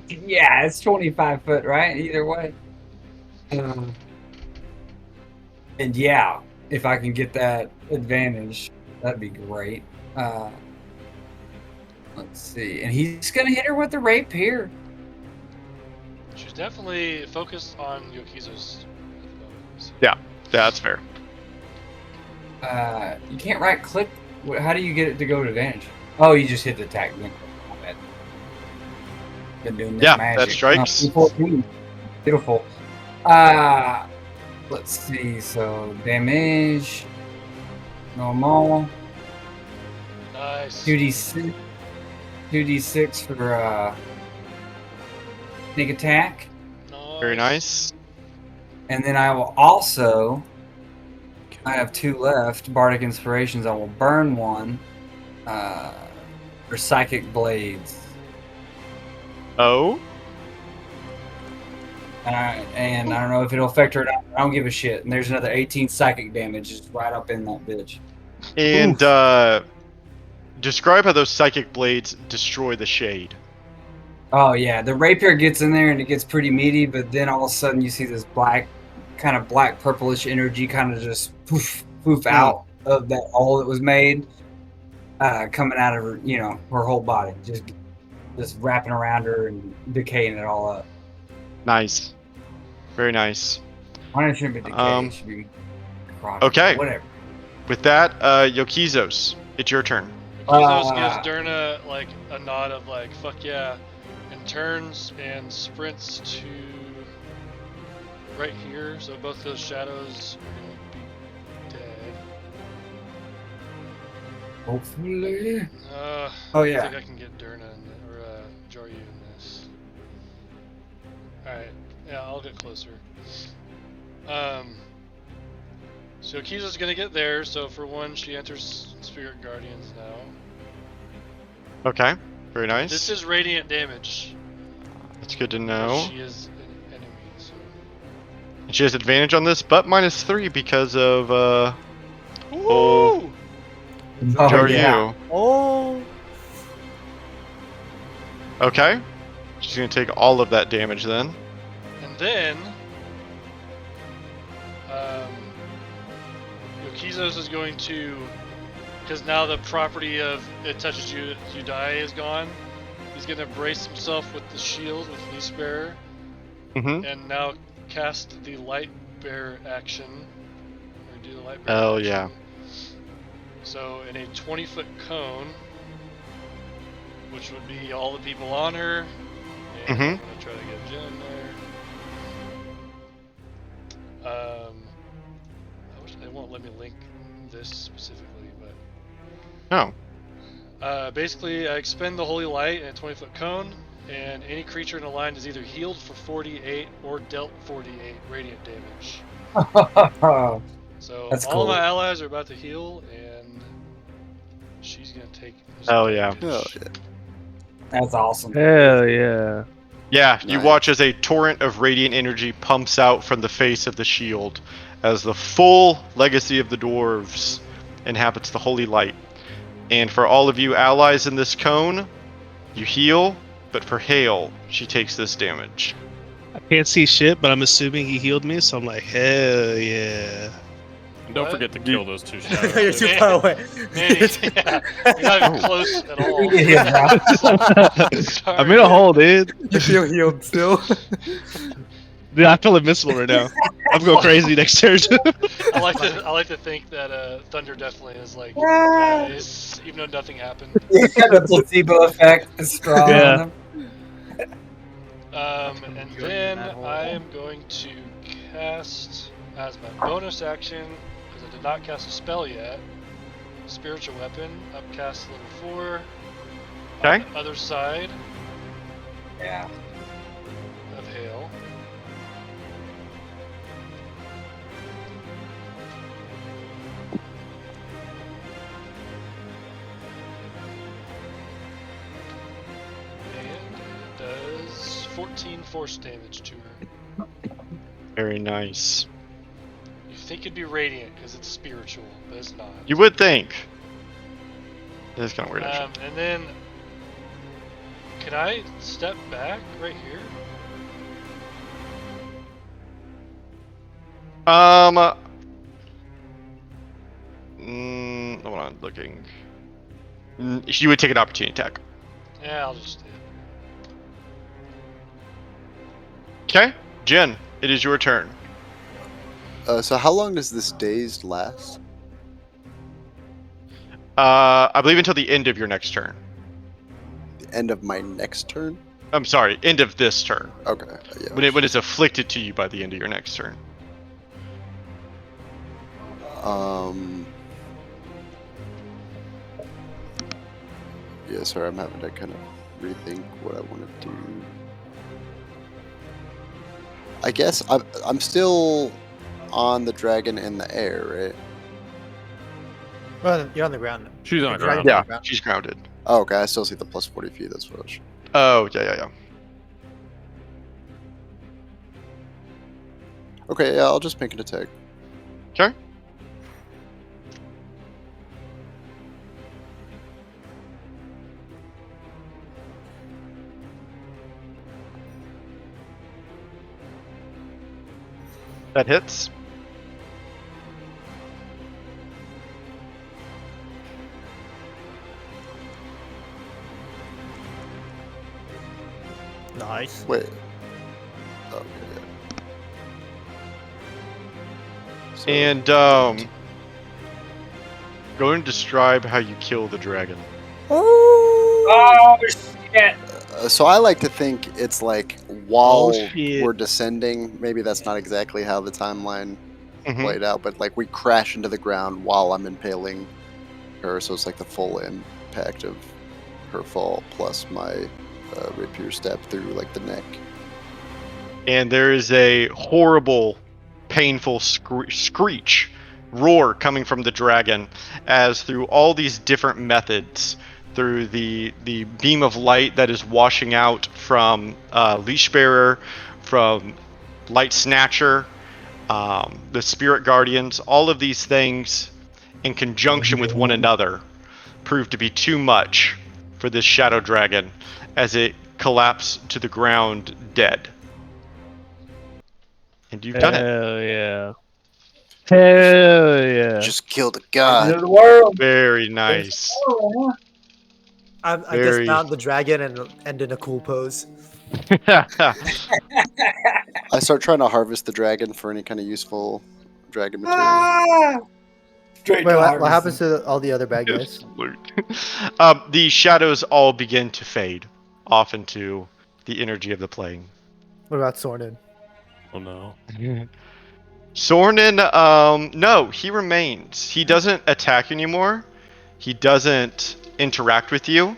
Speaker 6: Yeah, it's 25 foot, right? Either way. And yeah, if I can get that advantage, that'd be great. Let's see. And he's gonna hit her with the rapier.
Speaker 2: She's definitely focused on Yokizo's.
Speaker 3: Yeah, that's fair.
Speaker 6: You can't right click. How do you get it to go to advantage? Oh, you just hit the attack. My bad. Been doing this
Speaker 3: Yeah,
Speaker 6: magic.
Speaker 3: that strikes.
Speaker 6: 14. Beautiful. Let's see. So damage. Normal.
Speaker 2: Nice.
Speaker 6: 2d6. 2d6 for sneak attack.
Speaker 3: Very nice.
Speaker 6: And then I will also. I have 2 left. Bardic Inspirations. I will burn one. For Psychic Blades.
Speaker 3: Oh?
Speaker 6: And I don't know if it'll affect her or not. I don't give a shit. And there's another 18 psychic damage just right up in that bitch.
Speaker 3: And describe how those psychic blades destroy the shade.
Speaker 6: Oh yeah, the rapier gets in there and it gets pretty meaty, but then all of a sudden you see this black, kind of black purplish energy kind of just poof out of that hole that was made, coming out of her, her whole body, just wrapping around her and decaying it all up.
Speaker 3: Nice. Very nice.
Speaker 6: Why shouldn't be decay? It should be rotted,
Speaker 3: Okay.
Speaker 6: whatever.
Speaker 3: With that, Yokizos, it's your turn.
Speaker 2: Yokizos gives Durna like a nod of like fuck yeah, and turns and sprints to right here. So both those shadows are gonna be dead.
Speaker 6: Hopefully.
Speaker 2: I
Speaker 6: yeah.
Speaker 2: think I can get Durna or Joryu in this. Alright, yeah, I'll get closer. So Kiza's gonna get there, so for one, she enters Spirit Guardians now.
Speaker 3: Okay. Very nice.
Speaker 2: This is radiant damage.
Speaker 3: That's good to know.
Speaker 2: She is an enemy, so.
Speaker 3: And she has advantage on this, but -3 because of
Speaker 2: Ooh!
Speaker 3: Joryu.
Speaker 6: Yeah.
Speaker 8: Oh.
Speaker 3: Okay. She's gonna take all of that damage then.
Speaker 2: And then, Yokizos is going to, because now the property of it touches you, you die is gone. He's going to brace himself with the shield with Lease Bearer, and now cast the Light Bear action, or do the Light Bear.
Speaker 3: Hell
Speaker 2: action.
Speaker 3: yeah.
Speaker 2: So in a 20-foot cone, which would be all the people on her, and I'm gonna try to get Jen in there. I wish they won't let me link this specifically, but basically I expend the Holy Light in a 20-foot cone, and any creature in a line is either healed for 48 or dealt 48 radiant damage. So
Speaker 6: That's
Speaker 2: all
Speaker 6: cool.
Speaker 2: my allies are about to heal, and she's gonna take.
Speaker 3: Hell yeah.
Speaker 2: damage.
Speaker 4: Oh, yeah.
Speaker 6: That's awesome.
Speaker 5: Hell yeah.
Speaker 3: Yeah, you
Speaker 4: Nice.
Speaker 3: watch as a torrent of radiant energy pumps out from the face of the shield as the full legacy of the dwarves inhabits the holy light. And for all of you allies in this cone, you heal, but for HAEL, she takes this damage.
Speaker 5: I can't see shit, but I'm assuming he healed me, so I'm like, hell yeah.
Speaker 1: And don't
Speaker 2: What?
Speaker 1: forget to kill those two
Speaker 8: You're
Speaker 1: shadows.
Speaker 8: too
Speaker 2: Man.
Speaker 8: far away.
Speaker 2: Man, yeah, you're not even close at all.
Speaker 6: Yeah, bro.
Speaker 2: Sorry.
Speaker 5: I'm in a hole, dude.
Speaker 8: You feel healed still.
Speaker 5: Dude, I feel invincible right now. I'm going crazy next turn.
Speaker 2: I like to think that Thunder definitely is like, guys, even though nothing happened.
Speaker 6: Yeah, the placebo effect is strong
Speaker 5: Yeah.
Speaker 6: on them.
Speaker 2: And
Speaker 10: Good in
Speaker 2: then
Speaker 10: that hole.
Speaker 2: I am going to cast as my bonus action, because I did not cast a spell yet, Spiritual Weapon, upcast level 4.
Speaker 3: Okay.
Speaker 2: On the other side
Speaker 6: Yeah.
Speaker 2: of HAEL. And it does 14 force damage to her.
Speaker 3: Very nice.
Speaker 2: You think it'd be radiant because it's spiritual, but it's not.
Speaker 3: You would think. That's kind of weird, actually.
Speaker 2: And then, can I step back right here?
Speaker 3: Hold on, looking. You would take an opportunity attack.
Speaker 2: Yeah, I'll just do it.
Speaker 3: Okay, Jen, it is your turn.
Speaker 4: So how long does this dazed last?
Speaker 3: I believe until the end of your next turn.
Speaker 4: The end of my next turn?
Speaker 3: I'm sorry, end of this turn.
Speaker 4: Okay. Yeah.
Speaker 3: When it's afflicted to you by the end of your next turn.
Speaker 4: Yeah, sorry, I'm having to kind of rethink what I want to do. I guess I'm still on the dragon in the air, right?
Speaker 8: Well, you're on the ground now.
Speaker 1: She's on the
Speaker 8: Dragon's
Speaker 1: ground.
Speaker 8: on
Speaker 3: Yeah,
Speaker 8: the ground.
Speaker 3: she's grounded.
Speaker 4: Oh, okay, I still see the plus 40 feet. That's what I was.
Speaker 3: Oh, yeah.
Speaker 4: Okay, yeah, I'll just make an attack.
Speaker 3: Okay. That hits.
Speaker 8: Nice.
Speaker 4: Wait. Okay. Yeah. So,
Speaker 3: And go and describe how you kill the dragon.
Speaker 6: Oh shit!
Speaker 4: so I like to think it's like while
Speaker 5: shit.
Speaker 4: we're descending. Maybe that's not exactly how the timeline
Speaker 3: Mhm.
Speaker 4: played out, but like we crash into the ground while I'm impaling her, so it's like the full impact of her fall plus my rapier stab through like the neck.
Speaker 3: And there is a horrible, painful screech, roar coming from the dragon, as through all these different methods, through the beam of light that is washing out from Leashbearer, from Light Snatcher, the Spirit Guardians, all of these things in conjunction with one another prove to be too much for this shadow dragon as it collapsed to the ground dead. And you've done it.
Speaker 5: Hell yeah. Hell yeah.
Speaker 4: Just killed a
Speaker 6: End
Speaker 4: god.
Speaker 6: of the world.
Speaker 3: Very nice.
Speaker 8: I
Speaker 3: Very-
Speaker 8: dismount the dragon and end in a cool pose.
Speaker 4: I start trying to harvest the dragon for any kind of useful dragon material.
Speaker 6: Ah! Straight
Speaker 8: Wait,
Speaker 6: to
Speaker 8: what
Speaker 6: harvesting.
Speaker 8: happens to all the other bad guys?
Speaker 3: The shadows all begin to fade off into the energy of the plane.
Speaker 8: What about Sornin?
Speaker 1: Oh no.
Speaker 3: Sornin, no, he remains. He doesn't attack anymore. He doesn't interact with you.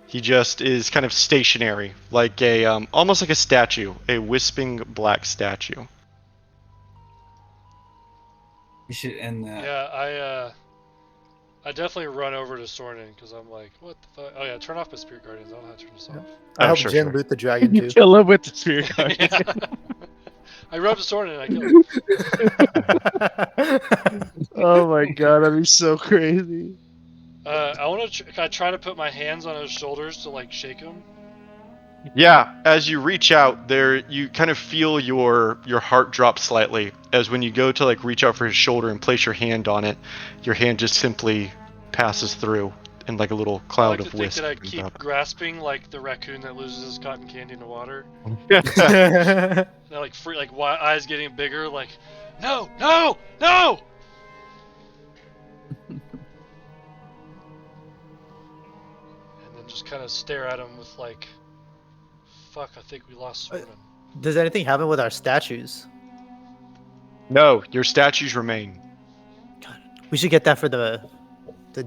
Speaker 3: He just is kind of stationary, like a almost like a statue, a wisping black statue.
Speaker 6: You should end that.
Speaker 2: Yeah, I definitely run over to Sornin because I'm like, what the fuck? Oh yeah, turn off my Spirit Guardians. I don't know how to turn this off.
Speaker 9: I help
Speaker 3: sure,
Speaker 9: Jin
Speaker 3: sure.
Speaker 9: loot the dragon
Speaker 5: You
Speaker 9: too.
Speaker 5: kill him with the spirit guardian.
Speaker 2: Yeah. I run up to Sornin and I kill him.
Speaker 5: Oh my god, that'd be so crazy.
Speaker 2: I want to. Can I try to put my hands on his shoulders to like shake him?
Speaker 3: Yeah, as you reach out there, you kind of feel your heart drop slightly as when you go to like reach out for his shoulder and place your hand on it, your hand just simply passes through in like a little
Speaker 2: I
Speaker 3: cloud
Speaker 2: like to
Speaker 3: of
Speaker 2: think
Speaker 3: wisp.
Speaker 2: that I keep grasping like the raccoon that loses his cotton candy in the water.
Speaker 3: Yeah.
Speaker 2: They're like free, like eyes getting bigger, like, no, no, no. And then just kind of stare at him with like, fuck, I think we lost Sornin.
Speaker 9: Does anything happen with our statues?
Speaker 3: No, your statues remain.
Speaker 9: We should get that for the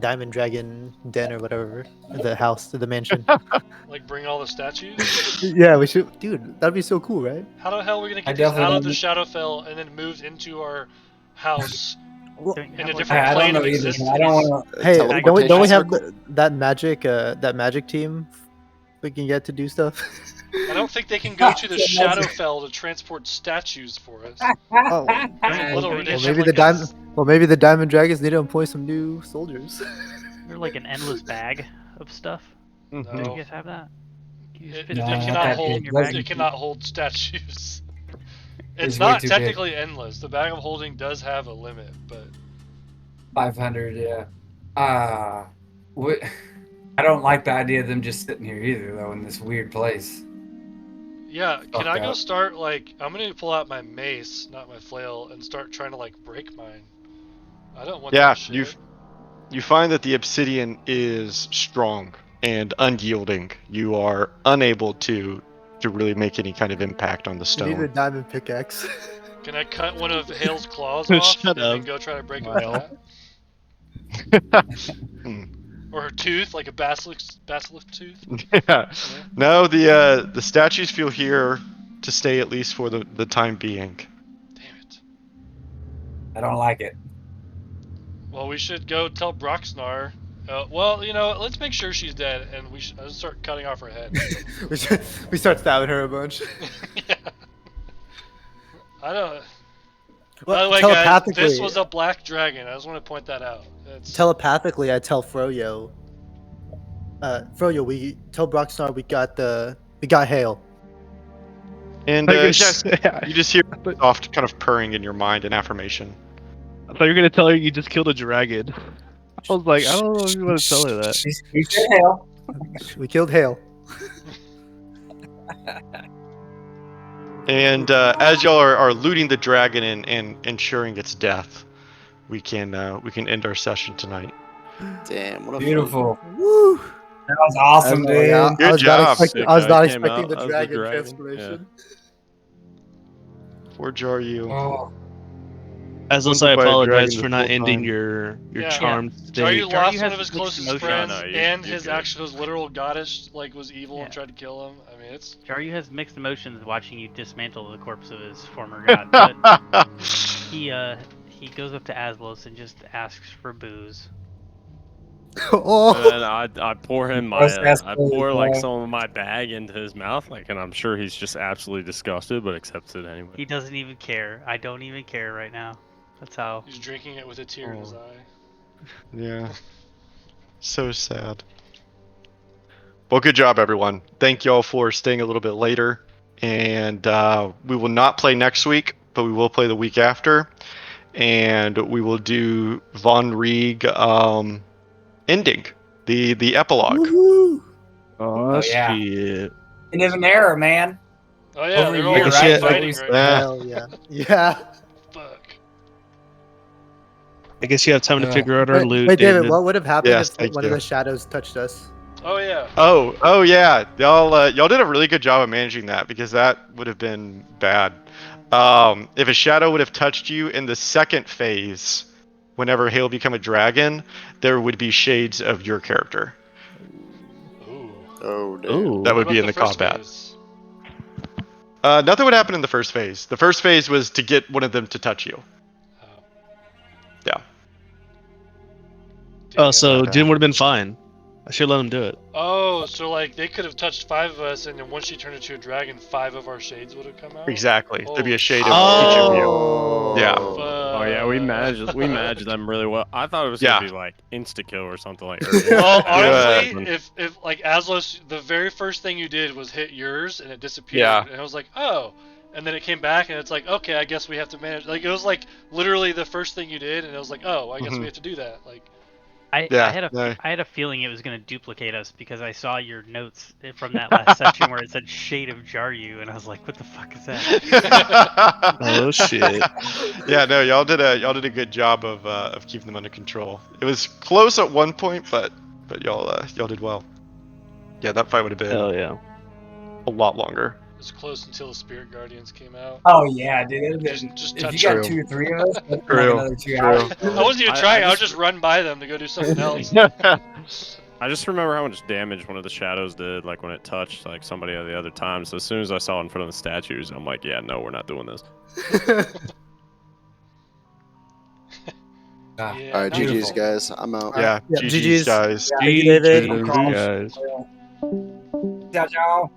Speaker 9: Diamond Dragon den or whatever, the house, the mansion.
Speaker 2: Like bring all the statues?
Speaker 9: Yeah, we should, dude. That'd be so cool, right?
Speaker 2: How the hell are we gonna
Speaker 6: I
Speaker 2: get these out of the
Speaker 6: definitely
Speaker 2: Shadowfell and then moved into our house
Speaker 9: Well,
Speaker 7: Don't you
Speaker 2: in
Speaker 7: have,
Speaker 2: a
Speaker 7: like,
Speaker 2: different
Speaker 6: I
Speaker 2: plane
Speaker 6: don't
Speaker 2: of
Speaker 6: know either.
Speaker 2: existence?
Speaker 6: I don't want to.
Speaker 9: hey,
Speaker 4: teleportation
Speaker 9: don't we have
Speaker 4: circle?
Speaker 9: that magic team we can get to do stuff?
Speaker 2: I don't think they can go to the
Speaker 6: Can you imagine?
Speaker 2: Shadowfell to transport statues for us.
Speaker 9: Oh,
Speaker 2: That's a little
Speaker 7: Well,
Speaker 2: ridiculous.
Speaker 9: maybe
Speaker 2: Like
Speaker 9: the
Speaker 2: a-
Speaker 9: diamond. Well, maybe the Diamond Dragons need to employ some new soldiers.
Speaker 7: They're like an endless bag of stuff. Do you
Speaker 2: No.
Speaker 7: guys have that? You just
Speaker 2: It,
Speaker 7: fit
Speaker 6: No,
Speaker 2: it
Speaker 6: not
Speaker 2: cannot
Speaker 6: that
Speaker 2: hold.
Speaker 6: big. Those
Speaker 2: It
Speaker 6: are-
Speaker 2: cannot hold statues. It's
Speaker 6: It's way
Speaker 2: not
Speaker 6: too big.
Speaker 2: technically endless. The bag of holding does have a limit, but
Speaker 6: 500, yeah. I don't like the idea of them just sitting here either, though, in this weird place.
Speaker 2: yeah. Can
Speaker 6: Fucked
Speaker 2: I go
Speaker 6: up.
Speaker 2: start like I'm gonna pull out my mace, not my flail, and start trying to like break mine. I don't want
Speaker 3: Yeah,
Speaker 2: that shit.
Speaker 3: you find that the obsidian is strong and unyielding. You are unable to really make any kind of impact on the
Speaker 9: We need a
Speaker 3: stone.
Speaker 9: diamond pickaxe.
Speaker 2: Can I cut one of Hale's claws off
Speaker 5: Shut
Speaker 2: and then
Speaker 5: up,
Speaker 2: go try to break it
Speaker 5: Kyle.
Speaker 2: with that?
Speaker 3: Hmm.
Speaker 2: Or her tooth, like a basilisk tooth?
Speaker 3: Yeah. No, the statues feel here to stay at least for the time being.
Speaker 2: Damn it.
Speaker 6: I don't like it.
Speaker 2: Well, we should go tell Broxnar. Well, you know, let's make sure she's dead, and we should start cutting off her head.
Speaker 9: we start stabbing her a bunch.
Speaker 2: Yeah. I don't. By
Speaker 9: Well,
Speaker 2: the way, guys,
Speaker 9: telepathically,
Speaker 2: this was a black dragon. I just want to point that out. It's,
Speaker 9: telepathically, I tell Froyo. Froyo, we tell Broxnar we got HAEL.
Speaker 3: And
Speaker 5: I thought you were
Speaker 3: yes,
Speaker 5: gonna-
Speaker 3: you just hear soft kind of purring in your mind, an affirmation.
Speaker 5: I thought you were gonna tell her you just killed a dragon. I was like, I don't know if you want to tell her that.
Speaker 6: We said hell.
Speaker 9: We killed HAEL.
Speaker 3: And as y'all are looting the dragon and ensuring its death, we can end our session tonight.
Speaker 4: Damn, what a
Speaker 6: Beautiful.
Speaker 9: Woo!
Speaker 6: That was awesome, dude.
Speaker 9: Yeah,
Speaker 3: Good
Speaker 9: I was
Speaker 3: job.
Speaker 9: I was not
Speaker 1: Sick guy came
Speaker 9: expecting
Speaker 1: out
Speaker 9: the
Speaker 1: as the
Speaker 9: dragon
Speaker 1: dragon,
Speaker 9: transformation.
Speaker 3: Poor Jaryu.
Speaker 6: Oh,
Speaker 5: As
Speaker 3: Wounded
Speaker 5: I
Speaker 3: by a
Speaker 5: apologize
Speaker 3: dragon
Speaker 5: for
Speaker 3: the
Speaker 5: not
Speaker 3: full
Speaker 5: ending
Speaker 3: time.
Speaker 5: your
Speaker 2: Yeah.
Speaker 5: charmed
Speaker 2: Jaryu
Speaker 5: state.
Speaker 2: lost
Speaker 7: Jaryu
Speaker 2: one
Speaker 7: has
Speaker 2: of his
Speaker 7: mixed
Speaker 2: closest
Speaker 7: emotions.
Speaker 2: friends,
Speaker 1: No,
Speaker 2: and
Speaker 1: you're
Speaker 2: his
Speaker 1: good.
Speaker 2: actual his literal goddess like was evil
Speaker 7: Yeah.
Speaker 2: and tried to kill him. I mean, it's
Speaker 7: Jaryu has mixed emotions watching you dismantle the corpse of his former god, but he goes up to Aslos and just asks for booze.
Speaker 9: Oh,
Speaker 1: And then I pour him my
Speaker 6: That's
Speaker 1: I
Speaker 6: cool,
Speaker 1: pour like
Speaker 6: bro.
Speaker 1: some of my bag into his mouth, like, and I'm sure he's just absolutely disgusted, but accepts it anyway.
Speaker 7: He doesn't even care. I don't even care right now. That's how.
Speaker 2: he's drinking it with a tear in his
Speaker 3: Oh.
Speaker 2: eye.
Speaker 3: Yeah. So sad. Well, good job, everyone. Thank y'all for staying a little bit later. And we will not play next week, but we will play the week after. And we will do Von Rieg ending, the epilogue.
Speaker 9: woohoo!
Speaker 5: Oh,
Speaker 6: yeah.
Speaker 5: shit.
Speaker 6: end of an era, man.
Speaker 2: Oh yeah,
Speaker 6: Over
Speaker 2: they're
Speaker 6: a
Speaker 2: all
Speaker 6: year,
Speaker 5: right?
Speaker 2: fighting
Speaker 6: Like
Speaker 2: right
Speaker 6: we-
Speaker 2: now.
Speaker 3: Yeah.
Speaker 9: Hell yeah. Yeah.
Speaker 2: Fuck.
Speaker 5: I guess you have time to
Speaker 6: Yeah.
Speaker 5: figure out our loot.
Speaker 9: Wait, David, what would have happened
Speaker 3: Yes,
Speaker 9: if
Speaker 3: thank
Speaker 9: one of
Speaker 3: you.
Speaker 9: the shadows touched us?
Speaker 2: Oh yeah.
Speaker 3: Oh yeah, y'all did a really good job of managing that, because that would have been bad. If a shadow would have touched you in the second phase, whenever HAEL become a dragon, there would be shades of your character.
Speaker 2: Ooh.
Speaker 4: Oh, damn.
Speaker 5: Ooh.
Speaker 3: That
Speaker 2: What
Speaker 3: would be
Speaker 2: about
Speaker 3: in the
Speaker 2: first
Speaker 3: combat.
Speaker 2: phase?
Speaker 3: Nothing would happen in the first phase. The first phase was to get one of them to touch you.
Speaker 2: Oh.
Speaker 3: Yeah.
Speaker 2: Damn.
Speaker 5: so
Speaker 3: Okay.
Speaker 5: Jin would have been fine. I should let him do it.
Speaker 2: Oh, so like they could have touched 5 of us, and then once she turned into a dragon, 5 of our shades would have come out.
Speaker 3: Exactly. There'd be a
Speaker 2: Holy
Speaker 3: shade
Speaker 2: shit.
Speaker 3: of each of you.
Speaker 4: Oh.
Speaker 3: Yeah.
Speaker 1: Oh yeah, we managed them really well. I thought it was
Speaker 3: Yeah.
Speaker 1: gonna be like insta kill or something like.
Speaker 2: Well, honestly,
Speaker 1: Yeah.
Speaker 2: if like Aslos, the very first thing you did was hit yours, and it disappeared,
Speaker 3: Yeah.
Speaker 2: and I was like, oh, and then it came back, and it's like, okay, I guess we have to manage. Like it was like literally the first thing you did, and it was like, oh, I guess we have to do that. Like.
Speaker 7: I
Speaker 3: Yeah,
Speaker 7: had a
Speaker 3: no.
Speaker 7: I had a feeling it was going to duplicate us because I saw your notes from that last section where it said Shade of Jaryu, and I was like, what the fuck is that?
Speaker 5: Oh shit.
Speaker 3: Yeah, no, y'all did a good job of keeping them under control. It was close at one point, but y'all did well. Yeah, that fight would have been
Speaker 5: Hell yeah.
Speaker 3: a lot longer.
Speaker 2: It was close until the Spirit Guardians came out.
Speaker 6: Oh yeah, dude. It would've been-
Speaker 2: Just
Speaker 6: if
Speaker 2: touch
Speaker 6: you got
Speaker 3: True.
Speaker 6: 2 or 3 of us, that's like
Speaker 3: True.
Speaker 6: another 2
Speaker 3: True.
Speaker 6: hours.
Speaker 2: I wasn't even
Speaker 1: I
Speaker 2: trying. I was
Speaker 1: just-
Speaker 2: just run by them to go do something else.
Speaker 1: I just remember how much damage one of the shadows did, like when it touched like somebody at the other time. So as soon as I saw it in front of the statues, I'm like, yeah, no, we're not doing this.
Speaker 6: Ah,
Speaker 2: Yeah,
Speaker 4: All right,
Speaker 2: no,
Speaker 4: GG's guys. I'm out.
Speaker 3: Yeah,
Speaker 9: Yeah,
Speaker 3: GG's,
Speaker 9: GG's.
Speaker 3: guys.
Speaker 9: Thank you, David.
Speaker 5: GG's, guys.
Speaker 6: Ciao, ciao.